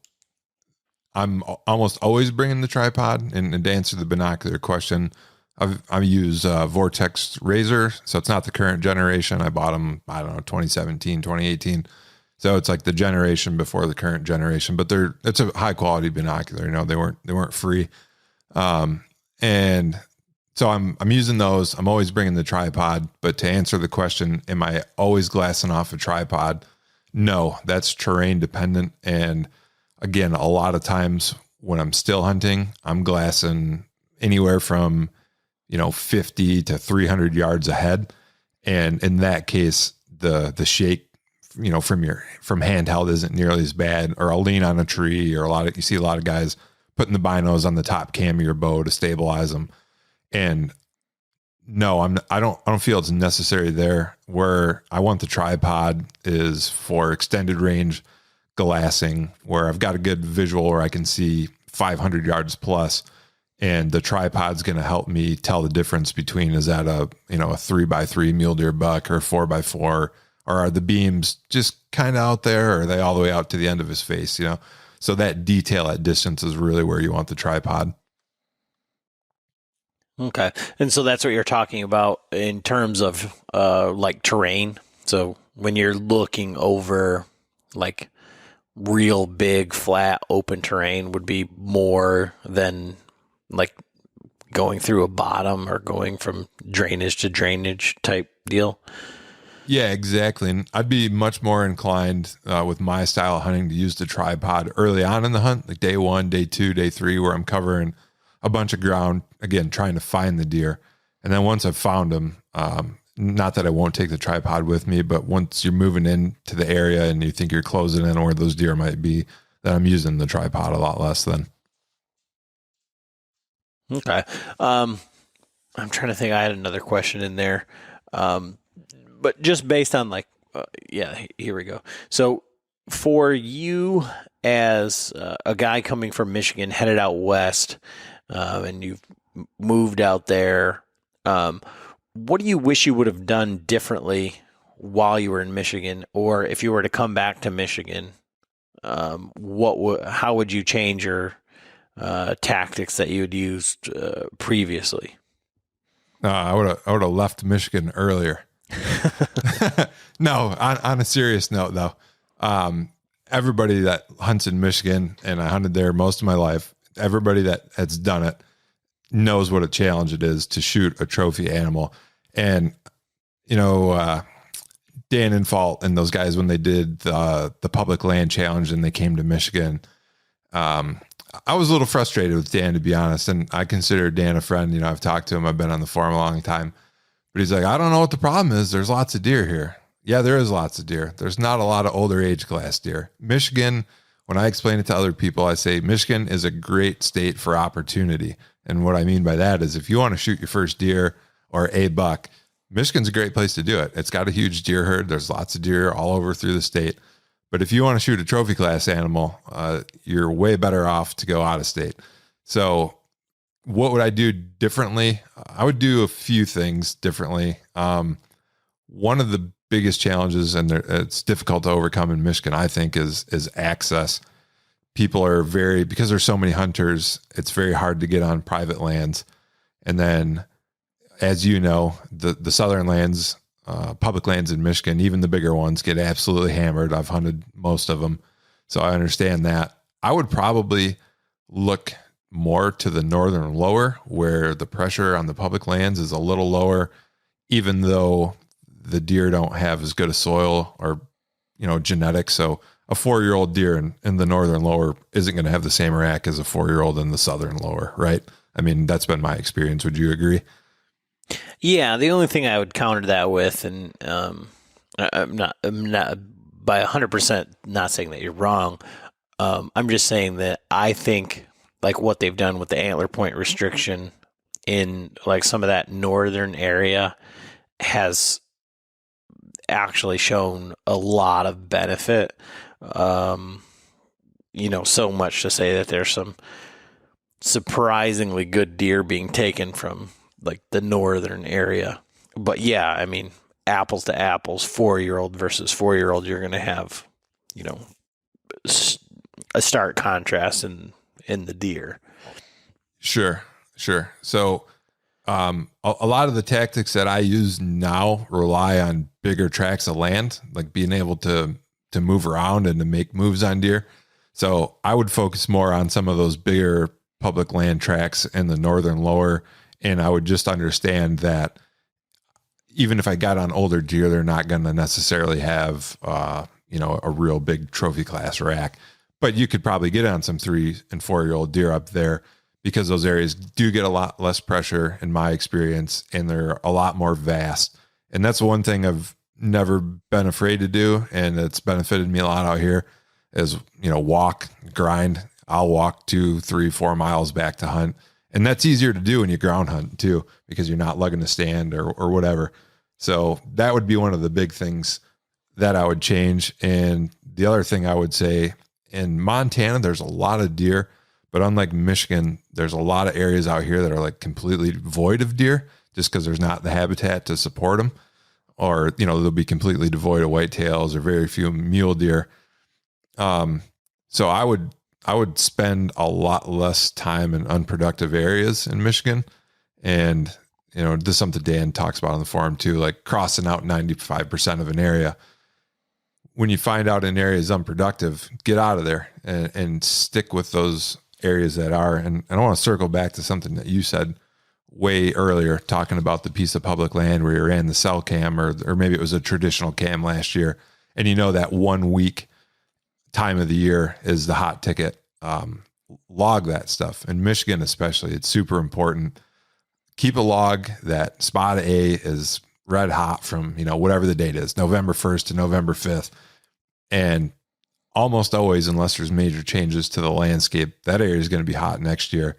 I'm almost always bringing the tripod. And to answer the binocular question, I use Vortex Razor. So it's not the current generation. I bought them, 2017, 2018. So it's like the generation before the current generation, but it's a high quality binocular. They weren't free. And so I'm using those. I'm always bringing the tripod, but to answer the question, am I always glassing off a tripod? No, that's terrain dependent. And again, a lot of times when I'm still hunting, I'm glassing anywhere from, 50 to 300 yards ahead. And in that case, the shake, from handheld isn't nearly as bad, or I'll lean on a tree, or you see a lot of guys putting the binos on the top cam of your bow to stabilize them. And no, I don't feel it's necessary there. Where I want the tripod is for extended range glassing, where I've got a good visual where I can see 500 yards plus, and the tripod's going to help me tell the difference between, is that a 3x3 mule deer buck or a 4x4, or are the beams just kind of out there, or are they all the way out to the end of his face? So that detail at distance is really where you want the tripod. Okay. And so that's what you're talking about in terms of like terrain. So when you're looking over like real big, flat, open terrain would be more than like going through a bottom or going from drainage to drainage type deal. Yeah, exactly. And I'd be much more inclined with my style of hunting to use the tripod early on in the hunt, like day 1, day 2, day 3, where I'm covering a bunch of ground, again, trying to find the deer. And then once I've found them, not that I won't take the tripod with me, but once you're moving into the area and you think you're closing in on where those deer might be, then I'm using the tripod a lot less then. Okay. I'm trying to think. I had another question in there. But just based on here we go. So for you as a guy coming from Michigan, headed out west, and you've moved out there, what do you wish you would have done differently while you were in Michigan? Or if you were to come back to Michigan, how would you change your tactics that you had used previously? I would have left Michigan earlier. No, on a serious note though, everybody that hunts in Michigan, and I hunted there most of my life, everybody that has done it knows what a challenge it is to shoot a trophy animal. And, Dan Infalt and those guys, when they did the public land challenge and they came to Michigan, I was a little frustrated with Dan, to be honest. And I consider Dan a friend. I've talked to him. I've been on the forum a long time. But he's like, I don't know what the problem is. There's lots of deer here. Yeah, there is lots of deer. There's not a lot of older age glass deer. Michigan, when I explain it to other people, I say Michigan is a great state for opportunity. And what I mean by that is if you want to shoot your first deer or a buck, Michigan's a great place to do it. It's got a huge deer herd. There's lots of deer all over through the state. But if you want to shoot a trophy class animal, you're way better off to go out of state. So what would I do differently? I would do a few things differently. One of the biggest challenges, and it's difficult to overcome in Michigan, I think, is access. People are because there's so many hunters, it's very hard to get on private lands. And then, as you know, the southern lands public lands in Michigan, even the bigger ones, get absolutely hammered. I've hunted most of them, so I understand that. I would probably look more to the northern lower, where the pressure on the public lands is a little lower, even though the deer don't have as good a soil or, genetics. So a 4-year-old deer in the northern lower isn't going to have the same rack as a 4-year-old in the southern lower, right? I mean, that's been my experience. Would you agree? Yeah, the only thing I would counter that with, and I'm not by 100% not saying that you're wrong. I'm just saying that I think like what they've done with the antler point restriction in like some of that northern area has actually shown a lot of benefit. So much to say that there's some surprisingly good deer being taken from like the northern area. But yeah, I mean, apples to apples, 4-year-old versus 4-year-old, you're going to have, a stark contrast in the deer. Sure. So, a lot of the tactics that I use now rely on bigger tracts of land, like being able to move around and to make moves on deer. So I would focus more on some of those bigger public land tracts in the northern lower. And I would just understand that even if I got on older deer, they're not going to necessarily have, a real big trophy class rack, but you could probably get on some 3 and 4-year-old deer up there, because those areas do get a lot less pressure in my experience, and they're a lot more vast. And that's one thing I've never been afraid to do, and it's benefited me a lot out here is, walk, grind. I'll walk 2, 3, 4 miles back to hunt. And that's easier to do when you ground hunt too, because you're not lugging a stand or whatever. So that would be one of the big things that I would change. And the other thing I would say, in Montana, there's a lot of deer, but unlike Michigan, there's a lot of areas out here that are like completely void of deer just because there's not the habitat to support them, or, they'll be completely devoid of whitetails or very few mule deer. So I would spend a lot less time in unproductive areas in Michigan. And, this is something Dan talks about on the forum too, like crossing out 95% of an area. When you find out an area is unproductive, get out of there and stick with those areas that are. And I want to circle back to something that you said way earlier, talking about the piece of public land where you ran the cell cam, or maybe it was a traditional cam last year. And that 1 week time of the year is the hot ticket. Log that stuff. In Michigan especially, it's super important. Keep a log that spot A is red hot from, whatever the date is, November 1st to November 5th. And almost always, unless there's major changes to the landscape, that area is going to be hot next year.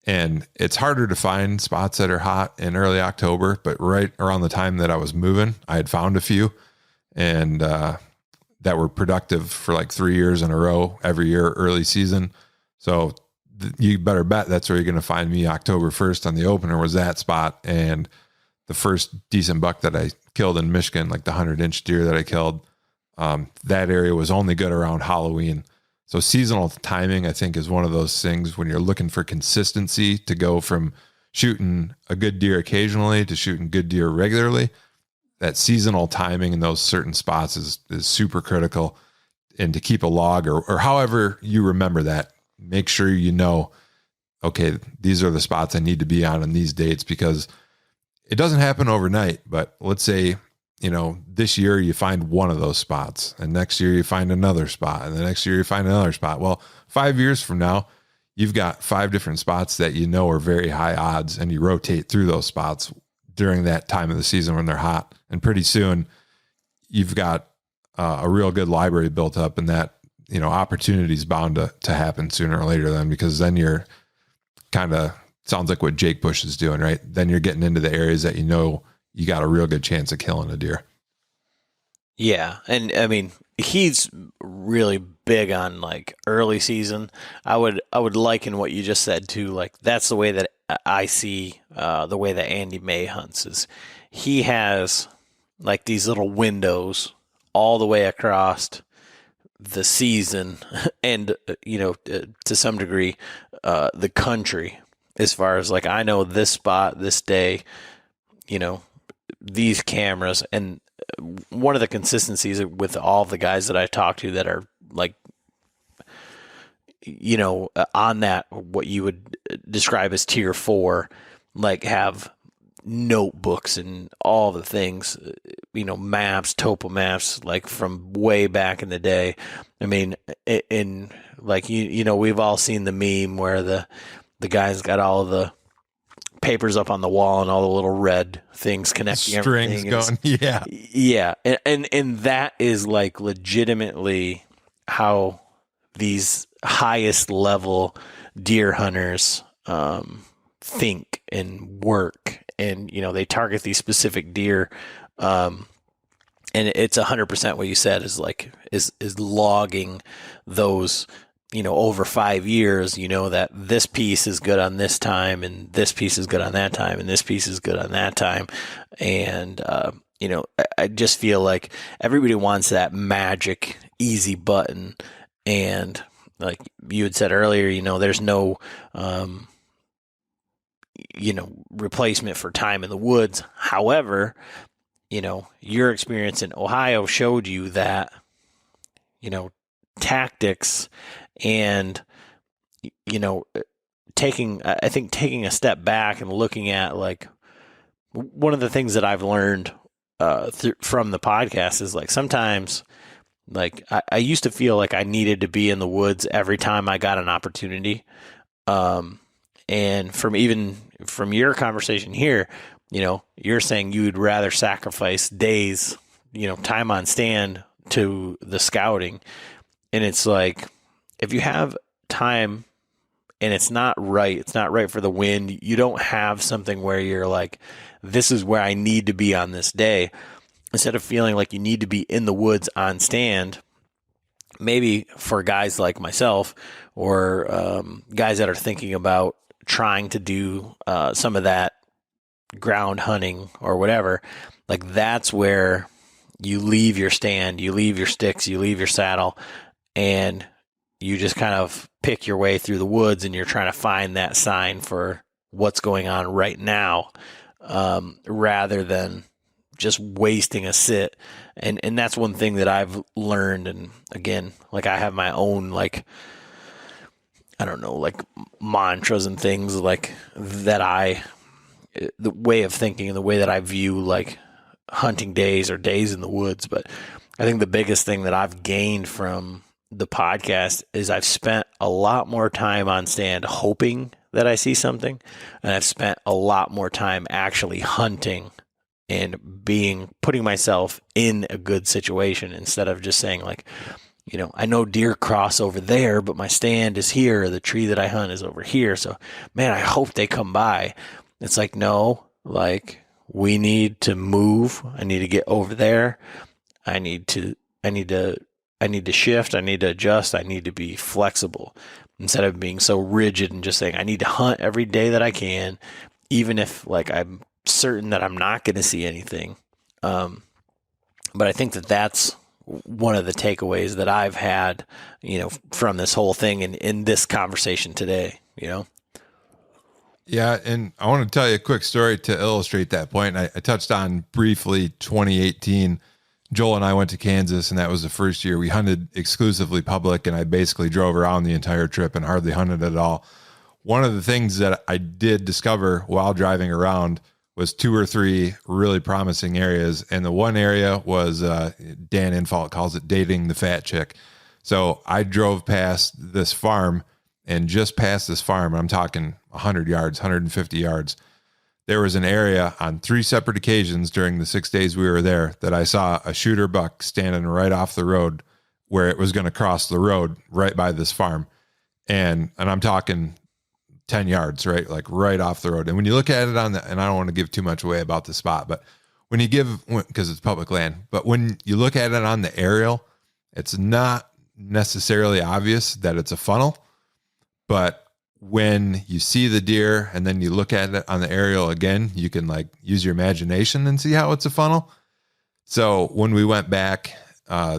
And it's harder to find spots that are hot in early October, but right around the time that I was moving, I had found a few and that were productive for like 3 years in a row every year, early season. So you better bet that's where you're going to find me. October 1st on the opener was that spot. And the first decent buck that I killed in Michigan, like the 100-inch deer that I killed, that area was only good around Halloween. So seasonal timing, I think, is one of those things when you're looking for consistency to go from shooting a good deer occasionally to shooting good deer regularly. That seasonal timing in those certain spots is super critical. And to keep a log or however you remember that, make sure okay, these are the spots I need to be on these dates, because it doesn't happen overnight. But let's say, this year you find one of those spots, and next year you find another spot, and the next year you find another spot. Well, 5 years from now, you've got 5 different spots that are very high odds, and you rotate through those spots during that time of the season when they're hot. And pretty soon you've got a real good library built up, and that, opportunity is bound to happen sooner or later then, because then you're kind of, sounds like what Jake Bush is doing, right? Then you're getting into the areas that you got a real good chance of killing a deer. Yeah. And I mean, he's really big on like early season. I would liken what you just said to, like, that's the way that I see the way that Andy May hunts is he has like these little windows all the way across the season and, to some degree, the country, as far as like, I know this spot, this day, these cameras, and one of the consistencies with all the guys that I talk to that are like, on that, what you would describe as tier 4, like have notebooks and all the things, maps, topo maps, like from way back in the day. I mean, in like, we've all seen the meme where the guy's got all the papers up on the wall and all the little red things connecting strings going. Yeah. And that is like legitimately how these highest level deer hunters think and work, and they target these specific deer, and it's 100% what you said is like is logging those, over 5 years, that this piece is good on this time, and this piece is good on that time, and this piece is good on that time. And I just feel like everybody wants that magic easy button, and like you had said earlier, there's no replacement for time in the woods. However, your experience in Ohio showed you that, tactics and, taking a step back and looking at, like, one of the things that I've learned from the podcast is, like, sometimes, like, I used to feel like I needed to be in the woods every time I got an opportunity. And from your conversation here, you're saying you would rather sacrifice days, time on stand to the scouting. And it's like, if you have time and it's not right for the wind, you don't have something where you're like, this is where I need to be on this day. Instead of feeling like you need to be in the woods on stand, maybe for guys like myself or guys that are thinking about trying to do some of that ground hunting or whatever, like that's where you leave your stand, you leave your sticks, you leave your saddle, and you just kind of pick your way through the woods, and you're trying to find that sign for what's going on right now, rather than just wasting a sit. And that's one thing that I've learned. And again, like I have my own, like, I don't know, like mantras and things like that, the way of thinking and the way that I view like hunting days or days in the woods. But I think the biggest thing that I've gained from the podcast is I've spent a lot more time on stand hoping that I see something, and I've spent a lot more time actually hunting and putting myself in a good situation, instead of just saying like, I know deer cross over there, but my stand is here, or the tree that I hunt is over here. So man, I hope they come by. It's like, no, like we need to move. I need to get over there. I need to shift. I need to adjust. I need to be flexible, instead of being so rigid and just saying, I need to hunt every day that I can, even if like I'm certain that I'm not going to see anything. But I think that that's one of the takeaways that I've had, from this whole thing and in this conversation today, Yeah, and I want to tell you a quick story to illustrate that point. I touched on briefly 2018. Joel and I went to Kansas, and that was the first year we hunted exclusively public, and I basically drove around the entire trip and hardly hunted at all. One of the things that I did discover while driving around was 2 or 3 really promising areas. And the one area was, Dan Infalt calls it dating the fat chick. So I drove past this farm, and just past this farm, I'm talking 100 yards, 150 yards, there was an area on 3 separate occasions during the 6 days we were there that I saw a shooter buck standing right off the road where it was going to cross the road right by this farm. And I'm talking 10 yards, right? Like right off the road. And when you look at it and I don't want to give too much away about the spot, but because it's public land, but when you look at it on the aerial, it's not necessarily obvious that it's a funnel, but when you see the deer and then you look at it on the aerial again, you can like use your imagination and see how it's a funnel. So when we went back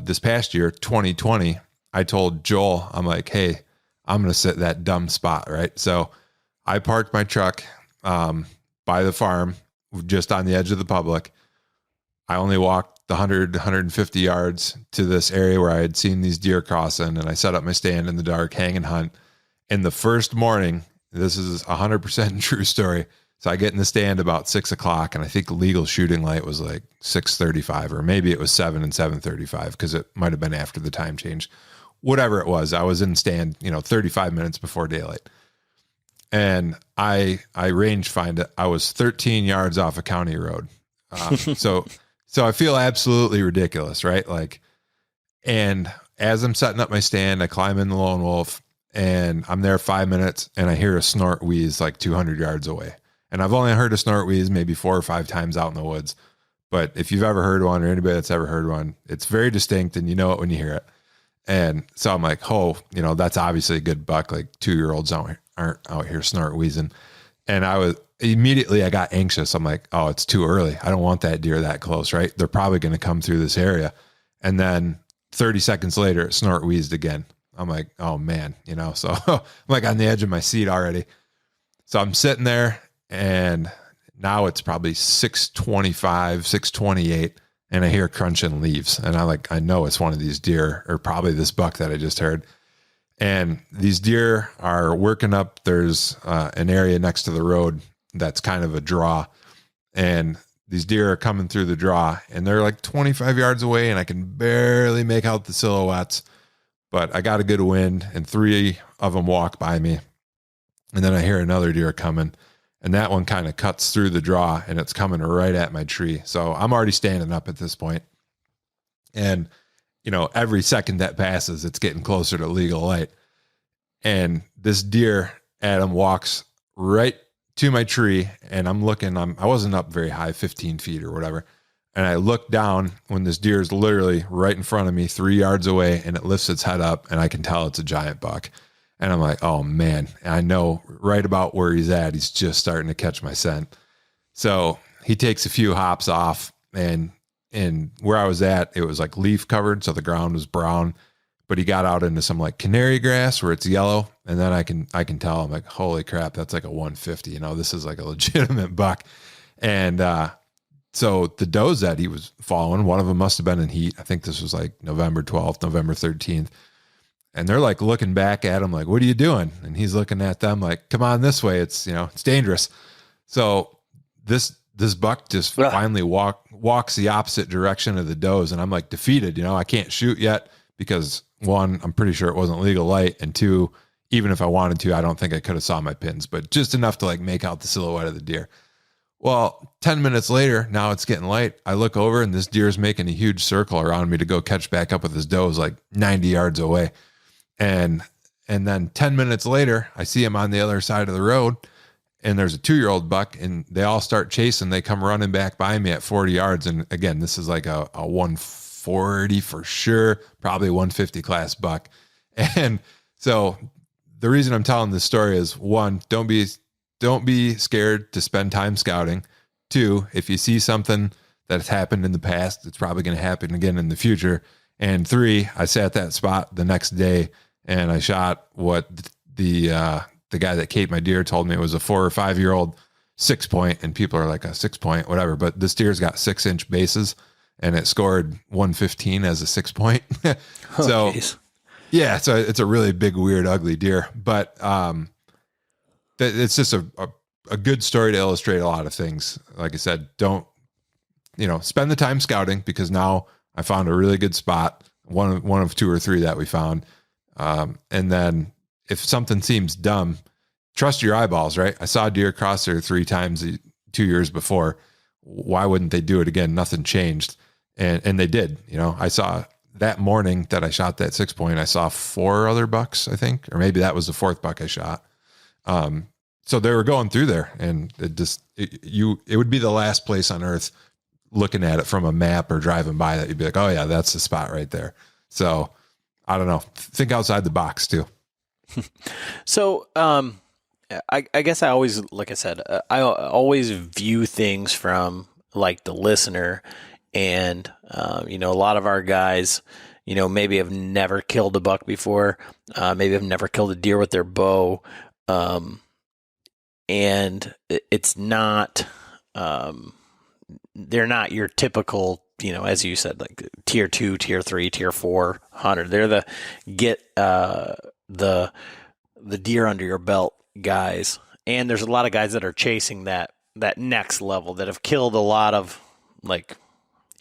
this past year, 2020, I told Joel, I'm like, hey, I'm going to sit that dumb spot, right? So I parked my truck by the farm, just on the edge of the public. I only walked the 150 yards to this area where I had seen these deer crossing, and I set up my stand in the dark, hang and hunt. And the first morning, this is 100% true story. So I get in the stand about 6 o'clock, and I think legal shooting light was like 6:35, or maybe it was 7 and 7:35 because it might have been after the time change. Whatever it was, I was in stand, 35 minutes before daylight. And I range find it. I was 13 yards off a county road. So I feel absolutely ridiculous, right? Like, and as I'm setting up my stand, I climb in the lone wolf, and I'm there 5 minutes, and I hear a snort wheeze like 200 yards away. And I've only heard a snort wheeze maybe 4 or 5 times out in the woods. But if you've ever heard one, or anybody that's ever heard one, it's very distinct, and you know it when you hear it. And so I'm like, oh, that's obviously a good buck. Like 2-year-olds aren't out here snort wheezing. And I got anxious. I'm like, oh, it's too early. I don't want that deer that close, right? They're probably going to come through this area. And then 30 seconds later, it snort wheezed again. I'm like, oh man, so I'm like on the edge of my seat already. So I'm sitting there, and now it's probably 6:25, 6:28. And I hear crunching leaves, and I know it's one of these deer, or probably this buck that I just heard. And these deer are working up. There's an area next to the road that's kind of a draw, and these deer are coming through the draw, and they're like 25 yards away, and I can barely make out the silhouettes, but I got a good wind, and 3 of them walk by me. And then I hear another deer coming, and that one kind of cuts through the draw, and it's coming right at my tree. So I'm already standing up at this point. And, every second that passes, it's getting closer to legal light. And this deer, Adam, walks right to my tree, and I'm looking, I wasn't up very high, 15 feet or whatever. And I look down when this deer is literally right in front of me, 3 yards away, and it lifts its head up, and I can tell it's a giant buck. And I'm like, oh man, I know right about where he's at. He's just starting to catch my scent. So he takes a few hops off, and where I was at, it was like leaf covered. So the ground was brown, but he got out into some like canary grass where it's yellow. And then I can tell, I'm like, holy crap, that's like a 150. This is like a legitimate buck. And, so the does that he was following, one of them must've been in heat. I think this was like November 12th, November 13th. And they're like looking back at him like, what are you doing? And he's looking at them like, come on this way. It's, it's dangerous. So this buck just finally walks the opposite direction of the does. And I'm like defeated, I can't shoot yet because 1, I'm pretty sure it wasn't legal light. And 2, even if I wanted to, I don't think I could have saw my pins, but just enough to like make out the silhouette of the deer. Well, 10 minutes later, now it's getting light. I look over, and this deer is making a huge circle around me to go catch back up with his does like 90 yards away. And then 10 minutes later, I see him on the other side of the road, and there's a 2-year-old buck, and they all start chasing. They come running back by me at 40 yards. And again, this is like a 140 for sure, probably 150 class buck. And so the reason I'm telling this story is 1, don't be scared to spend time scouting. 2, if you see something that has happened in the past, it's probably going to happen again in the future. And 3, I sat at that spot the next day, and I shot what the guy that caped my deer told me it was a 4 or 5 year old 6-point, and people are like a 6-point, whatever. But this deer's got 6-inch bases, and it scored 115 as a 6-point. So geez. Yeah, so it's a really big, weird, ugly deer. But it's just a good story to illustrate a lot of things. Like I said, don't spend the time scouting, because now I found a really good spot, one of 2 or 3 that we found. And then if something seems dumb, trust your eyeballs, right? I saw deer cross there 3 times 2 years before. Why wouldn't they do it again? Nothing changed. And they did. I saw that morning that I shot that 6-point, I saw 4 other bucks, I think, or maybe that was the 4th buck I shot. So they were going through there, and it would be the last place on earth, looking at it from a map or driving by, that you'd be like, oh yeah, that's the spot right there. So I don't know, think outside the box too. So, I guess I always, like I said, I always view things from like the listener, and, a lot of our guys, maybe have never killed a buck before, maybe have never killed a deer with their bow. And it's not, they're not your typical, as you said, like tier 2, tier 3, tier 4 hunter. They're the the deer under your belt guys. And there's a lot of guys that are chasing that next level, that have killed a lot of like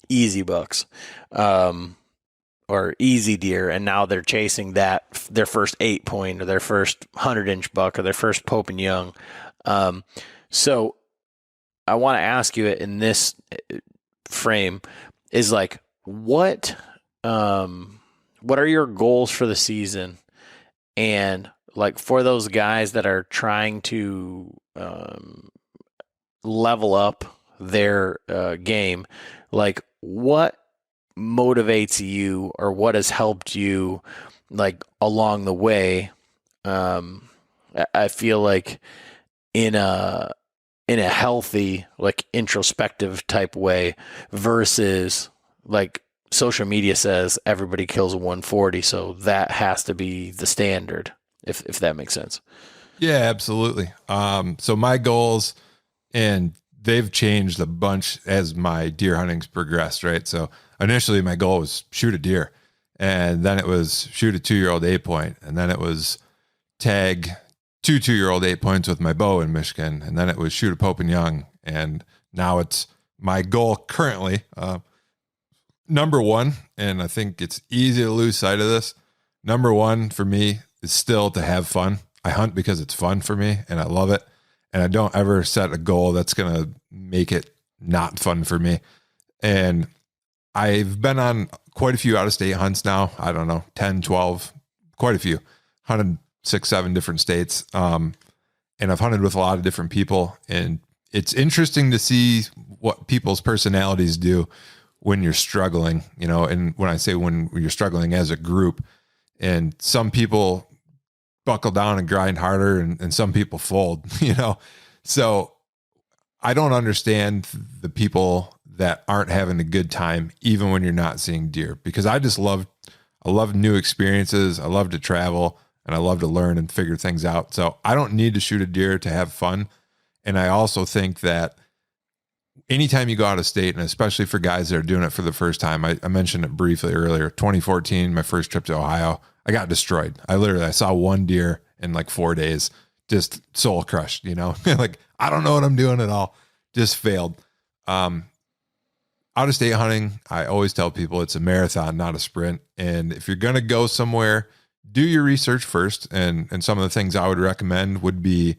easy bucks, or easy deer, and now they're chasing their first 8-point or their first 100-inch buck or their first Pope and Young. So I want to ask you in this frame is like, what are your goals for the season? And like for those guys that are trying to level up their game, like what motivates you, or what has helped you like along the way? I feel like in a healthy, like introspective type way, versus like social media says everybody kills a 140, so that has to be the standard, if that makes sense. Yeah, absolutely. So my goals, and they've changed a bunch as my deer hunting's progressed, right? So initially my goal was shoot a deer, and then it was shoot a 2-year-old 8-point, and then it was tag 2 2-year-old 8-points with my bow in Michigan, and then it was shoot a Pope and Young, and now it's my goal currently. Number one, and I think it's easy to lose sight of this, number one for me is still to have fun. I hunt because it's fun for me and I love it. And I don't ever set a goal that's going to make it not fun for me. And I've been on quite a few out-of-state hunts now. I don't know, 10, 12, quite a few. Hunted 6, 7 different states. And I've hunted with a lot of different people. And it's interesting to see what people's personalities do when you're struggling, and when I say when you're struggling as a group, and some people buckle down and grind harder, and some people fold, So I don't understand the people that aren't having a good time, even when you're not seeing deer, because I love new experiences. I love to travel, and I love to learn and figure things out. So I don't need to shoot a deer to have fun. And I also think that anytime you go out of state, and especially for guys that are doing it for the first time, I mentioned it briefly earlier, 2014, my first trip to Ohio, I got destroyed. I saw one deer in like 4 days, just soul crushed, like, I don't know what I'm doing at all. Just failed. Out of state hunting, I always tell people it's a marathon, not a sprint. And if you're going to go somewhere, do your research first. And some of the things I would recommend would be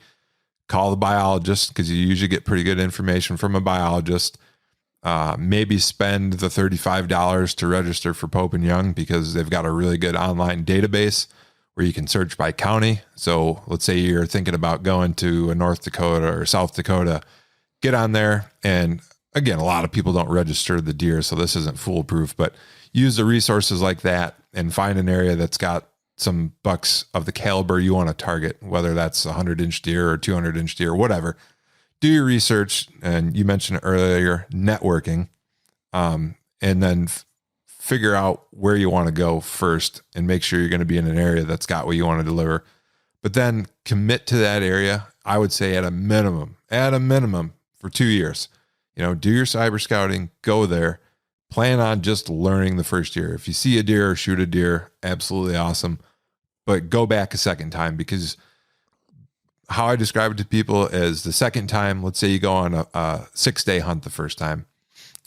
call the biologist, because you usually get pretty good information from a biologist. Maybe spend the $35 to register for Pope and Young, because they've got a really good online database where you can search by county. So let's say you're thinking about going to a North Dakota or South Dakota, get on there. And again, a lot of people don't register the deer, so this isn't foolproof, but use the resources like that and find an area that's got some bucks of the caliber you want to target, whether that's a 100-inch deer or 200-inch deer, whatever. Do your research. And you mentioned earlier, networking, and then figure out where you want to go first, and make sure you're going to be in an area that's got what you want to deliver. But then commit to that area. I would say at a minimum for 2 years, do your cyber scouting, go there, plan on just learning the first year. If you see a deer or shoot a deer, absolutely awesome. But go back a second time, because how I describe it to people is the second time, let's say you go on a 6-day hunt the first time.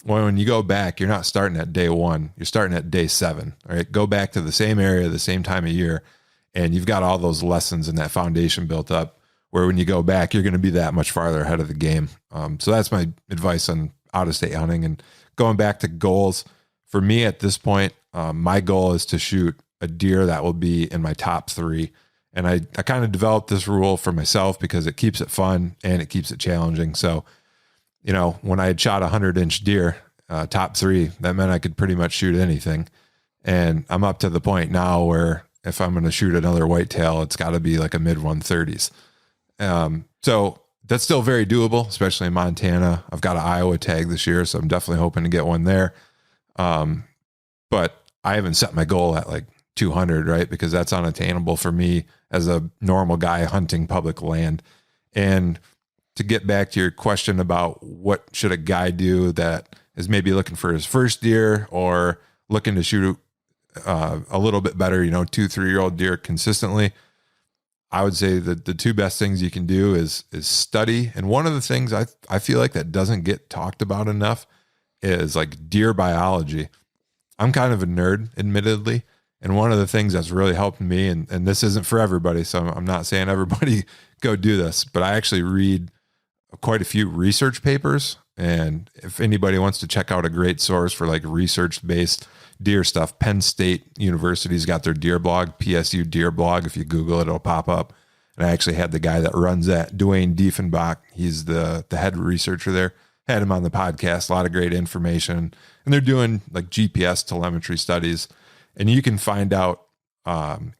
Well, when you go back, you're not starting at day 1, you're starting at day 7. All right. Go back to the same area, the same time of year, and you've got all those lessons and that foundation built up, where when you go back, you're going to be that much farther ahead of the game. So that's my advice on out-of-state hunting. And going back to goals, for me at this point, my goal is to shoot a deer that will be in my top 3. And I kind of developed this rule for myself because it keeps it fun and it keeps it challenging. So, when I had shot a 100-inch deer, top 3, that meant I could pretty much shoot anything. And I'm up to the point now where if I'm going to shoot another whitetail, it's got to be like a mid 130s. So that's still very doable, especially in Montana. I've got an Iowa tag this year, so I'm definitely hoping to get one there. But I haven't set my goal at like 200, right? Because that's unattainable for me as a normal guy hunting public land. And to get back to your question about what should a guy do that is maybe looking for his first deer or looking to shoot a little bit better, 2-3-year-old deer consistently, I would say that the two best things you can do is study. And one of the things I feel like that doesn't get talked about enough is like deer biology. I'm kind of a nerd, admittedly. And one of the things that's really helped me, and this isn't for everybody, so I'm not saying everybody go do this, but I actually read quite a few research papers. And if anybody wants to check out a great source for like research-based deer stuff, Penn State University's got their deer blog, PSU deer blog. If you Google it, it'll pop up. And I actually had the guy that runs that, Dwayne Diefenbach. He's the head researcher there. Had him on the podcast, a lot of great information. And they're doing like GPS telemetry studies. And you can find out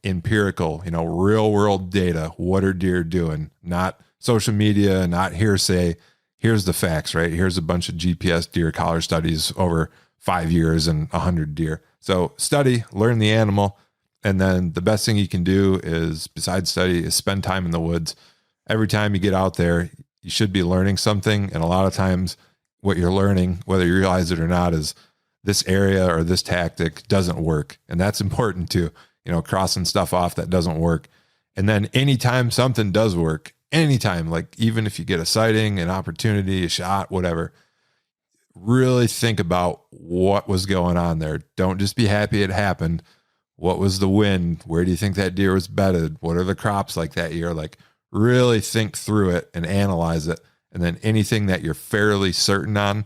empirical, real world data. What are deer doing? Not social media, not hearsay. Here's the facts, right? Here's a bunch of GPS deer collar studies over 5 years and 100 deer. So study, learn the animal. And then the best thing you can do is, besides study, is spend time in the woods. Every time you get out there, you should be learning something. And a lot of times what you're learning, whether you realize it or not, is this area or this tactic doesn't work. And that's important too, crossing stuff off that doesn't work. And then anytime something does work, anytime, like even if you get a sighting, an opportunity, a shot, whatever, really think about what was going on there. Don't just be happy it happened. What was the wind? Where do you think that deer was bedded? What are the crops like that year? Like really think through it and analyze it. And then anything that you're fairly certain on,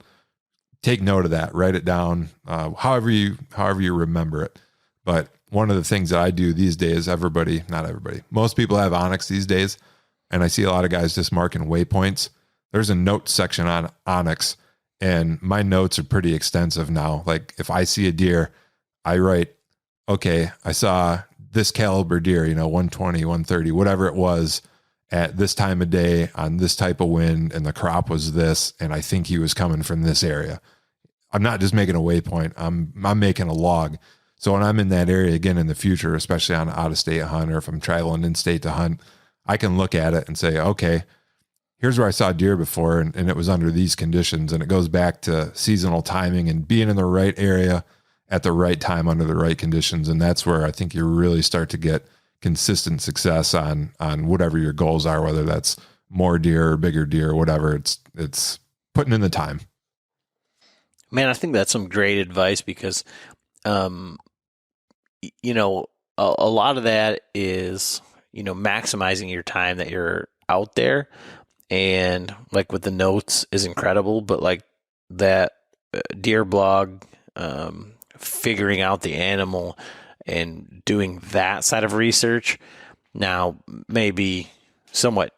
take note of that, write it down, however you remember it. But one of the things that I do these days, not everybody, most people have onX these days. And I see a lot of guys just marking waypoints. There's a notes section on onX, and my notes are pretty extensive now. Like if I see a deer, I write, okay, I saw this caliber deer, 120, 130, whatever it was at this time of day on this type of wind, and the crop was this, and I think he was coming from this area. I'm not just making a waypoint. I'm making a log. So when I'm in that area again in the future, especially on an out-of-state hunt, or if I'm traveling in-state to hunt, I can look at it and say, okay, here's where I saw deer before, and it was under these conditions. And it goes back to seasonal timing and being in the right area at the right time under the right conditions. And that's where I think you really start to get consistent success on whatever your goals are, whether that's more deer or bigger deer, or whatever. It's putting in the time. Man, I think that's some great advice because, a lot of that is, maximizing your time that you're out there. And like with the notes is incredible, but like that deer blog, figuring out the animal and doing that side of research now may be somewhat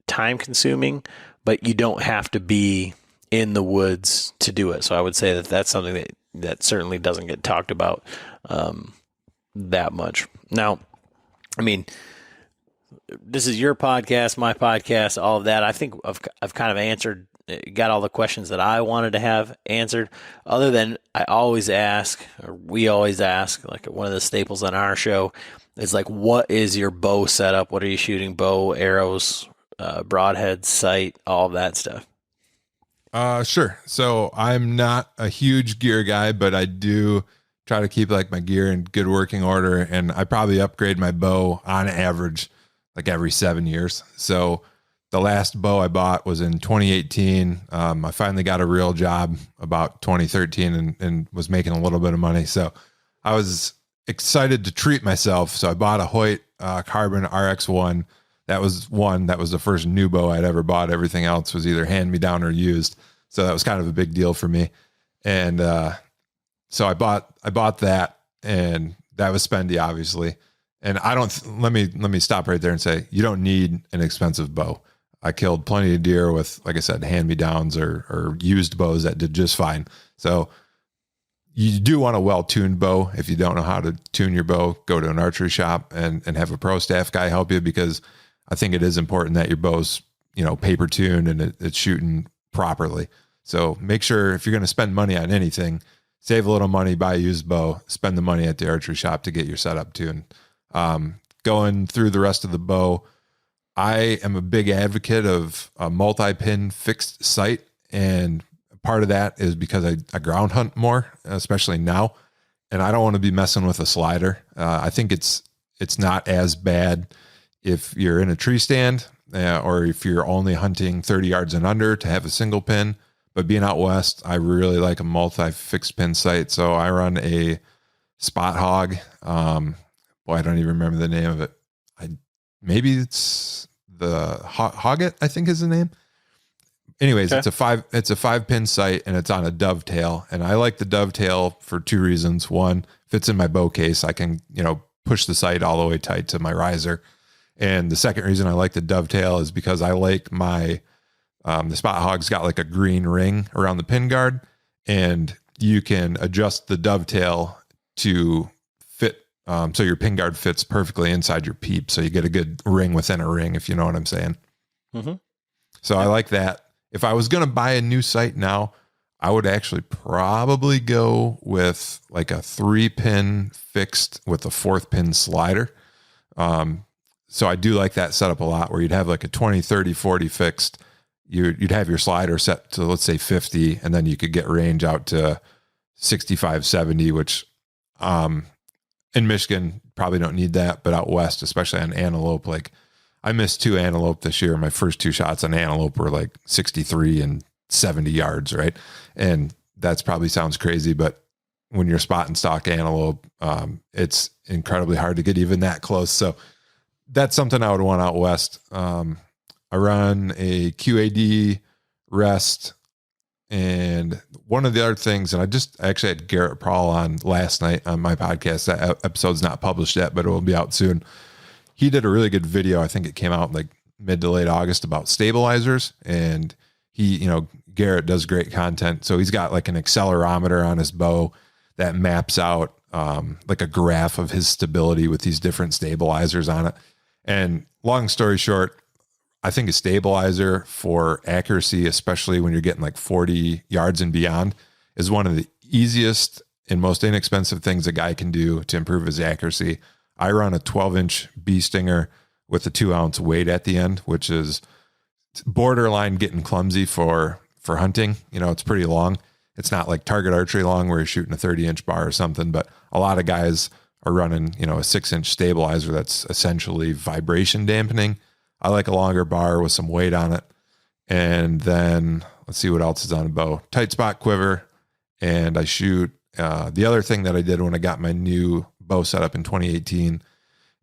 time consuming, but you don't have to be in the woods to do it. So I would say that that's something that certainly doesn't get talked about that much. Now, I mean, this is your podcast, my podcast, all of that. I think I've kind of got all the questions that I wanted to have answered, other than we always ask, like one of the staples on our show is like, what is your bow setup? What are you shooting? Bow, arrows, broadhead, sight, all of that stuff. Sure. So I'm not a huge gear guy, but I do try to keep like my gear in good working order. And I probably upgrade my bow on average like every 7 years. So the last bow I bought was in 2018. I finally got a real job about 2013 and was making a little bit of money. So I was excited to treat myself. So I bought a Hoyt Carbon RX1. That was the first new bow I'd ever bought. Everything else was either hand me down or used. So that was kind of a big deal for me. And so I bought that, and that was spendy, obviously. And let me stop right there and say, you don't need an expensive bow. I killed plenty of deer with, like I said, hand-me-downs or used bows that did just fine. So you do want a well-tuned bow. If you don't know how to tune your bow, go to an archery shop and have a pro staff guy help you, because I think it is important that your bow's, paper tuned and it's shooting properly. So make sure if you're going to spend money on anything, save a little money, buy a used bow, spend the money at the archery shop to get your setup tuned. Going through the rest of the bow, I am a big advocate of a multi-pin fixed sight, and part of that is because I ground hunt more, especially now, and I don't want to be messing with a slider. I think it's not as bad if you're in a tree stand or if you're only hunting 30 yards and under to have a single pin. But being out west, I really like a multi-fixed pin sight. So I run a Spot Hog. I don't even remember the name of it. Maybe it's the Hoggett, I think is the name. Anyways, okay. It's a 5-pin sight, and it's on a dovetail. And I like the dovetail for 2 reasons. One, fits in my bow case. I can, push the sight all the way tight to my riser. And the second reason I like the dovetail is because I like my, the Spot Hog's got like a green ring around the pin guard, and you can adjust the dovetail to fit. So your pin guard fits perfectly inside your peep. So you get a good ring within a ring, if you know what I'm saying. Mm-hmm. So I like that. If I was going to buy a new sight now, I would actually probably go with like a 3-pin fixed with a 4th pin slider. So I do like that setup a lot, where you'd have like a 20, 30, 40 fixed. You'd have your slider set to, let's say, 50, and then you could get range out to 65, 70, which in Michigan probably don't need that, but out west, especially on antelope, like I missed 2 antelope this year. My first 2 shots on antelope were like 63 and 70 yards, right? And that's probably sounds crazy, but when you're spotting stock antelope, it's incredibly hard to get even that close. So that's something I would want out west. I run a QAD rest. And one of the other things, and I actually had Garrett Prawl on last night on my podcast. That episode's not published yet, but it will be out soon. He did a really good video. I think it came out like mid to late August about stabilizers. And he, Garrett does great content. So he's got like an accelerometer on his bow that maps out like a graph of his stability with these different stabilizers on it. And long story short, I think a stabilizer for accuracy, especially when you're getting like 40 yards and beyond, is one of the easiest and most inexpensive things a guy can do to improve his accuracy. I run a 12-inch bee stinger with a 2-ounce weight at the end, which is borderline getting clumsy for hunting. It's pretty long. It's not like target archery long where you're shooting a 30-inch bar or something, but a lot of guys are running, a 6-inch stabilizer that's essentially vibration dampening. I like a longer bar with some weight on it. And then let's see what else is on a bow. Tight spot quiver. And I shoot. The other thing that I did when I got my new bow set up in 2018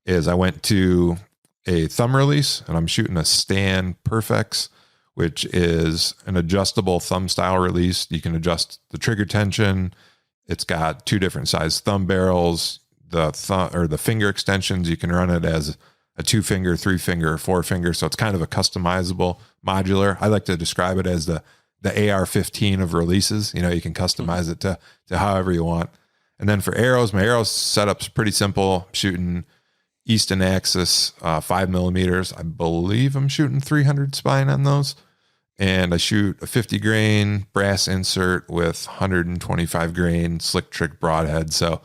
is I went to a thumb release, and I'm shooting a Stan Perfex, which is an adjustable thumb style release. You can adjust the trigger tension. It's got 2 different size thumb barrels, the finger extensions. You can run it as a 2-finger, 3-finger, or 4-finger. So it's kind of a customizable modular. I like to describe it as the AR-15 of releases. You can customize it to however you want. And then for arrows, my arrow setup's pretty simple. I'm shooting Easton Axis 5 millimeters. I believe I'm shooting 300 spine on those. And I shoot a 50 grain brass insert with 125 grain slick trick broadhead. So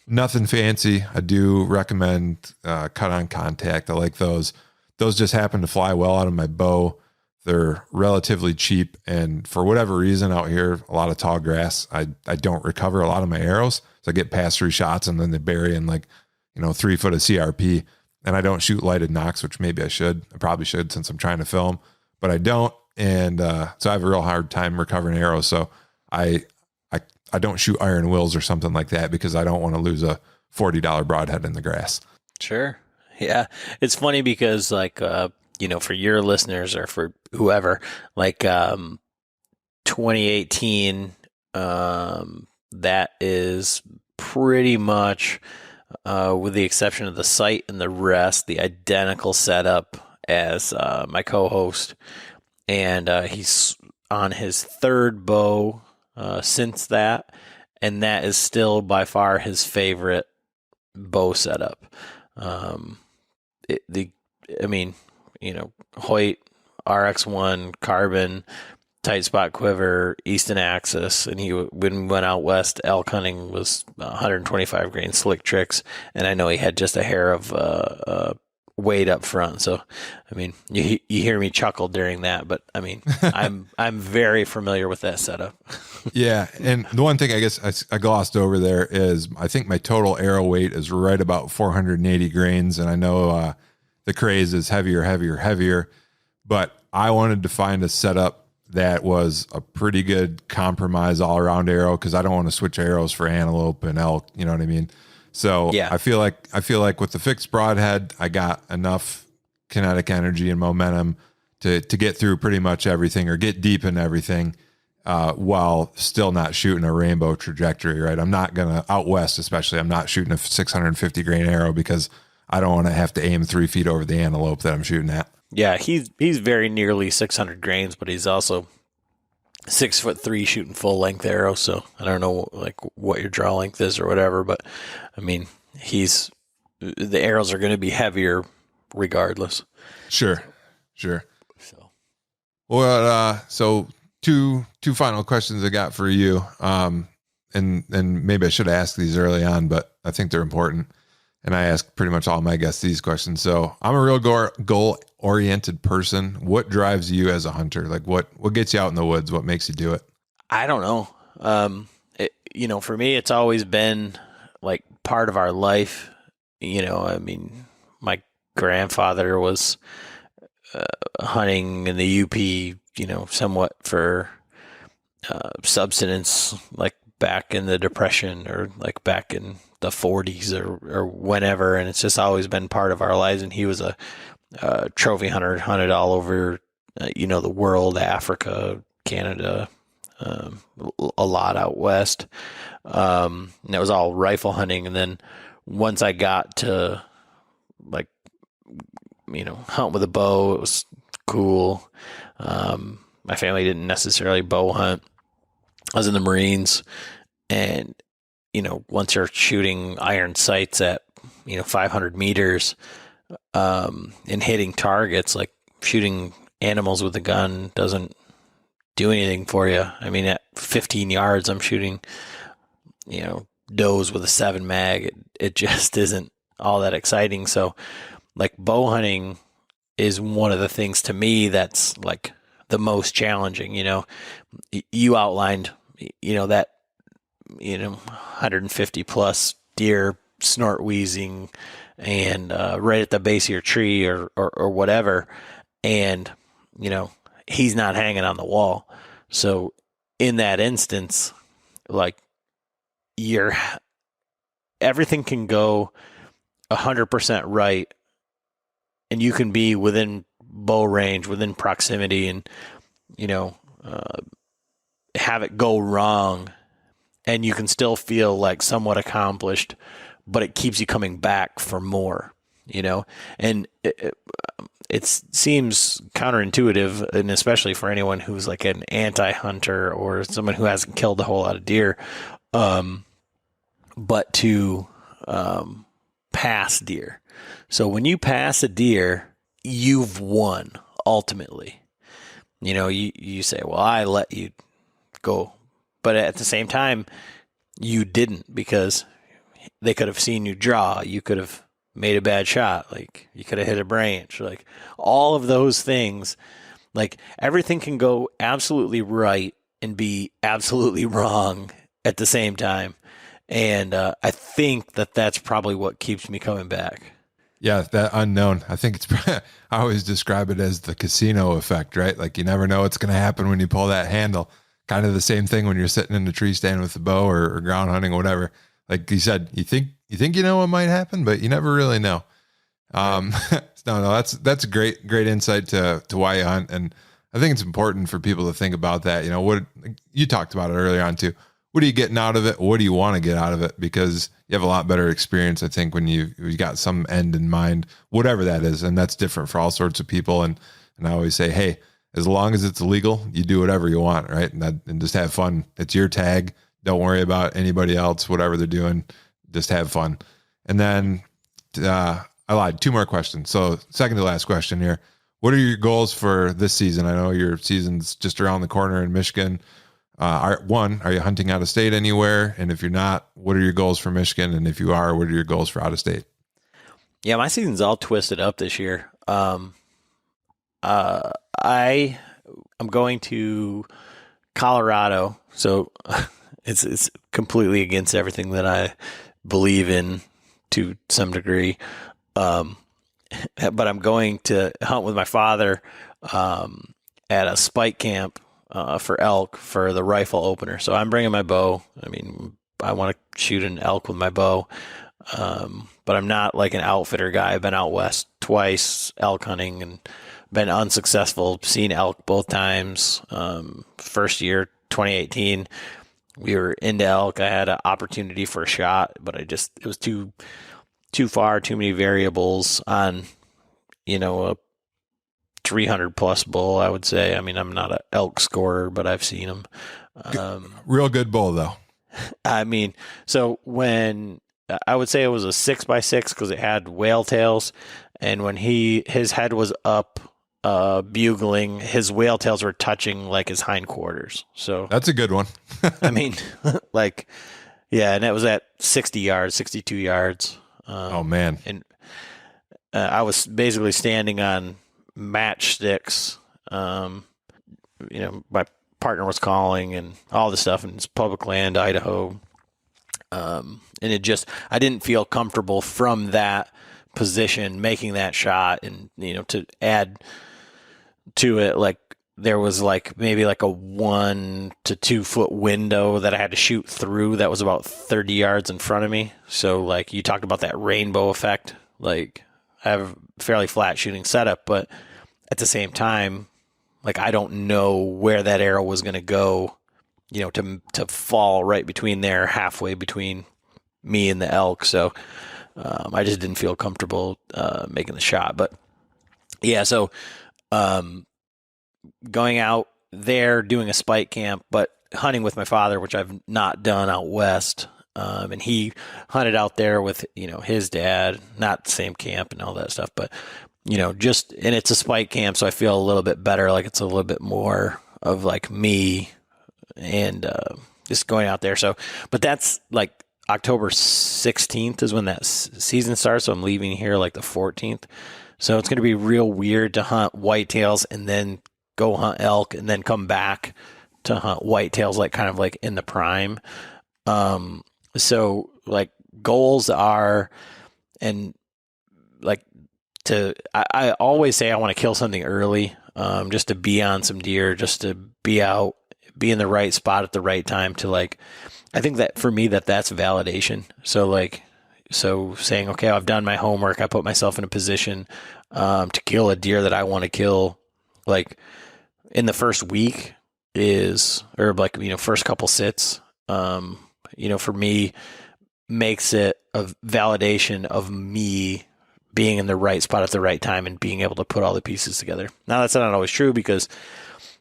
nothing fancy. I do recommend cut on contact. I like those. Those just happen to fly well out of my bow. They're relatively cheap. And for whatever reason out here, a lot of tall grass, I don't recover a lot of my arrows. So I get past 3 shots and then they bury in 3 foot of CRP. And I don't shoot lighted nocks, which maybe I should. I probably should since I'm trying to film, but I don't. And so I have a real hard time recovering arrows. So I don't shoot iron wills or something like that because I don't want to lose a $40 broadhead in the grass. Sure. Yeah. It's funny because for your listeners or for whoever, 2018, that is pretty much, with the exception of the sight and the rest, the identical setup as my co-host. And he's on his 3rd bow since that, and that is still by far his favorite bow setup. Hoyt, RX1, carbon, tight spot quiver, Easton Axis, and when we went out west, elk hunting was 125 grain slick tricks, and I know he had just a hair of weight up front. So, I mean, you hear me chuckle during that, but I mean, I'm very familiar with that setup. Yeah, and the one thing I guess I glossed over there is I think my total arrow weight is right about 480 grains, and I know the craze is heavier, but I wanted to find a setup that was a pretty good compromise all around arrow because I don't want to switch arrows for antelope and elk. You know what I mean? So Yeah. I feel like with the fixed broadhead, I got enough kinetic energy and momentum to get through pretty much everything or get deep in everything while still not shooting a rainbow trajectory, right? I'm not going to, out west especially, I'm not shooting a 650 grain arrow because I don't want to have to aim 3 feet over the antelope that I'm shooting at. Yeah, he's very nearly 600 grains, but he's also 6'3" shooting full length arrow. So I don't know like what your draw length is or whatever, but I mean, the arrows are going to be heavier regardless. Sure. So, Well, so two final questions I got for you. And maybe I should have asked these early on, but I think they're important. And I ask pretty much all my guests these questions. So I'm a real goal-oriented person. What drives you as a hunter? Like what gets you out in the woods? What makes you do it? I don't know. For me, it's always been like part of our life. I mean, my grandfather was hunting in the UP, somewhat for subsistence, like back in the Depression or like back in the 40s or whenever. And it's just always been part of our lives. And he was a trophy hunter, hunted all over, the world, Africa, Canada, a lot out west. And it was all rifle hunting. And then once I got to like, hunt with a bow, it was cool. My family didn't necessarily bow hunt. I was in the Marines, and, once you're shooting iron sights at, 500 meters, and hitting targets, like shooting animals with a gun doesn't do anything for you. I mean, at 15 yards, I'm shooting, does with a 7 mag. It just isn't all that exciting. So like bow hunting is one of the things to me that's like the most challenging. You outlined, that, 150 plus deer snort wheezing and right at the base of your tree or whatever. And, he's not hanging on the wall. So in that instance, like everything can go 100% right. And you can be within bow range, within proximity, and, have it go wrong, and you can still feel like somewhat accomplished, but it keeps you coming back for more, and it seems counterintuitive, and especially for anyone who's like an anti-hunter or someone who hasn't killed a whole lot of deer, but to pass deer. So when you pass a deer, you've won ultimately. You say, well, I let you go. But at the same time, you didn't, because they could have seen you draw. You could have made a bad shot. Like you could have hit a branch. Like all of those things, like everything can go absolutely right and be absolutely wrong at the same time. And I think that's probably what keeps me coming back. Yeah, that unknown. I think I always describe it as the casino effect, right? Like you never know what's going to happen when you pull that handle. Kind of the same thing when you're sitting in the tree stand with the bow or ground hunting or whatever. Like you said, you think you know what might happen, but you never really know. No, that's a great insight to why you hunt, and I think it's important for people to think about that. What you talked about it earlier on too. What are you getting out of it? What do you want to get out of it? Because you have a lot better experience, I think, when you got some end in mind, whatever that is. And that's different for all sorts of people. And I always say, hey, as long as it's legal, you do whatever you want, right? And just have fun. It's your tag. Don't worry about anybody else, whatever they're doing. Just have fun. And then I lied. 2 more questions. So second to last question here. What are your goals for this season? I know your season's just around the corner in Michigan. Are you hunting out of state anywhere? And if you're not, what are your goals for Michigan? And if you are, what are your goals for out of state? Yeah, my season's all twisted up this year. I'm going to Colorado, so it's completely against everything that I believe in to some degree. Um, but I'm going to hunt with my father at a spike camp for elk for the rifle opener. So I'm bringing my bow. I mean, I want to shoot an elk with my bow, but I'm not like an outfitter guy. I've been out west twice elk hunting and been unsuccessful. Seen elk both times. First year, 2018, we were into elk. I had an opportunity for a shot, but it was too far, too many variables on, a 300 plus bull, I would say. I mean, I'm not an elk scorer, but I've seen them. Real good bull though. I mean, so when I would say it was a 6x6 because it had whale tails, and when his head was up, bugling, his whale tails were touching like his hindquarters. So that's a good one. I mean, like, yeah, and that was at 60 yards, 62 yards. Oh man. And I was basically standing on matchsticks. My partner was calling and all this stuff, and it's public land, Idaho. And I didn't feel comfortable from that position making that shot, and to add to it, like there was like maybe like a 1 to 2 foot window that I had to shoot through that was about 30 yards in front of me. So like you talked about that rainbow effect, like I have a fairly flat shooting setup, but at the same time, like I don't know where that arrow was going to go, to fall right between there, halfway between me and the elk. So I just didn't feel comfortable making the shot. But yeah, so going out there, doing a spike camp, but hunting with my father, which I've not done out west. And he hunted out there with, his dad, not the same camp and all that stuff, but, and it's a spike camp. So I feel a little bit better. Like it's a little bit more of like me and just going out there. So, but that's like October 16th is when that season starts. So I'm leaving here like the 14th. So it's going to be real weird to hunt whitetails and then go hunt elk and then come back to hunt whitetails, like kind of like in the prime. So like goals are, and like I always say I want to kill something early, just to be on some deer, just to be out, be in the right spot at the right time to like, I think that for me that's validation. So saying, okay, I've done my homework. I put myself in a position, to kill a deer that I want to kill, like in the first week first couple sits, for me makes it a validation of me being in the right spot at the right time and being able to put all the pieces together. Now that's not always true because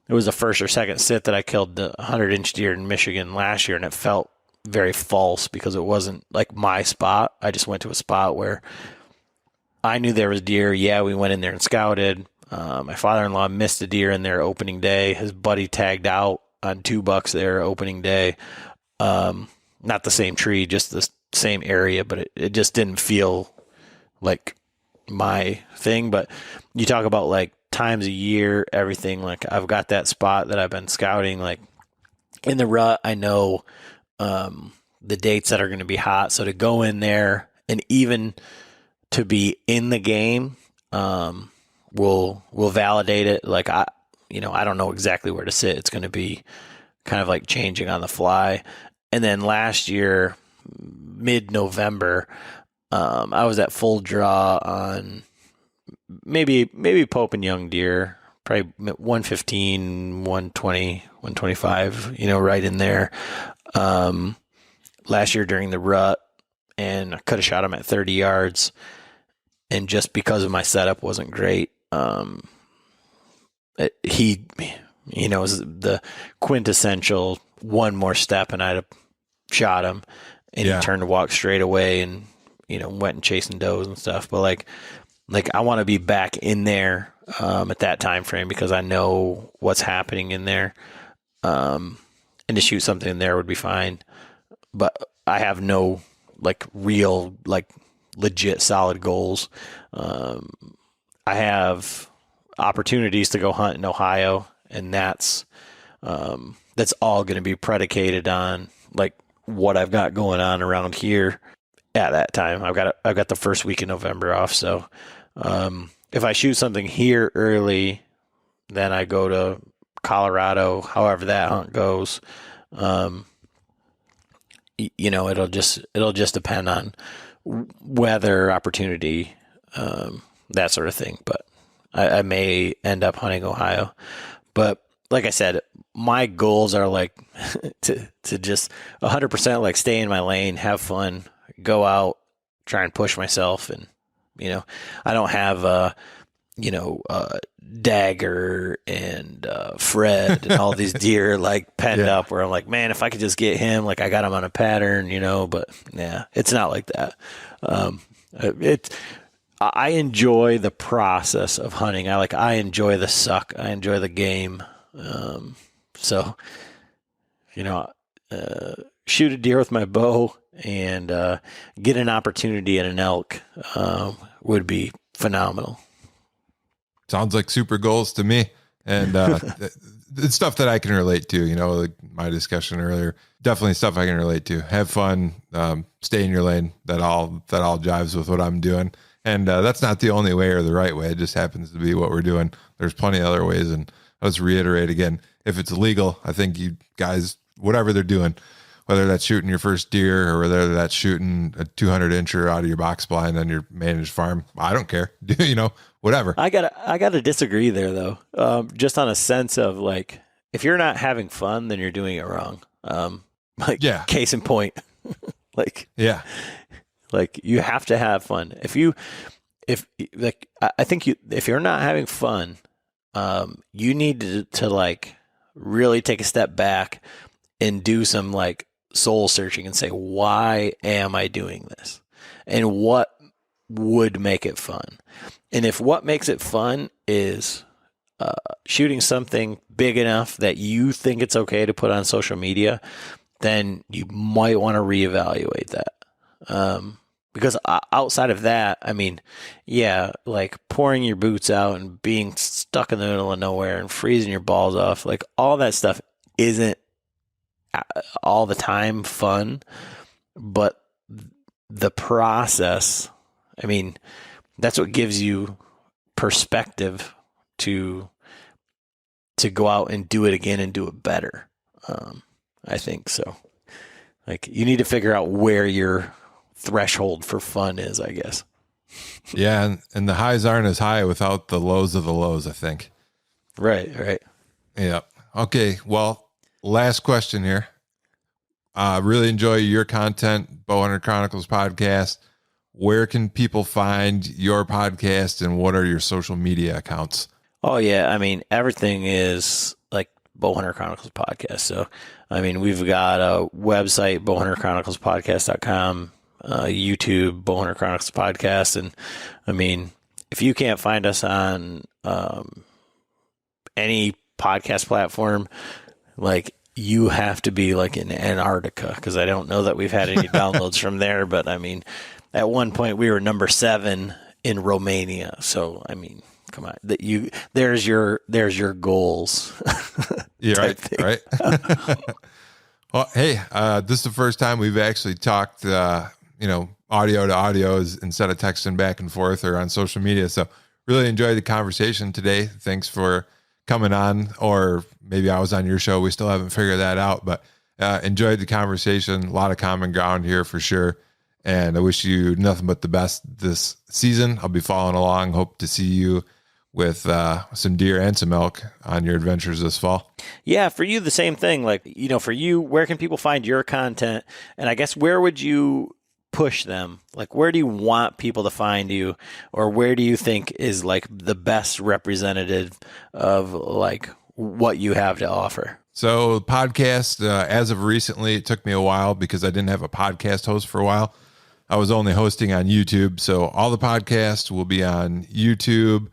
it was the first or second sit that I killed the 100-inch deer in Michigan last year, and it felt very false because it wasn't like my spot. I just went to a spot where I knew there was deer. Yeah, we went in there and scouted. My father-in-law missed a deer in there opening day. His buddy tagged out on 2 bucks there opening day. Not the same tree, just the same area, but it just didn't feel like my thing. But you talk about like times a year, everything, like I've got that spot that I've been scouting, like in the rut, I know the dates that are going to be hot. So to go in there and even to be in the game, will validate it. Like I don't know exactly where to sit. It's going to be kind of like changing on the fly. And then last year, mid-November, I was at full draw on maybe Pope and young deer, probably 115, 120, 125, right in there. Last year during the rut, and I could have shot him at 30 yards. And just because of my setup wasn't great, he was the quintessential one more step and I'd have shot him, and he turned to walk straight away and, went and chasing does and stuff. But like I want to be back in there, at that time frame because I know what's happening in there. And to shoot something in there would be fine, but I have no like real like legit solid goals. I have opportunities to go hunt in Ohio, and that's all going to be predicated on like what I've got going on around here at that time. I've got the first week in November off, so if I shoot something here early, then I go to Colorado, however that hunt goes. It'll just depend on weather, opportunity, that sort of thing. But I may end up hunting Ohio. But like I said, my goals are like to just 100% like stay in my lane, have fun, go out, try and push myself. And, I don't have, Dagger and Fred and all these deer like penned up where I'm like, man, if I could just get him, like I got him on a pattern, but yeah, it's not like that. I enjoy the process of hunting. I enjoy the suck. I enjoy the game. So, shoot a deer with my bow and get an opportunity at an elk would be phenomenal. Sounds like super goals to me. And it's stuff that I can relate to, like my discussion earlier. Definitely stuff I can relate to. Have fun, stay in your lane. That all jives with what I'm doing. And that's not the only way or the right way. It just happens to be what we're doing. There's plenty of other ways. And let's reiterate again, if it's illegal, I think you guys, whatever they're doing, whether that's shooting your first deer or whether that's shooting a 200 incher out of your box blind on your managed farm, I don't care. Whatever. I gotta disagree there though. Just on a sense of like, if you're not having fun, then you're doing it wrong. Case in point, like you have to have fun. If you're not having fun, you need to like really take a step back and do some like soul searching and say, why am I doing this? And what would make it fun? And if what makes it fun is shooting something big enough that you think it's okay to put on social media, then you might want to reevaluate that. Because outside of that, I mean, yeah, like pouring your boots out and being stuck in the middle of nowhere and freezing your balls off, like all that stuff isn't all the time fun, but the process, I mean, that's what gives you perspective to go out and do it again and do it better. I think so. Like you need to figure out where your threshold for fun is, I guess. Yeah. And the highs aren't as high without the lows of the lows, I think. Right. Yeah. Okay. Well, last question here. Really enjoy your content, Bowhunter Chronicles podcast. Where can people find your podcast and what are your social media accounts? Oh yeah. I mean, everything is like Bowhunter Chronicles podcast. So, I mean, we've got a website, bowhunterchroniclespodcast.com, YouTube, Bowhunter Chronicles podcast. And I mean, if you can't find us on any podcast platform, like you have to be like in Antarctica, because I don't know that we've had any downloads from there. But I mean, at one point we were number 7 in Romania. So I mean, come on, there's your goals. Yeah, right. Well, hey, this is the first time we've actually talked, audio to audio instead of texting back and forth or on social media. So really enjoyed the conversation today. Thanks for coming on, or maybe I was on your show. We still haven't figured that out, but enjoyed the conversation. A lot of common ground here for sure. And I wish you nothing but the best this season. I'll be following along. Hope to see you with some deer and some elk on your adventures this fall. Yeah, for you, the same thing. Like, for you, where can people find your content? And I guess where would you push them? Like, where do you want people to find you? Or where do you think is like the best representative of like what you have to offer? So podcast, as of recently, it took me a while because I didn't have a podcast host for a while. I was only hosting on YouTube. So all the podcasts will be on YouTube.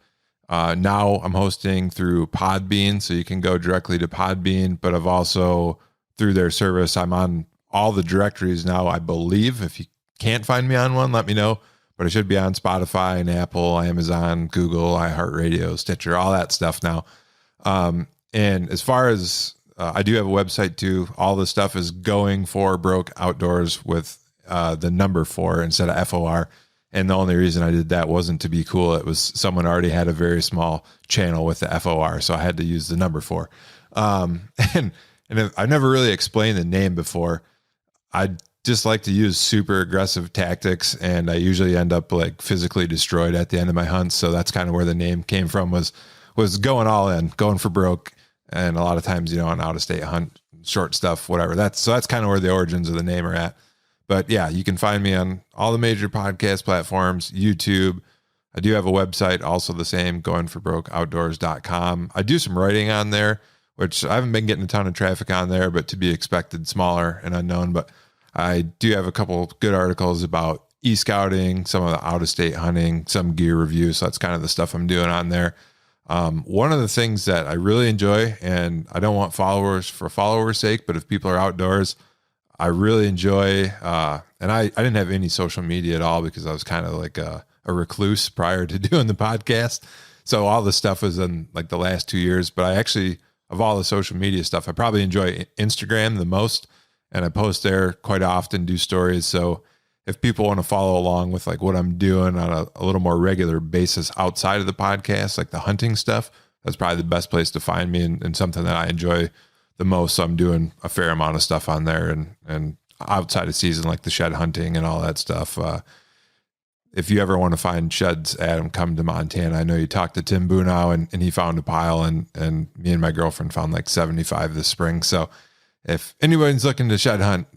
Now I'm hosting through Podbean, so you can go directly to Podbean, but I've also, through their service, I'm on all the directories now, I believe. If you can't find me on one, let me know. but I should be on Spotify and Apple, Amazon, Google, iHeartRadio, Stitcher, all that stuff now. And as far as I do have a website too, all the stuff is Going for Broke Outdoors with the number 4 instead of FOR. And the only reason I did that wasn't to be cool. It was someone already had a very small channel with the FOR, so I had to use the number 4. And I've never really explained the name before. I just like to use super aggressive tactics, and I usually end up like physically destroyed at the end of my hunts. So that's kind of where the name came from, was going all in, going for broke. And a lot of times, an out of state hunt, short stuff, whatever. That's kind of where the origins of the name are at. But yeah, you can find me on all the major podcast platforms, YouTube. I do have a website, also the same, goingforbrokeoutdoors.com. I do some writing on there, which I haven't been getting a ton of traffic on there, but to be expected, smaller and unknown. But I do have a couple good articles about e-scouting, some of the out-of-state hunting, some gear reviews. So that's kind of the stuff I'm doing on there. One of the things that I really enjoy, and I don't want followers for followers' sake, but if people are outdoors, I really enjoy, and I didn't have any social media at all because I was kind of like a recluse prior to doing the podcast. So all the stuff was in like the last 2 years, but I actually, of all the social media stuff, I probably enjoy Instagram the most, and I post there quite often, do stories. So if people want to follow along with like what I'm doing on a little more regular basis outside of the podcast, like the hunting stuff, that's probably the best place to find me, and something that I enjoy the most. So I'm doing a fair amount of stuff on there, and outside of season, like the shed hunting and all that stuff. If you ever want to find sheds, Adam, come to Montana. I know you talked to Tim Bunow, and he found a pile, and me and my girlfriend found like 75 this spring. So if anybody's looking to shed hunt,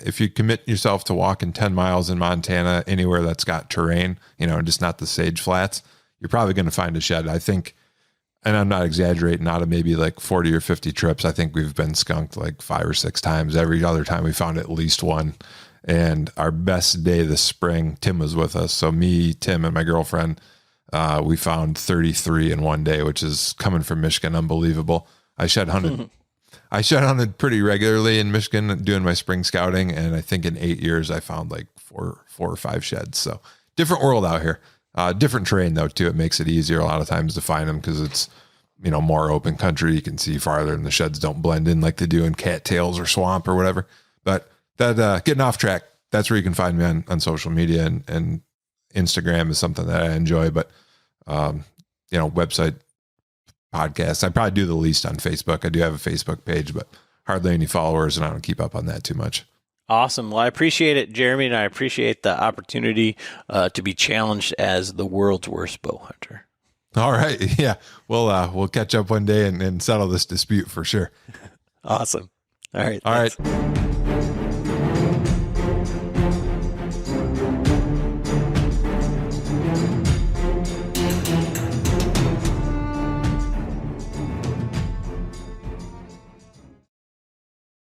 if you commit yourself to walking 10 miles in Montana, anywhere that's got terrain, just not the sage flats, you're probably going to find a shed. I think, and I'm not exaggerating, out of maybe like 40 or 50 trips, I think we've been skunked like 5 or 6 times. Every other time we found at least one. And our best day this spring, Tim was with us. So me, Tim, and my girlfriend, we found 33 in one day, which is, coming from Michigan, unbelievable. I shed hunted pretty regularly in Michigan doing my spring scouting. And I think in 8 years, I found like four or 5 sheds. So different world out here. Different terrain though too. It makes it easier a lot of times to find them because it's, more open country. You can see farther, and the sheds don't blend in like they do in cattails or swamp or whatever. But that, getting off track, that's where you can find me on social media, and Instagram is something that I enjoy. But, website, podcasts, I probably do the least on Facebook. I do have a Facebook page, but hardly any followers, and I don't keep up on that too much. Awesome. Well, I appreciate it, Jeremy, and I appreciate the opportunity to be challenged as the world's worst bow hunter. All right. Yeah. We'll catch up one day and settle this dispute for sure. Awesome. All right. All thanks. right.